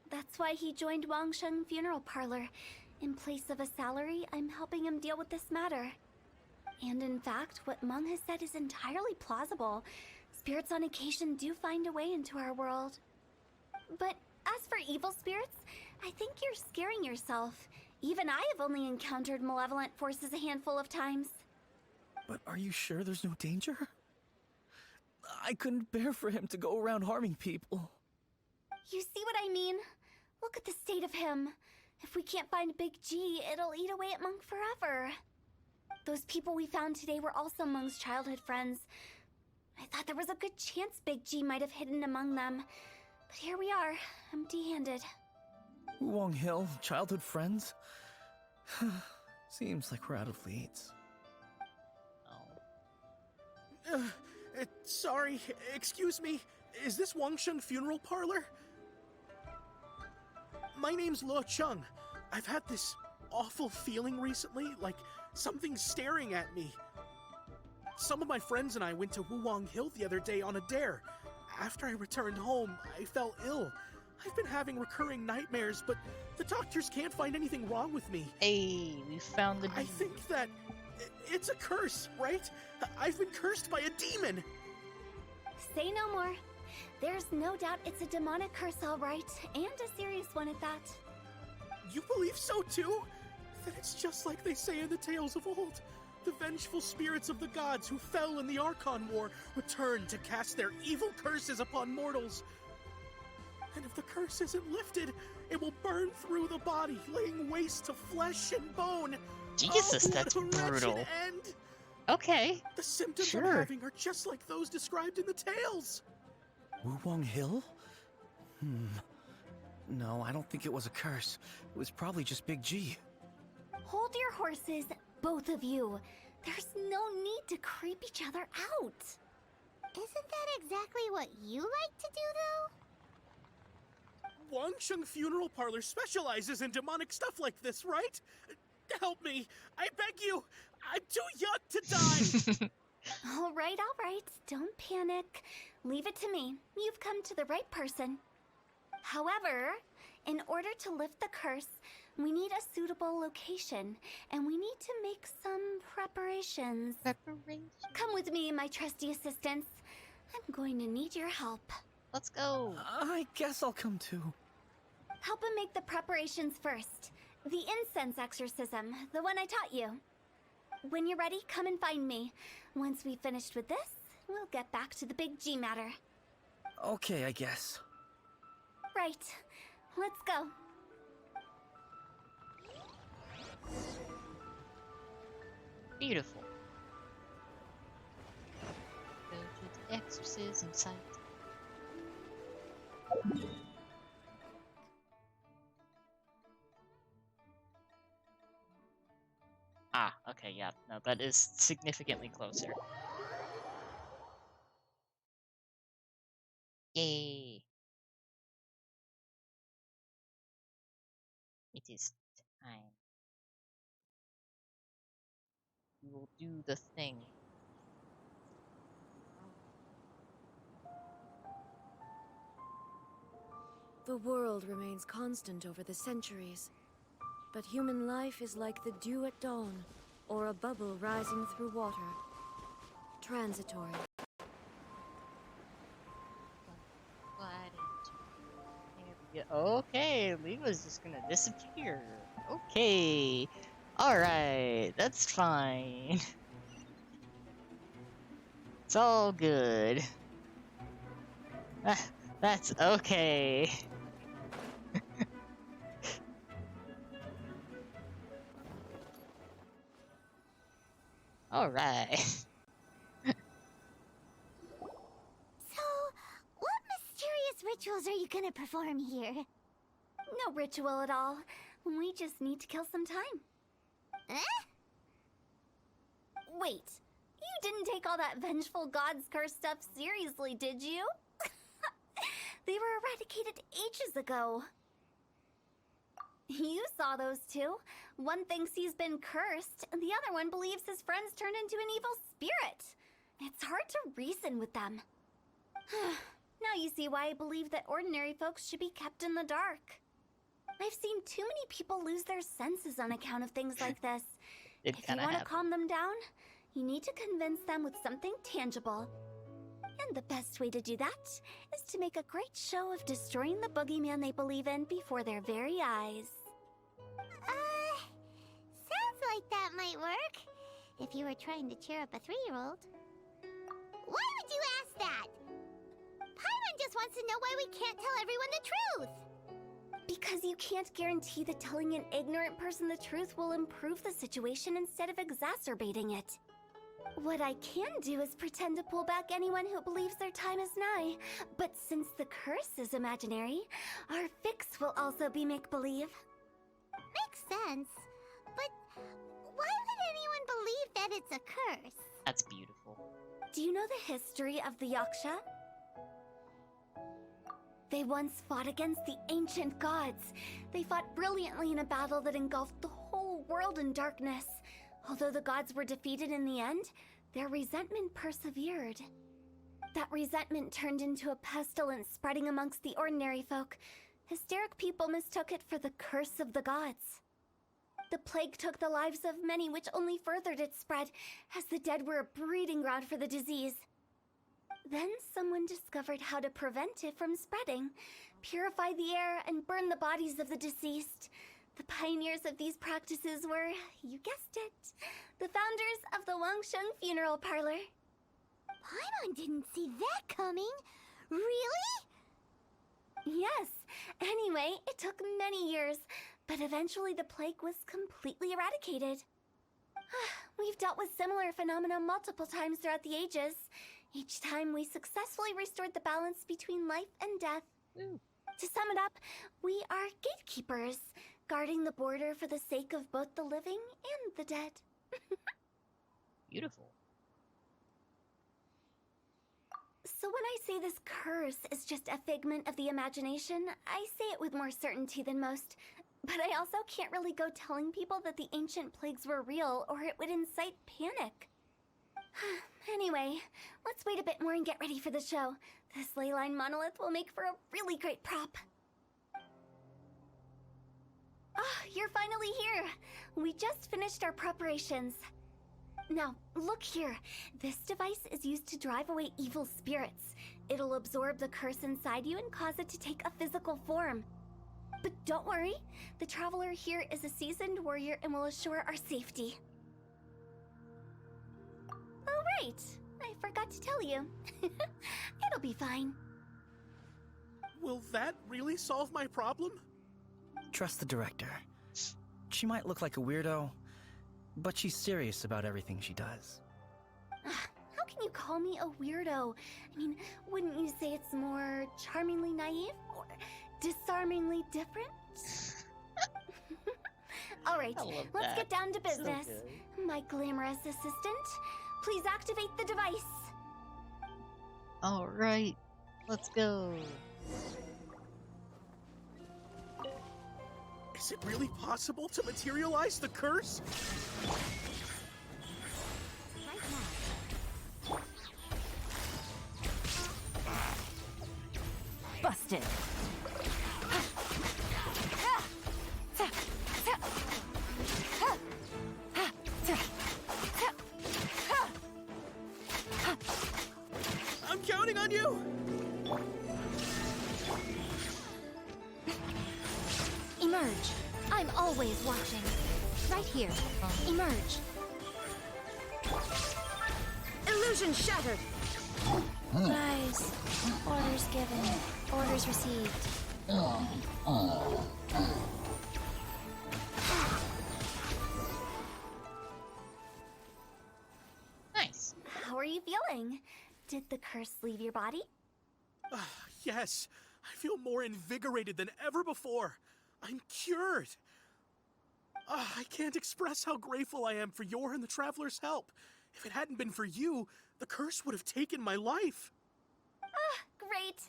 That's why he joined Wangsheng Funeral Parlor. In place of a salary, I'm helping him deal with this matter. And in fact, what Meng has said is entirely plausible. Spirits on occasion do find a way into our world. But as for evil spirits, I think you're scaring yourself. Even I have only encountered malevolent forces a handful of times. But are you sure there's no danger? I couldn't bear for him to go around harming people. You see what I mean? Look at the state of him. If we can't find Big G, it'll eat away at Meng forever. Those people we found today were also Meng's childhood friends. I thought there was a good chance Big G might have hidden among them. But here we are, empty-handed. Wuwang Hill, childhood friends? Seems like we're out of leads. Sorry, excuse me. Is this Wangsheng Funeral Parlor? My name's Lo Chung. I've had this awful feeling recently, like something's staring at me. Some of my friends and I went to Wuwang Hill the other day on a dare. After I returned home, I fell ill. I've been having recurring nightmares, but the doctors can't find anything wrong with me. Hey, we found the I think that it's a curse, right? I've been cursed by a demon. Say no more. There's no doubt it's a demonic curse, all right, and a serious one at that. You believe so too? Then it's just like they say in the tales of old. The vengeful spirits of the gods who fell in the Archon War return to cast their evil curses upon mortals. And if the curse isn't lifted, it will burn through the body, laying waste to flesh and bone. Jesus, Oh, what that's a wretched brutal. end. Okay. The symptoms Sure. I'm having are just like those described in the tales. Wulong Hill? No, I don't think it was a curse. It was probably just Big G. Hold your horses, both of you. There's no need to creep each other out. Isn't that exactly what you like to do, though? Wangsheng Funeral Parlor specializes in demonic stuff like this, right? Help me. I beg you. I'm too young to die. All right. Don't panic. Leave it to me. You've come to the right person. However, in order to lift the curse, we need a suitable location, and we need to make some preparations. Come with me, my trusty assistants. I'm going to need your help. Let's go. I guess I'll come too. Help him make the preparations first. The incense exorcism, the one I taught you. When you're ready, come and find me. Once we've finished with this, we'll get back to the Big G matter. Okay, I guess. Right. Let's go. Beautiful. Go to the exorcism site. Ah, okay, yeah, no, that is significantly closer. Yay! It is time. We will do the thing. The world remains constant over the centuries, but human life is like the dew at dawn, or a bubble rising through water. Transitory. Why didn't you? Okay, Leela's just gonna disappear. Okay. Alright, that's fine. It's all good. That's okay. Alright. So, what mysterious rituals are you gonna perform here? No ritual at all. We just need to kill some time. Eh? Wait, you didn't take all that vengeful god's curse stuff seriously, did you? They were eradicated ages ago. You saw those two. One thinks he's been cursed, and the other one believes his friends turned into an evil spirit. It's hard to reason with them. Now you see why I believe that ordinary folks should be kept in the dark. I've seen too many people lose their senses on account of things like this. It If you kinda want to happened. calm them down, you need to convince them with something tangible. And the best way to do that is to make a great show of destroying the boogeyman they believe in before their very eyes. Sounds like that might work. If you were trying to cheer up a 3-year-old. Why would you ask that? Paimon just wants to know why we can't tell everyone the truth. Because you can't guarantee that telling an ignorant person the truth will improve the situation instead of exacerbating it. What I can do is pretend to pull back anyone who believes their time is nigh. But since the curse is imaginary, our fix will also be make-believe. Makes sense. But why would anyone believe that it's a curse? That's beautiful. Do you know the history of the Yaksha? They once fought against the ancient gods. They fought brilliantly in a battle that engulfed the whole world in darkness. Although the gods were defeated in the end, their resentment persevered. That resentment turned into a pestilence spreading amongst the ordinary folk. Hysteric people mistook it for the curse of the gods. The plague took the lives of many, which only furthered its spread, as the dead were a breeding ground for the disease. Then someone discovered how to prevent it from spreading, purify the air, and burn the bodies of the deceased. The pioneers of these practices were, you guessed it, the founders of the Wangsheng Funeral Parlor. Paimon didn't see that coming. Really? Yes. Anyway, it took many years, but eventually the plague was completely eradicated. We've dealt with similar phenomena multiple times throughout the ages. Each time we successfully restored the balance between life and death. To sum it up, we are gatekeepers, guarding the border for the sake of both the living and the dead. Beautiful. So when I say this curse is just a figment of the imagination, I say it with more certainty than most. But I also can't really go telling people that the ancient plagues were real, or it would incite panic. Anyway, let's wait a bit more and get ready for the show. This leyline monolith will make for a really great prop. Ah, you're finally here! We just finished our preparations. Now, look here. This device is used to drive away evil spirits. It'll absorb the curse inside you and cause it to take a physical form. But don't worry, the traveler here is a seasoned warrior and will assure our safety. Oh, right. I forgot to tell you. It'll be fine. Will that really solve my problem? Trust the director. She might look like a weirdo, but she's serious about everything she does. How can you call me a weirdo? I mean, wouldn't you say it's more charmingly naive or disarmingly different? All right, let's get down to business. So My glamorous assistant, please activate the device. all right, let's go. Is it really possible to materialize the curse? Right now. Busted. I'm counting on you! Emerge. I'm always watching. Right here. Emerge. Illusion shattered! Guys, orders given. Orders received. Nice. How are you feeling? Did the curse leave your body? Yes, I feel more invigorated than ever before. I'm cured. I can't express how grateful I am for your and the Traveler's help. If it hadn't been for you, the curse would have taken my life. Great.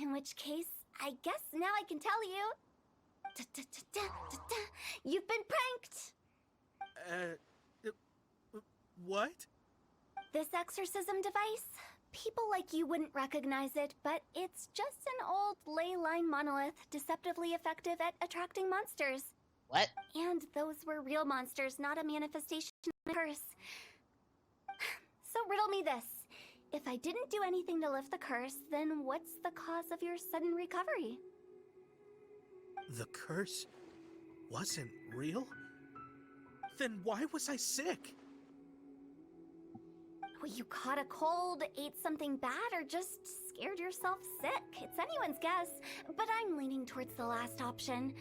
In which case, I guess now I can tell you. You've been pranked! What? This exorcism device? People like you wouldn't recognize it, but it's just an old ley line monolith deceptively effective at attracting monsters. What? And those were real monsters, not a manifestation of a curse. So riddle me this. If I didn't do anything to lift the curse, then what's the cause of your sudden recovery? The curse wasn't real? Then why was I sick? Well, you caught a cold, ate something bad, or just scared yourself sick. It's anyone's guess, but I'm leaning towards the last option.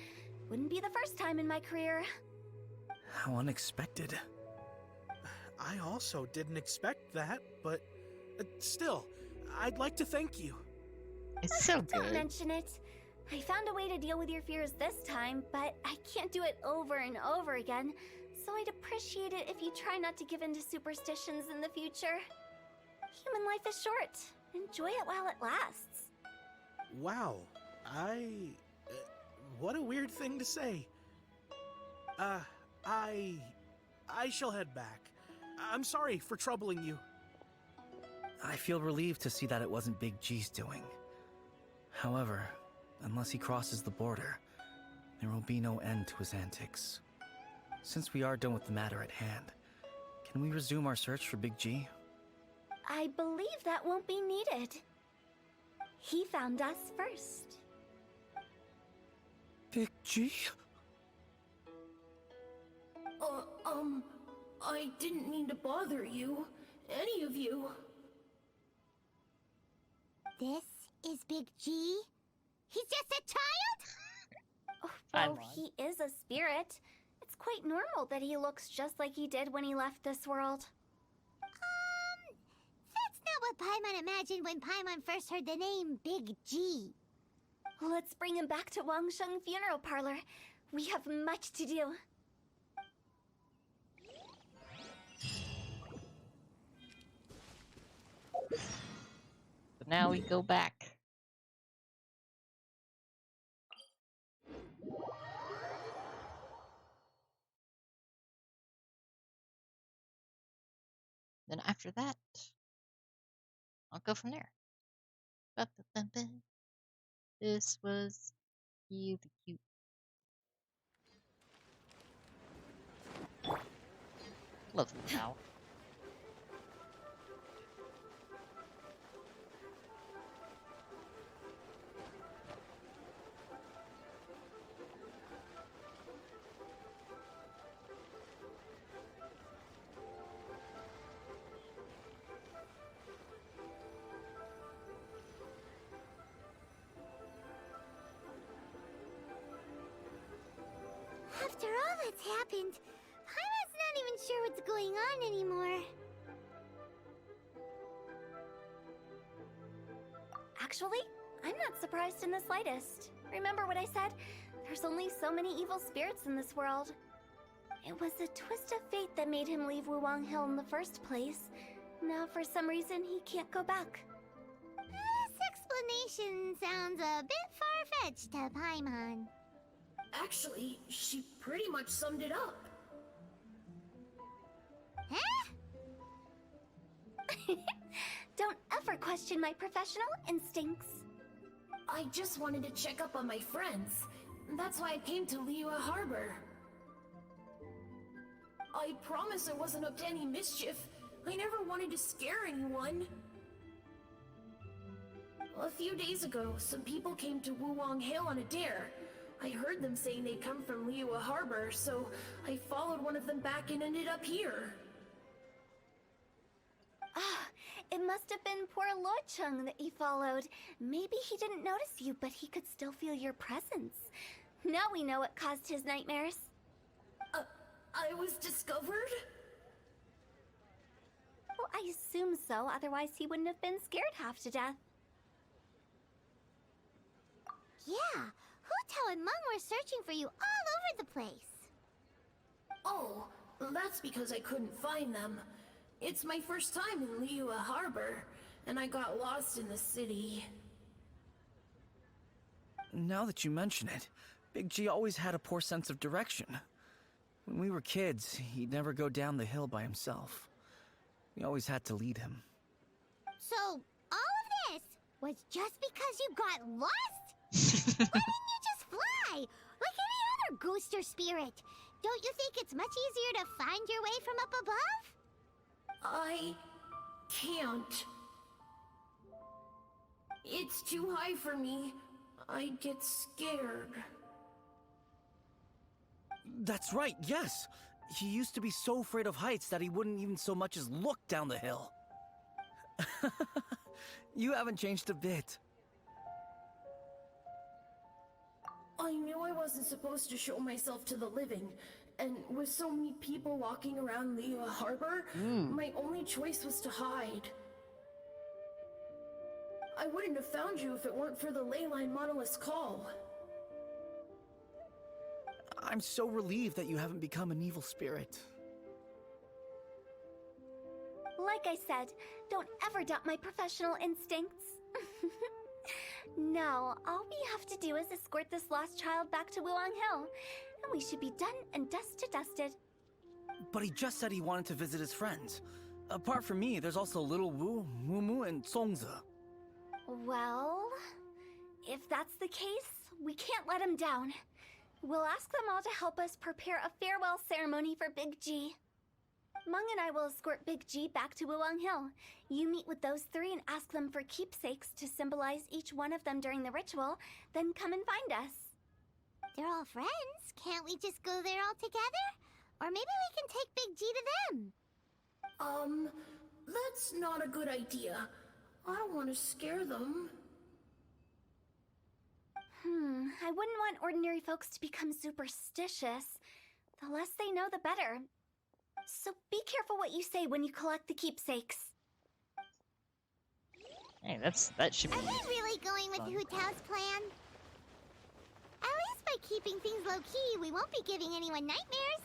Wouldn't be the first time in my career. How unexpected. I also didn't expect that, but still, I'd like to thank you. It's so Don't good. mention it. I found a way to deal with your fears this time, but I can't do it over and over again, so I'd appreciate it if you try not to give in to superstitions in the future. Human life is short. Enjoy it while it lasts. Wow, what a weird thing to say. I shall head back. I'm sorry for troubling you. I feel relieved to see that it wasn't Big G's doing. However, unless he crosses the border, there will be no end to his antics. Since we are done with the matter at hand, can we resume our search for Big G? I believe that won't be needed. He found us first. Big G? I didn't mean to bother you. Any of you. This is Big G? He's just a child? Well, he is a spirit. It's quite normal that he looks just like he did when he left this world. That's not what Paimon imagined when Paimon first heard the name Big G. Let's bring him back to Wangsheng Funeral Parlor. We have much to do. So now we go back. Then after that, I'll go from there. Ba-ba-ba-ba. This was cute. Lovely cow. After all that's happened, Paimon's not even sure what's going on anymore. Actually, I'm not surprised in the slightest. Remember what I said? There's only so many evil spirits in this world. It was a twist of fate that made him leave Wuwang Hill in the first place. Now, for some reason, he can't go back. This explanation sounds a bit far-fetched to Paimon. Actually, she pretty much summed it up. Huh? Don't ever question my professional instincts. I just wanted to check up on my friends. That's why I came to Liyue Harbor. I promise I wasn't up to any mischief. I never wanted to scare anyone. A few days ago, some people came to Wuwang Hill on a dare. I heard them saying they'd come from Liyue Harbor, so I followed one of them back and ended up here. Ah, it must have been poor Luocheng that you followed. Maybe he didn't notice you, but he could still feel your presence. Now we know what caused his nightmares. I was discovered? Well, I assume so, otherwise he wouldn't have been scared half to death. Yeah, Hu and Meng were searching for you all over the place. Oh, that's because I couldn't find them. It's my first time in Liyue Harbor, and I got lost in the city. Now that you mention it, Big G always had a poor sense of direction. When we were kids, he'd never go down the hill by himself. We always had to lead him. So, all of this was just because you got lost? Why didn't you just fly? Like any other ghost or spirit? Don't you think it's much easier to find your way from up above? I can't. It's too high for me. I'd get scared. That's right, yes! He used to be so afraid of heights that he wouldn't even so much as look down the hill. You haven't changed a bit. I knew I wasn't supposed to show myself to the living, and with so many people walking around Liyue Harbor, my only choice was to hide. I wouldn't have found you if it weren't for the Leyline Monolith's call. I'm so relieved that you haven't become an evil spirit. Like I said, don't ever doubt my professional instincts. Now, all we have to do is escort this lost child back to Wuwang Hill, and we should be done and dusted. But he just said he wanted to visit his friends. Apart from me, there's also Little Wu, Mumu, and Songze. Well, if that's the case, we can't let him down. We'll ask them all to help us prepare a farewell ceremony for Big G. Mung and I will escort Big G back to Wuwang Hill. You meet with those three and ask them for keepsakes to symbolize each one of them during the ritual, then come and find us. They're all friends. Can't we just go there all together? Or maybe we can take Big G to them. That's not a good idea. I don't want to scare them. I wouldn't want ordinary folks to become superstitious. The less they know, the better. So be careful what you say when you collect the keepsakes. Hey, that should be. Are we really going with fun. Hu Tao's plan? At least by keeping things low-key, we won't be giving anyone nightmares.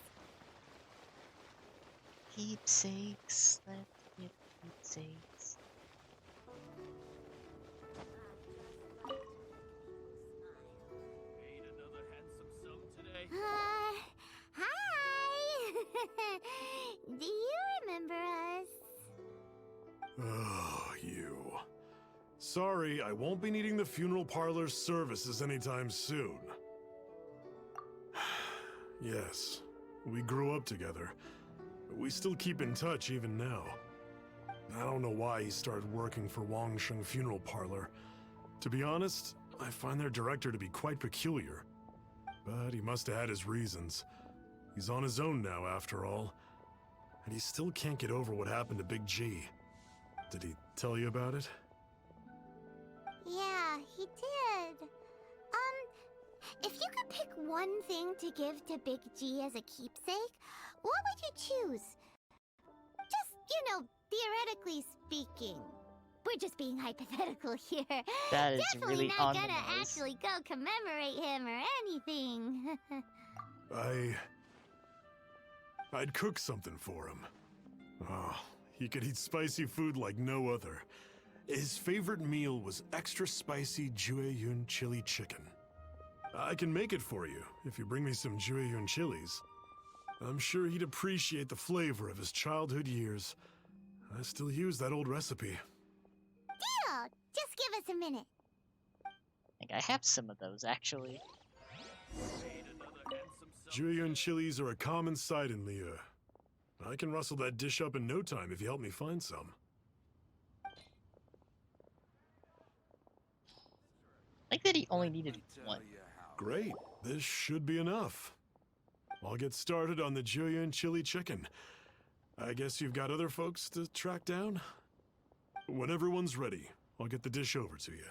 Keepsakes. Let's get keepsakes. Hi! Do you remember us? Oh, you. Sorry, I won't be needing the funeral parlor's services anytime soon. Yes, we grew up together, but we still keep in touch even now. I don't know why he started working for Wangsheng Funeral Parlor. To be honest, I find their director to be quite peculiar. But he must have had his reasons. He's on his own now, after all. And he still can't get over what happened to Big G. Did he tell you about it? Yeah, he did. If you could pick one thing to give to Big G as a keepsake, what would you choose? Just, theoretically speaking. We're just being hypothetical here. That is Definitely really not on the gonna nose. actually go commemorate him or anything. I'd cook something for him. Oh, he could eat spicy food like no other. His favorite meal was extra spicy Jueyun chili chicken. I can make it for you if you bring me some Jueyun chilies. I'm sure he'd appreciate the flavor of his childhood years. I still use that old recipe. Deal! Just give us a minute. I think I have some of those, actually. Jueyun chilies are a common sight in Liyue. I can rustle that dish up in no time if you help me find some. I like that he only needed one. Great, this should be enough. I'll get started on the Jueyun chili chicken. I guess you've got other folks to track down? When everyone's ready, I'll get the dish over to you.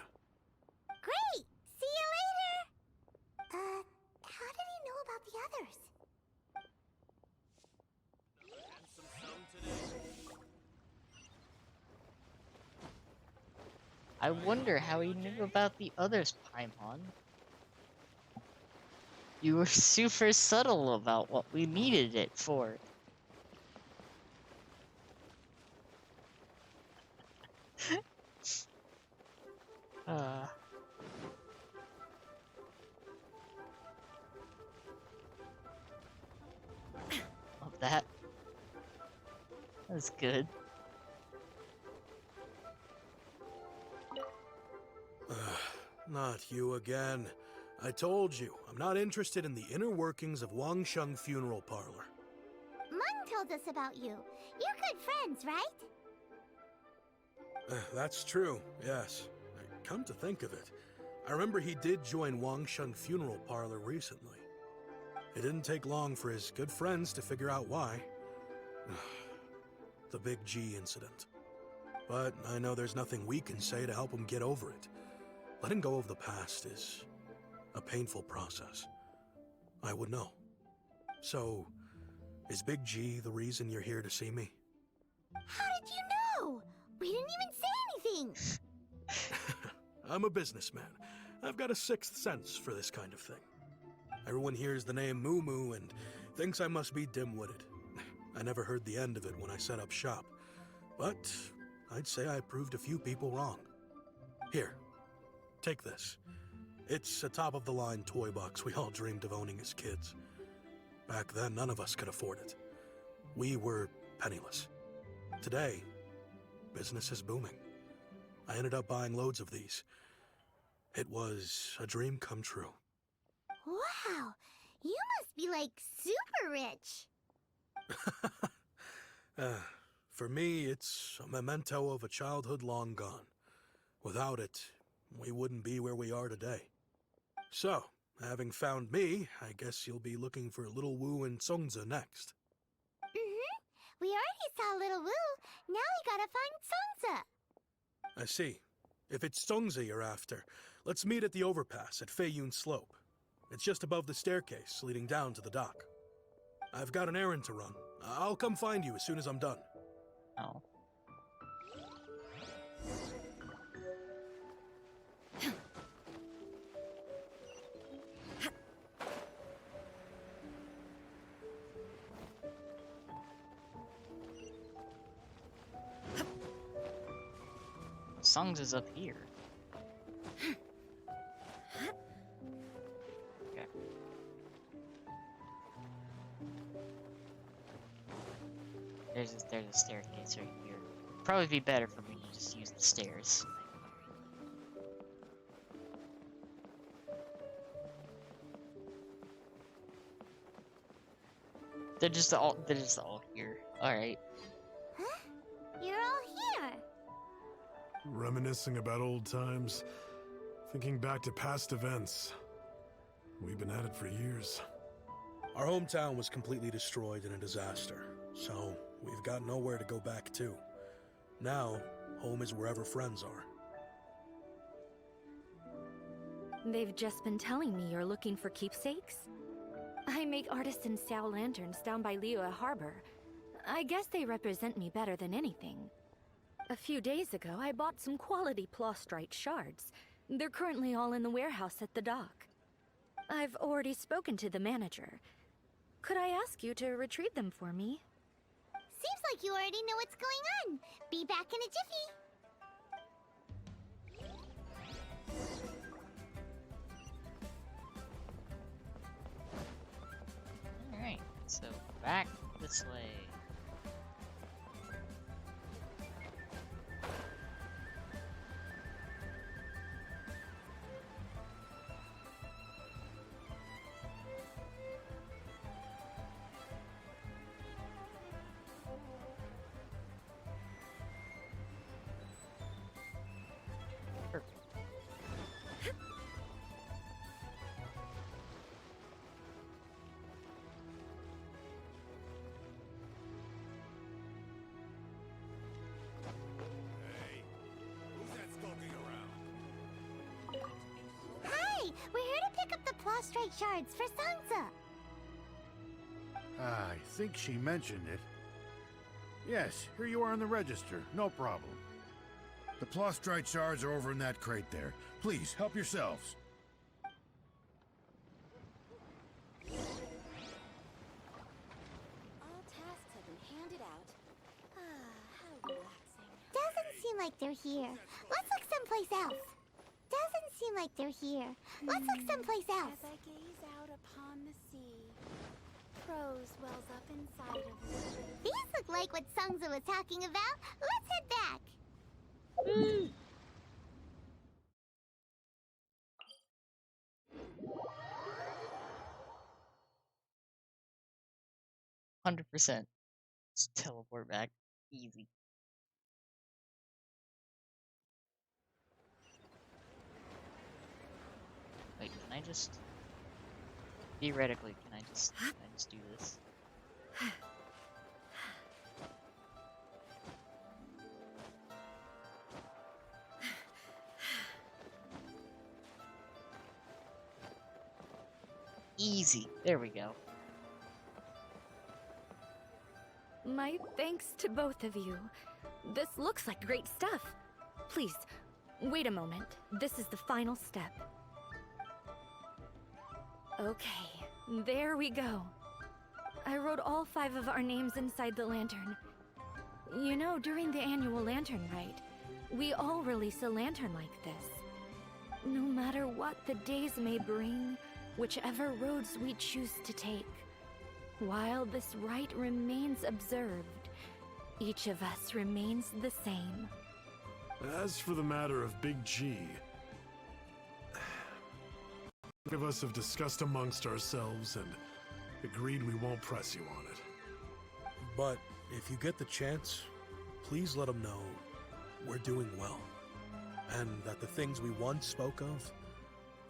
Great! See you later! How did he know about the others? I wonder how he knew about the others, Paimon. You were super subtle about what we needed it for. Love that. That's good. Not you again. I told you, I'm not interested in the inner workings of Wangsheng Funeral Parlor. Mung told us about you. You're good friends, right? That's true, yes. Come to think of it, I remember he did join Wangsheng Funeral Parlor recently. It didn't take long for his good friends to figure out why. The Big G incident. But I know there's nothing we can say to help him get over it. Letting go of the past is a painful process. I would know. So, is Big G the reason you're here to see me? How did you know? We didn't even say anything. I'm a businessman. I've got a sixth sense for this kind of thing. Everyone hears the name Moo Moo and thinks I must be dim-witted. I never heard the end of it when I set up shop. But I'd say I proved a few people wrong. Here, take this. It's a top-of-the-line toy box we all dreamed of owning as kids. Back then, none of us could afford it. We were penniless. Today, business is booming. I ended up buying loads of these. It was a dream come true. Wow, you must be like super rich. For me, it's a memento of a childhood long gone. Without it, we wouldn't be where we are today. So, having found me, I guess you'll be looking for Little Wu and Songza next. We already saw Little Wu. Now we gotta find Songza. I see. If it's Songza you're after, let's meet at the overpass at Feiyun Slope. It's just above the staircase leading down to the dock. I've got an errand to run. I'll come find you as soon as I'm done. Oh. Songs is up here. Okay. There's a staircase right here. Probably be better for me to just use the stairs. They're just all here. Alright. Huh? You're all here. Reminiscing about old times, thinking back to past events. We've been at it for years. Our hometown was completely destroyed in a disaster, so we've got nowhere to go back to. Now, home is wherever friends are. They've just been telling me you're looking for keepsakes? I make artisan Sao lanterns down by Liyue Harbor. I guess they represent me better than anything. A few days ago, I bought some quality plastrite shards. They're currently all in the warehouse at the dock. I've already spoken to the manager. Could I ask you to retrieve them for me? Seems like you already know what's going on. Be back in a jiffy. Alright, so back this way. Hi, we're here to pick up the plastrite shards for Songza. I think she mentioned it. Yes, here you are on the register. No problem. The plastrite shards are over in that crate there. Please, help yourselves. All tasks have been handed out. How relaxing. Doesn't seem like they're here. Let's look someplace else. Doesn't seem like they're here. Let's look someplace else. As I gaze out upon the sea, prose wells up inside of me. These look like what Songza was talking about. Let's head back. 100%. Just teleport back. Easy. Wait, can I just... Theoretically, can I just do this? Easy. There we go. My thanks to both of you. This looks like great stuff. Please, wait a moment. This is the final step. Okay, there we go. I wrote all 5 of our names inside the lantern. You know, during the annual lantern rite, we all release a lantern like this. No matter what the days may bring, whichever roads we choose to take, while this rite remains observed, Each of us remains the same. As for the matter of Big G, three of us have discussed amongst ourselves and agreed we won't press you on it. But if you get the chance, please let them know we're doing well, and that the things we once spoke of,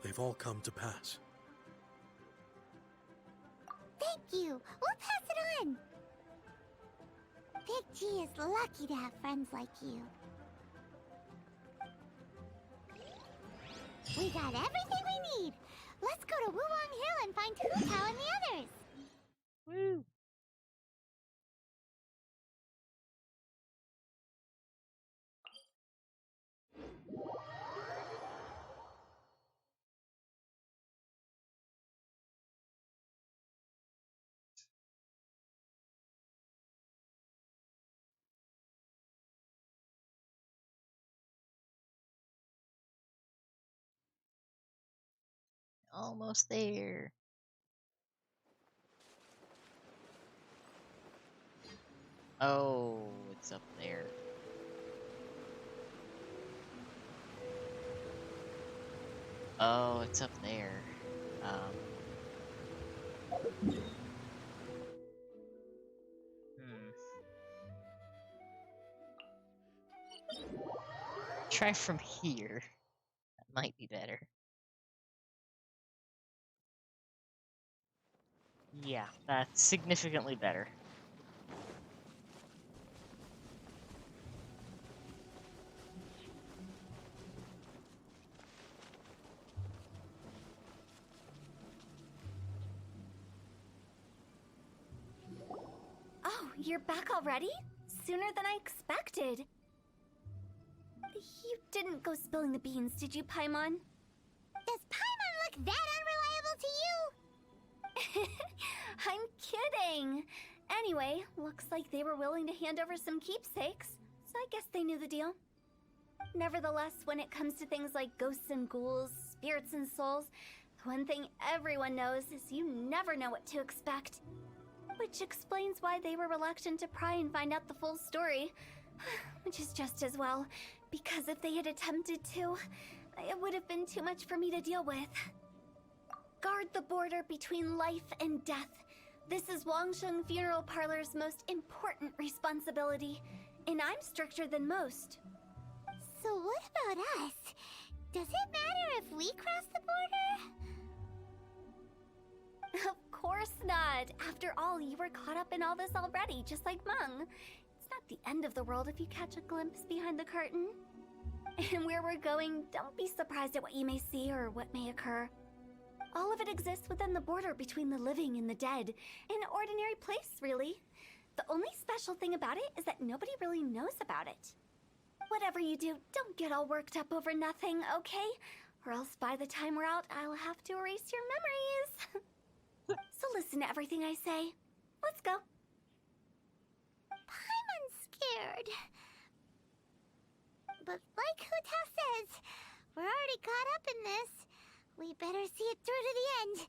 they've all come to pass. Thank you. We'll pass it on. Big G is lucky to have friends like you. We got everything we need. Let's go to Wulong Hill and find Hu Tao and the others. Woo! Almost there. Oh, it's up there. Oh, it's up there. Hmm. Try from here. That might be better. Yeah, that's significantly better. Oh, you're back already? Sooner than I expected. You didn't go spilling the beans, did you, Paimon? Does Paimon look that unreliable to you? I'm kidding. Anyway, looks like they were willing to hand over some keepsakes, so I guess they knew the deal. Nevertheless, when it comes to things like ghosts and ghouls, spirits and souls, the one thing everyone knows is you never know what to expect. Which explains why they were reluctant to pry and find out the full story. Which is just as well, because if they had attempted to, it would have been too much for me to deal with. Guard the border between life and death. This is Wangsheng Funeral Parlor's most important responsibility, and I'm stricter than most. So what about us? Does it matter if we cross the border? Of course not. After all, you were caught up in all this already, just like Meng. It's not the end of the world if you catch a glimpse behind the curtain. And where we're going, don't be surprised at what you may see or what may occur. All of it exists within the border between the living and the dead. An ordinary place, really. The only special thing about it is that nobody really knows about it. Whatever you do, don't get all worked up over nothing, okay? Or else by the time we're out, I'll have to erase your memories. So listen to everything I say. Let's go. Paimon's scared. But like Hu Tao says, we're already caught up in this. We better see it through to the end.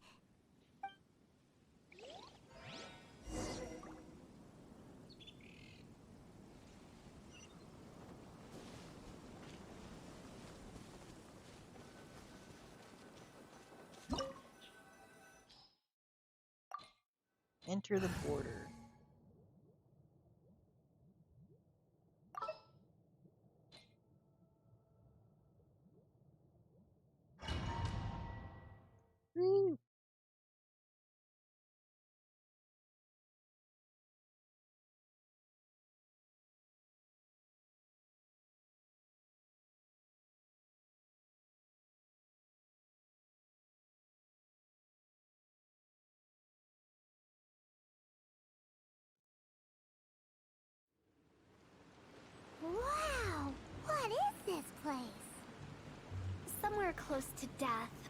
Enter the border. Woo. Wow! What is this place? Somewhere close to death,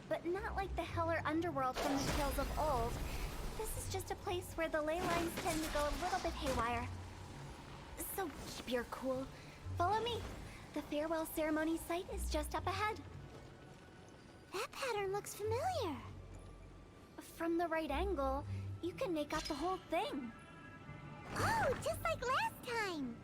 but not like the hell or underworld from the tales of old. This is just a place where the ley lines tend to go a little bit haywire. So keep your cool. Follow me. The farewell ceremony site is just up ahead. That pattern looks familiar. From the right angle, you can make out the whole thing. Oh, just like last time.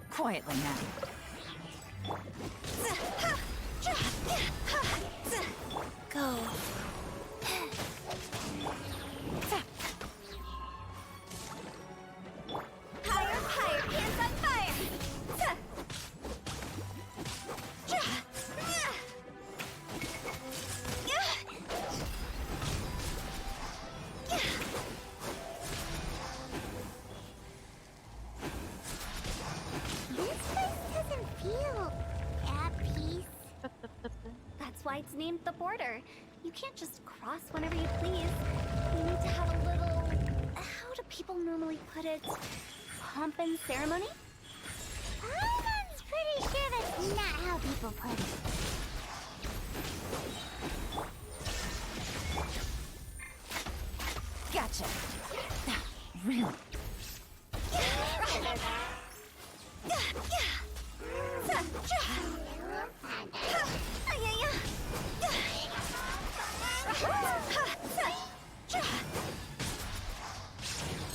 Quietly now. Go. Higher, higher, hands on fire! This place doesn't feel at peace. That's why it's named the border. You can't just cross whenever you please. You need to have a little... How do people normally put it? Pomp and ceremony? I'm pretty sure that's not how people put it. Gotcha. Really?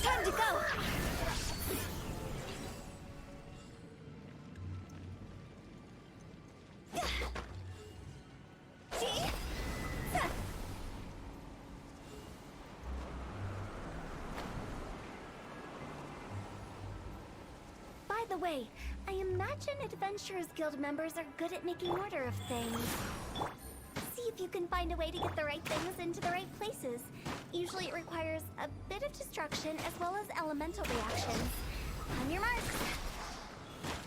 Time to go! By the way, I imagine Adventurers Guild members are good at making order of things. See if you can find a way to get the right things into the right places. Usually it requires a bit of destruction as well as elemental reactions. On your marks.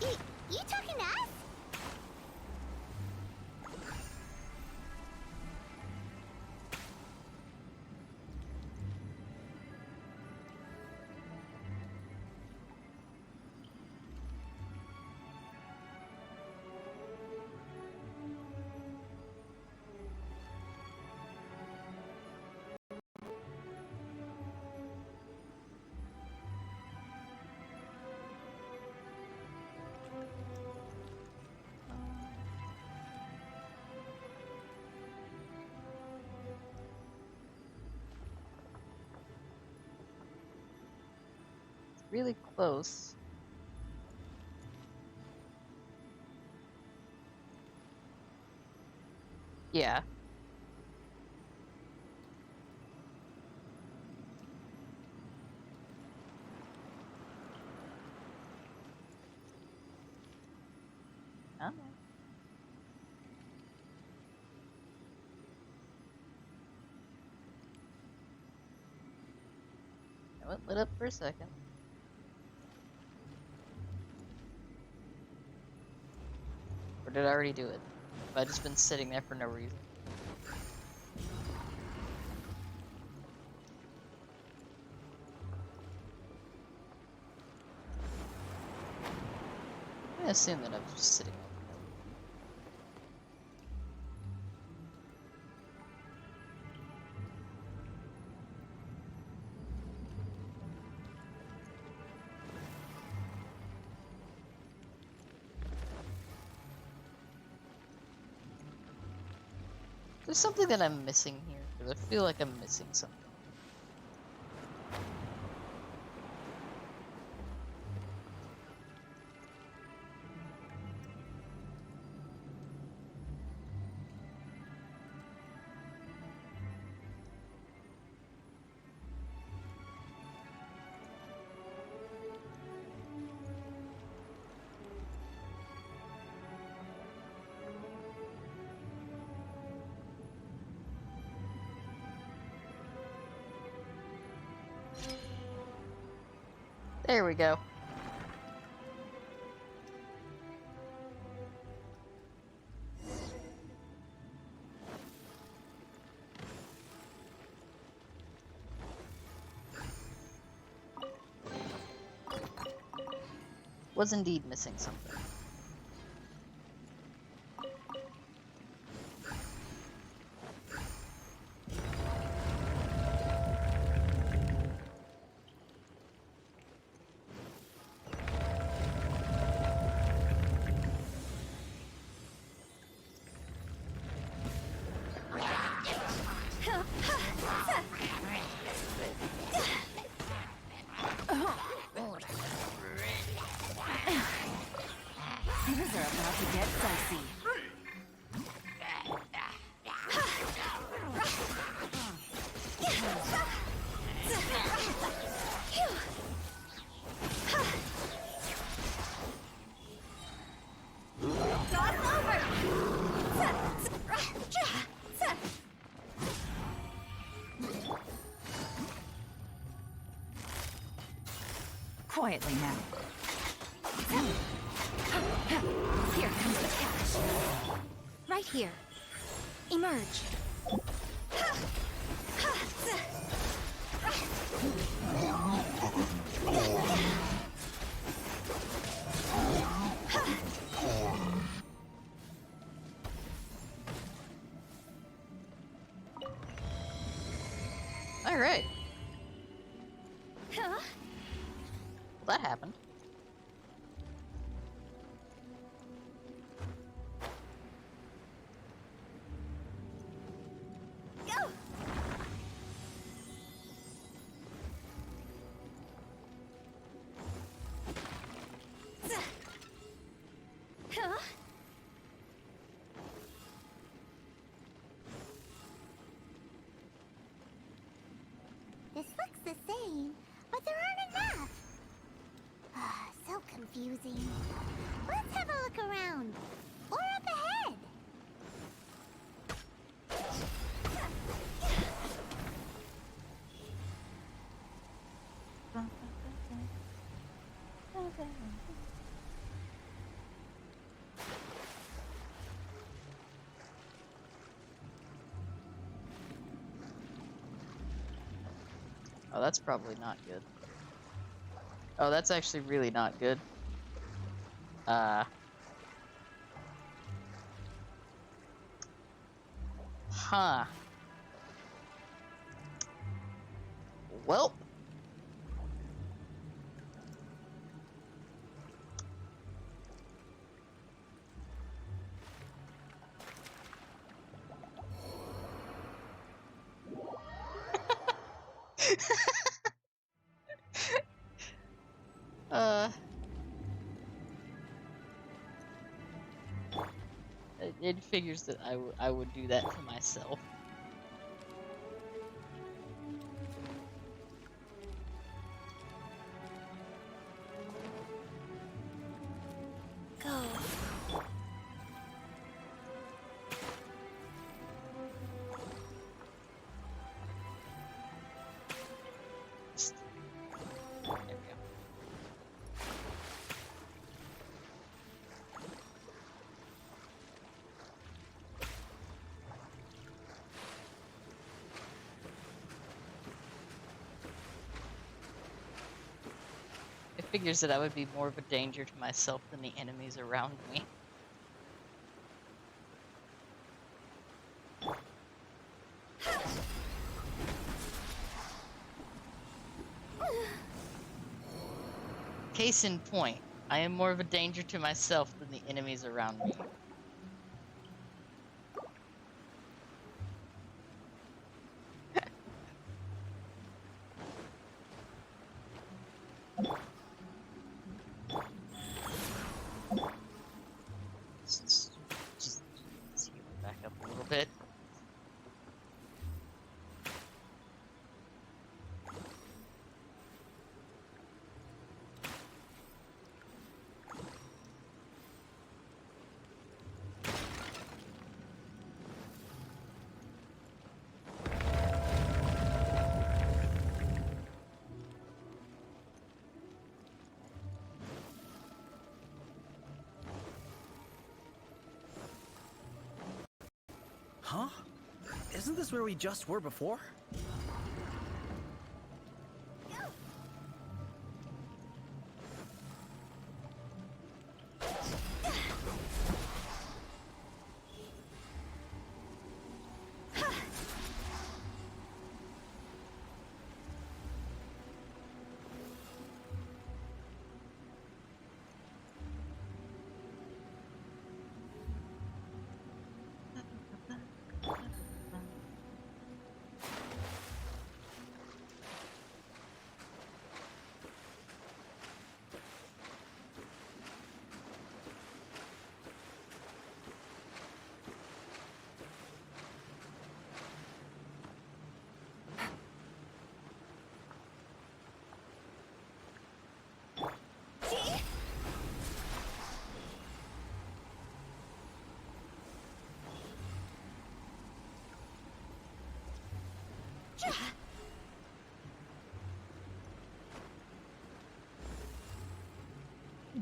You talking to us? Really close. Yeah. Come on. I went lit up for a second. Or did I already do it? Have I just been sitting there for no reason? I assume that I was just sitting there. There's something that I'm missing here, because I feel like I'm missing something. There we go. Was indeed missing something. Things are about to get dicey. Quietly now. Here comes the catch. Right here. Emerge. All right. Well, that happened. This looks the same, but there aren't enough. So confusing. Let's have a look around. Or up ahead. Oh, that's probably not good. Oh, that's actually really not good. Huh. Well. It figures that I would do that to myself. Go. There we go. It figures that I would be more of a danger to myself than the enemies around me. Case in point, I am more of a danger to myself than the enemies around me. Just back up a little bit. Huh? Isn't this where we just were before?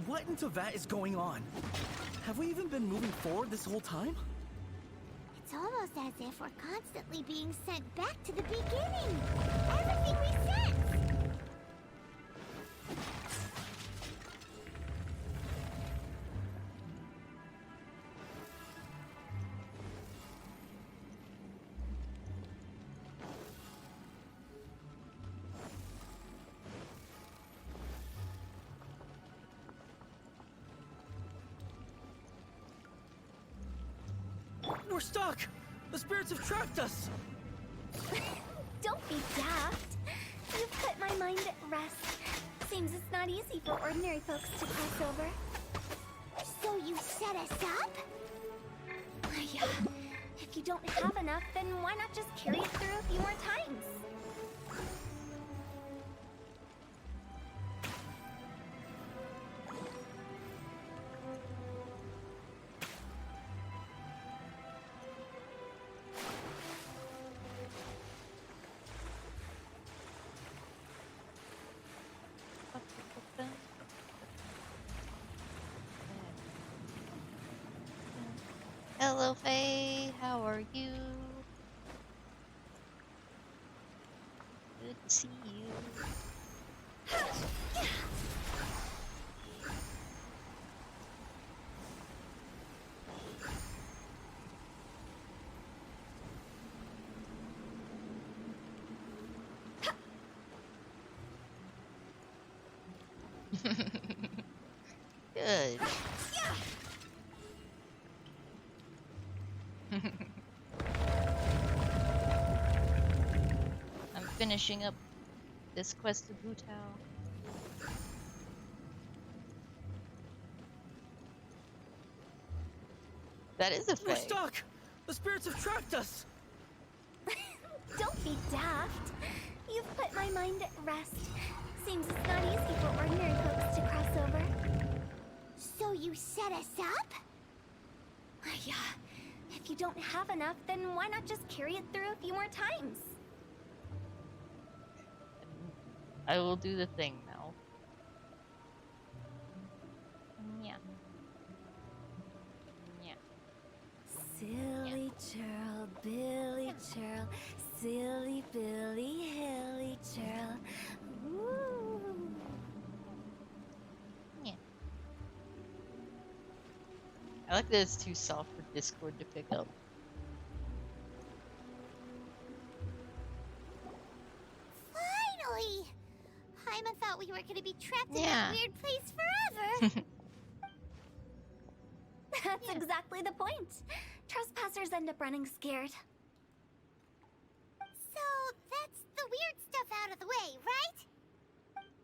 What in Teyvat is going on? Have we even been moving forward this whole time? It's almost as if we're constantly being sent back to the beginning. Everything resets. We're stuck! The spirits have trapped us! Don't be daft. You've put my mind at rest. Seems it's not easy for ordinary folks to cross over. So you set us up? Yeah. If you don't have enough, then why not just carry it through a few more times? Hello, Faye. How are you? Good to see you. Good. I'm finishing up this quest of Butao. That is a We're Fae. stuck! The spirits have trapped us! Don't be daft. You've put my mind at rest. Seems it's not easy for ordinary folks to cross over. So you set us up? Yeah. If you don't have enough, then why not just carry it through a few more times? I will do the thing now. Yeah. Yeah. Silly churl, Billy churl, silly Billy, hilly churl. Woo. Yeah. I like that it's too soft for Discord to pick up. Finally! Paimon thought we were gonna be trapped in Yeah. that weird place forever. That's exactly the point. Trespassers end up running scared. So that's the weird stuff out of the way, right?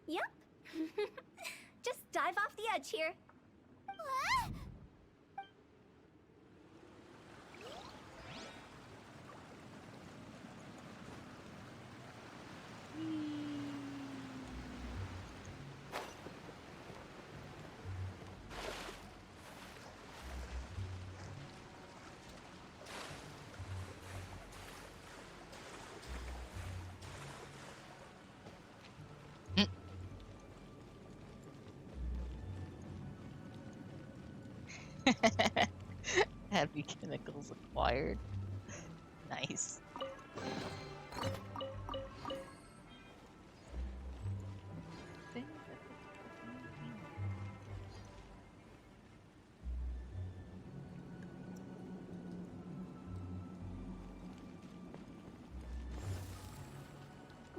Yep. Just dive off the edge here. What? Happy chemicals acquired. Nice.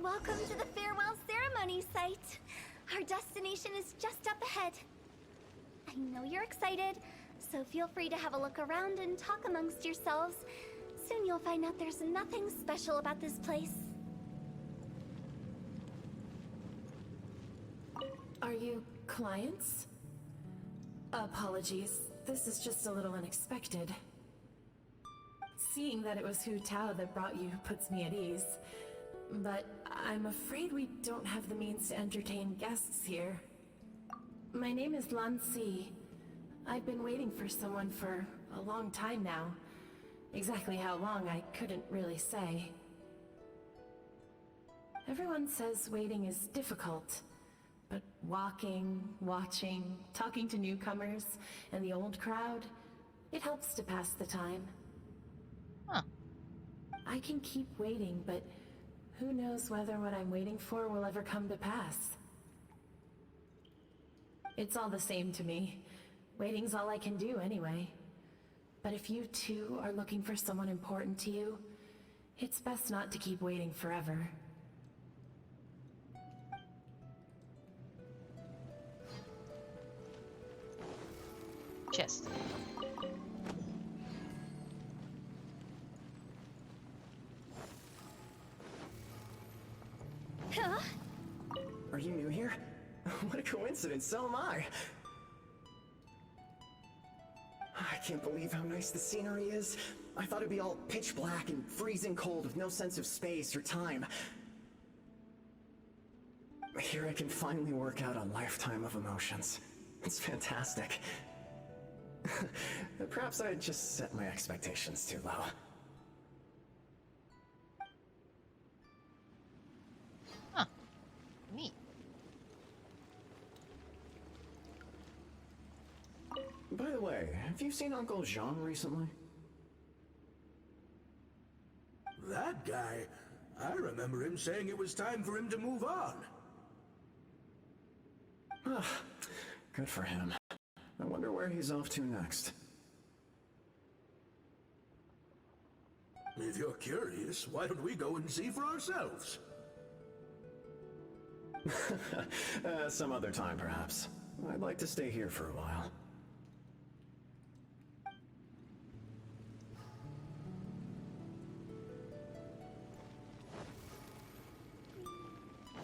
Welcome to the farewell ceremony site. Our destination is just up ahead. I know you're excited, so feel free to have a look around and talk amongst yourselves. Soon you'll find out there's nothing special about this place. Are you clients? Apologies, this is just a little unexpected. Seeing that it was Hu Tao that brought you puts me at ease. But I'm afraid we don't have the means to entertain guests here. My name is Lan Si. I've been waiting for someone for a long time now. Exactly how long, I couldn't really say. Everyone says waiting is difficult. But walking, watching, talking to newcomers, and the old crowd, it helps to pass the time. Huh. I can keep waiting, but who knows whether what I'm waiting for will ever come to pass. It's all the same to me. Waiting's all I can do anyway. But if you too are looking for someone important to you, it's best not to keep waiting forever. Chest. Huh? Are you new here? What a coincidence, so am I. I can't believe how nice the scenery is. I thought it'd be all pitch black and freezing cold with no sense of space or time. Here I can finally work out a lifetime of emotions. It's fantastic. Perhaps I just set my expectations too low. Huh. Neat. By the way, have you seen Uncle Jean recently? That guy? I remember him saying it was time for him to move on. Good for him. I wonder where he's off to next. If you're curious, why don't we go and see for ourselves? Some other time, perhaps. I'd like to stay here for a while.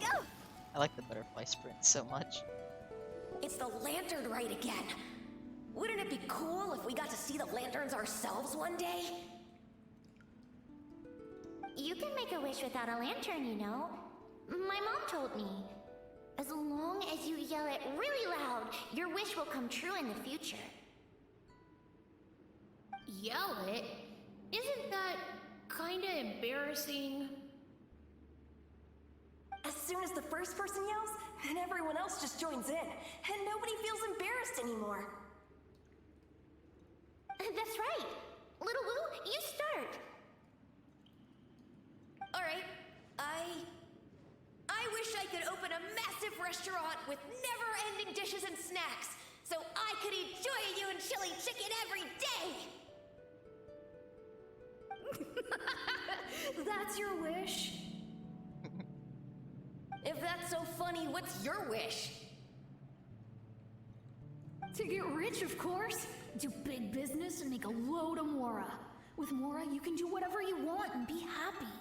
Go! I like the butterfly sprint so much. It's the lantern rite again. Wouldn't it be cool if we got to see the lanterns ourselves one day? You can make a wish without a lantern, you know. My mom told me. As long as you yell it really loud, your wish will come true in the future. Yell it? Isn't that kinda embarrassing? As soon as the first person yells, then everyone else just joins in, and nobody feels embarrassed anymore. That's right. Little Wu, you start. Alright, I wish I could open a massive restaurant with never-ending dishes and snacks, so I could eat joy you and chili chicken every day! That's your wish? If that's so funny, what's your wish? To get rich, of course. Do big business and make a load of Mora. With Mora, you can do whatever you want and be happy.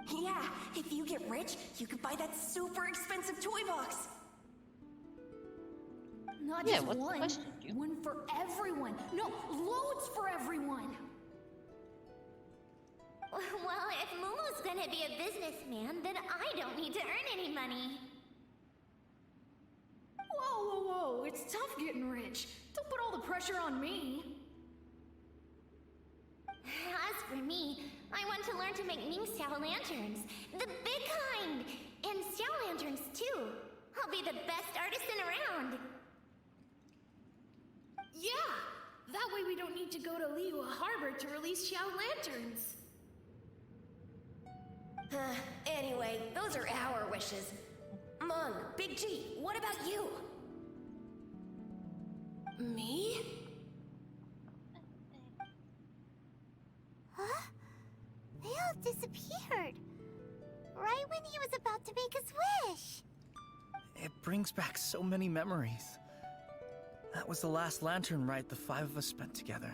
Yeah, if you get rich, you could buy that super expensive toy box. Not Yeah, just what's the one. question, dude? One for everyone. No, loads for everyone. Well, if Momo's gonna be a businessman, then I don't need to earn any money. Whoa, whoa, whoa. It's tough getting rich. Don't put all the pressure on me. As for me, I want to learn to make Mingxiao lanterns. The big kind! And Xiao lanterns, too. I'll be the best artisan around. Yeah, that way we don't need to go to Liyue Harbor to release Xiao lanterns. Anyway, those are our wishes. Mung, Big G, what about you? Me? Huh? They all disappeared. Right when he was about to make his wish. It brings back so many memories. That was the last lantern ride the five of us spent together.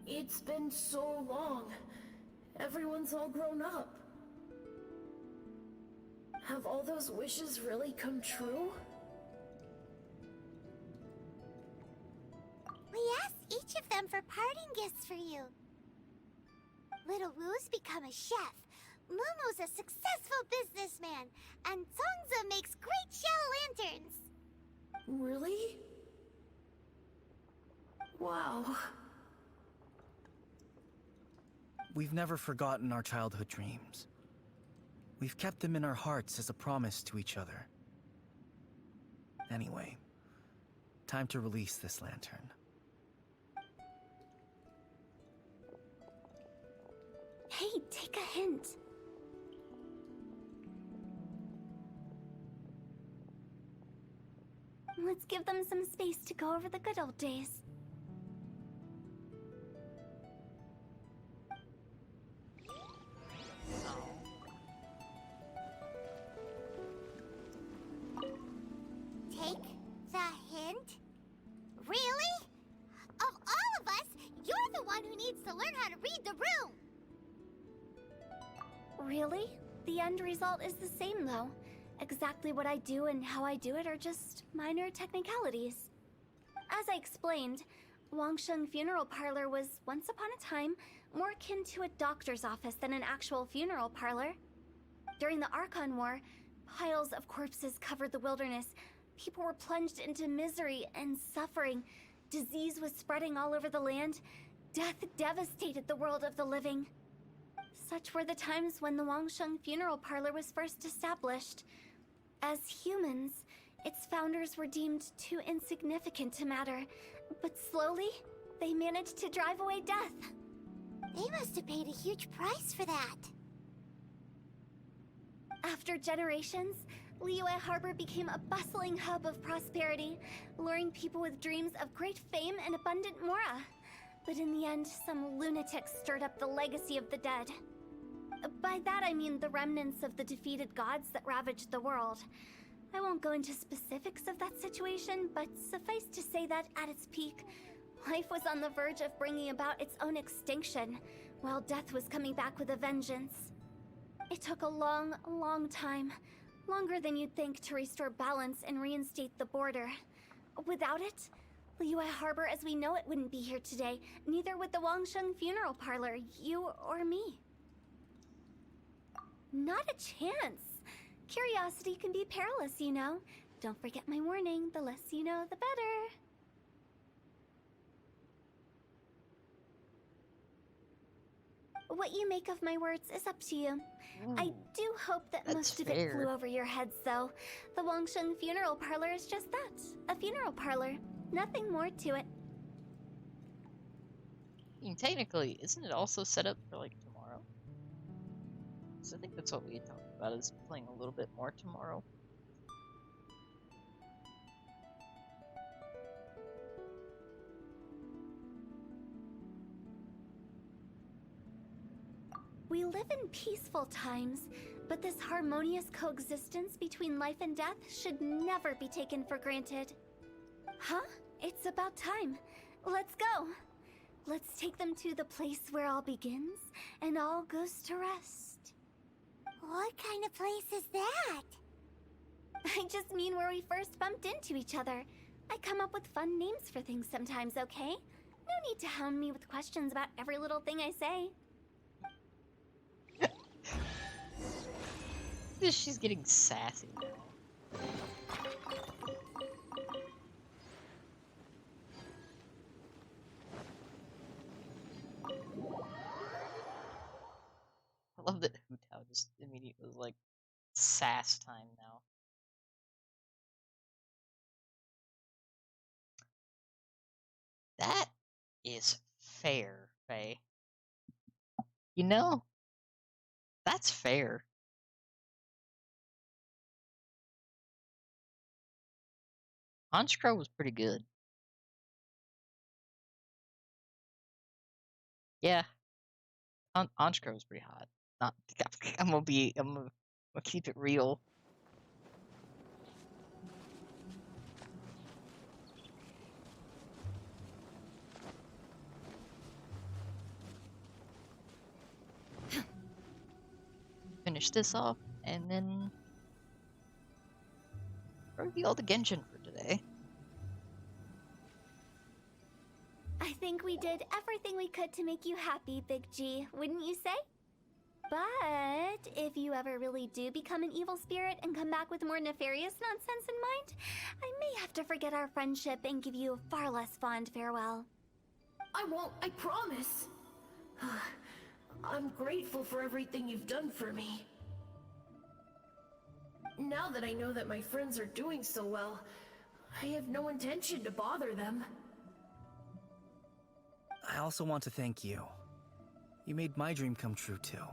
It's been so long. Everyone's all grown up. Have all those wishes really come true? We asked each of them for parting gifts for you. Little Wu's become a chef. Momo's a successful businessman. And Zongza makes great shell lanterns. Really? Wow. We've never forgotten our childhood dreams. We've kept them in our hearts as a promise to each other. Anyway, time to release this lantern. Hey, take a hint. Let's give them some space to go over the good old days. Take the hint? Really? Of all of us, you're the one who needs to learn how to read the room! Really? The end result is the same, though. Exactly what I do and how I do it are just minor technicalities. As I explained, Wangsheng Funeral Parlor was, once upon a time, more akin to a doctor's office than an actual funeral parlor. During the Archon War, piles of corpses covered the wilderness. People were plunged into misery and suffering. Disease was spreading all over the land. Death devastated the world of the living. Such were the times when the Wangsheng Funeral Parlor was first established. As humans, its founders were deemed too insignificant to matter, but slowly, they managed to drive away death. They must have paid a huge price for that. After generations, Liyue Harbor became a bustling hub of prosperity, luring people with dreams of great fame and abundant mora. But in the end, some lunatics stirred up the legacy of the dead. By that I mean the remnants of the defeated gods that ravaged the world. I won't go into specifics of that situation, but suffice to say that at its peak, life was on the verge of bringing about its own extinction, while death was coming back with a vengeance. It took a long, long time, longer than you'd think, to restore balance and reinstate the border. Without it, Liyue Harbor as we know it wouldn't be here today, neither would the Wangsheng Funeral Parlor, you or me. Not a chance. Curiosity can be perilous, you know. Don't forget my warning, the less you know, the better. What you make of my words is up to you. I do hope that most of it flew over your heads, though. The Wangsheng Funeral Parlor is just that, a funeral parlor. Nothing more to it. I mean, technically, isn't it also set up for, like, tomorrow? So I think that's what we had talked about, is playing a little bit more tomorrow. We live in peaceful times, but this harmonious coexistence between life and death should never be taken for granted. Huh? It's about time. Let's go. Let's take them to the place where all begins and all goes to rest. What kind of place is that? I just mean where we first bumped into each other. I come up with fun names for things sometimes, okay? No need to hound me with questions about every little thing I say. She's getting sassy now. I love that Hu Tao just immediately was like, sass time now. That is fair, Faye. You know, that's fair. Honchkrow was pretty good. Yeah. Honchkrow was pretty hot. Not, I'm gonna keep it real. Finish this off, and then probably all the Genshin for today. I think we did everything we could to make you happy, Big G, wouldn't you say? But if you ever really do become an evil spirit and come back with more nefarious nonsense in mind, I may have to forget our friendship and give you a far less fond farewell. I won't, I promise. I'm grateful for everything you've done for me. Now that I know that my friends are doing so well, I have no intention to bother them. I also want to thank you. You made my dream come true, too.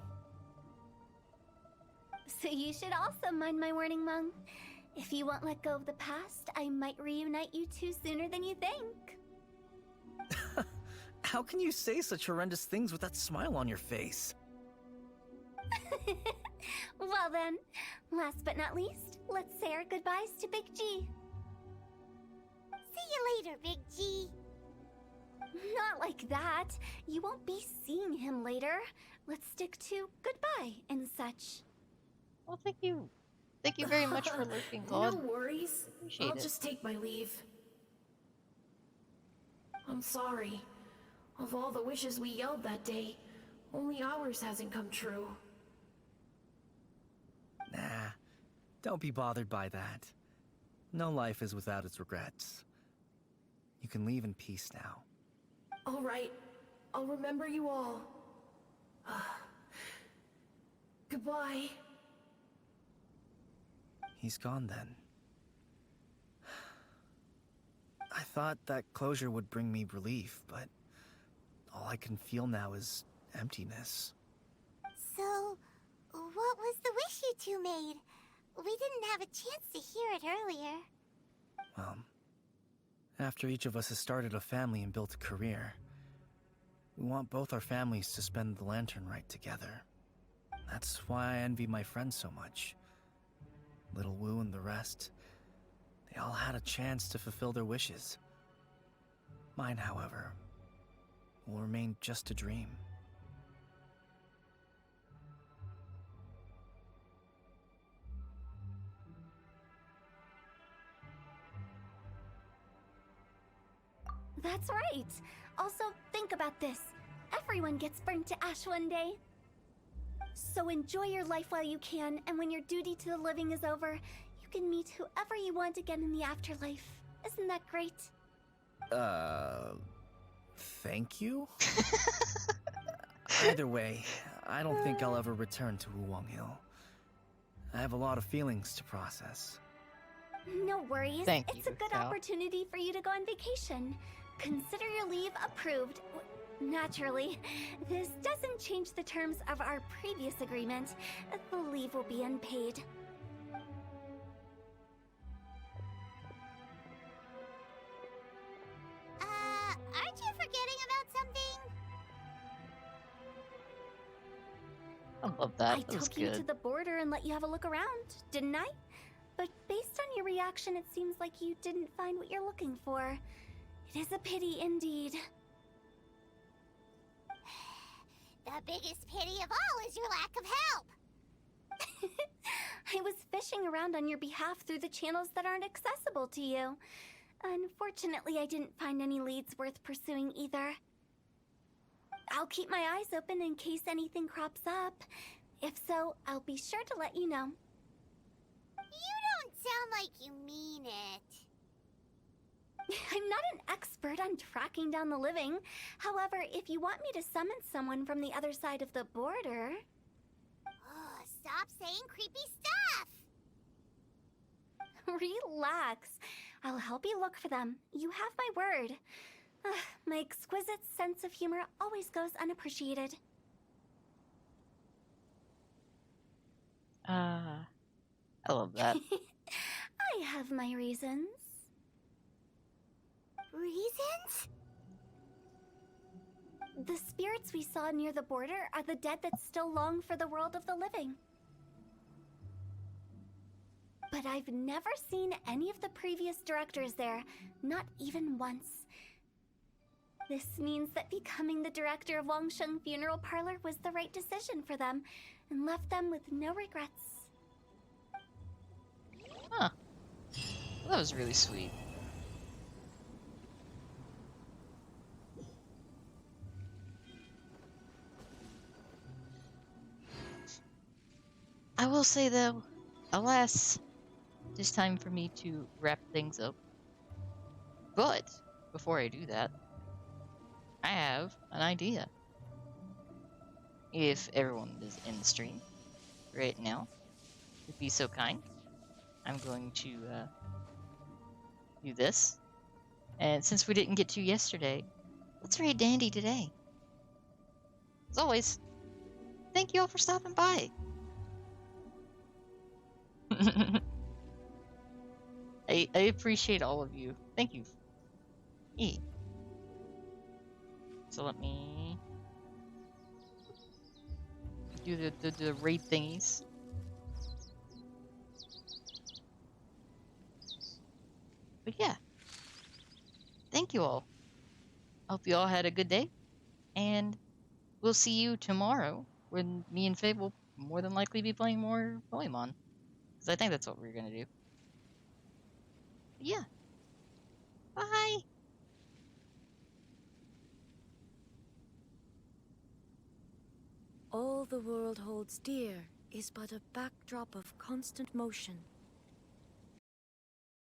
So you should also mind my warning, Mung. If you won't let go of the past, I might reunite you two sooner than you think. How can you say such horrendous things with that smile on your face? Well then, last but not least, let's say our goodbyes to Big G. See you later, Big G. Not like that. You won't be seeing him later. Let's stick to goodbye and such. Well, thank you. Thank you very much for lurking, God. No worries. Appreciate I'll it. just take my leave. I'm sorry. Of all the wishes we yelled that day, only ours hasn't come true. Nah, don't be bothered by that. No life is without its regrets. You can leave in peace now. All right. I'll remember you all. Goodbye. He's gone then. I thought that closure would bring me relief, but all I can feel now is emptiness. So, what was the wish you two made? We didn't have a chance to hear it earlier. Well, after each of us has started a family and built a career, we want both our families to spend the Lantern Rite together. That's why I envy my friends so much. Little Wu and the rest, they all had a chance to fulfill their wishes. Mine, however, will remain just a dream. That's right. Also, think about this. Everyone gets burnt to ash one day. So enjoy your life while you can, and when your duty to the living is over, you can meet whoever you want again in the afterlife. Isn't that great? Thank you? Either way, I don't think I'll ever return to Wuwang Hill. I have a lot of feelings to process. No worries. Thank you, It's a good Cal. opportunity for you to go on vacation. Consider your leave approved. Naturally, this doesn't change the terms of our previous agreement. The leave will be unpaid. Aren't you forgetting about something? I love that. I That was took you to good. the border and let you have a look around, didn't I? But based on your reaction, it seems like you didn't find what you're looking for. It is a pity indeed. The biggest pity of all is your lack of help. I was fishing around on your behalf through the channels that aren't accessible to you. Unfortunately, I didn't find any leads worth pursuing either. I'll keep my eyes open in case anything crops up. If so, I'll be sure to let you know. You don't sound like you mean it. I'm not an expert on tracking down the living. However, if you want me to summon someone from the other side of the border... Oh, stop saying creepy stuff! Relax. I'll help you look for them. You have my word. My exquisite sense of humor always goes unappreciated. I love that. I have my reasons. Reasons? The spirits we saw near the border are the dead that still long for the world of the living. But I've never seen any of the previous directors there, not even once. This means that becoming the director of Wangsheng Funeral Parlor was the right decision for them, and left them with no regrets. Huh. Well, that was really sweet. I will say though, alas, it is time for me to wrap things up. But before I do that, I have an idea. if everyone is in the stream right now, would be so kind, I'm going to do this. And since we didn't get to yesterday, let's raid Dandy today. As always, thank you all for stopping by. I appreciate all of you. Thank you. So let me do the raid thingies. But yeah, thank you all. Hope you all had a good day, and we'll see you tomorrow when me and Faye will more than likely be playing more Pokemon. Because I think that's what we're gonna do. But yeah. Bye! All the world holds dear is but a backdrop of constant motion.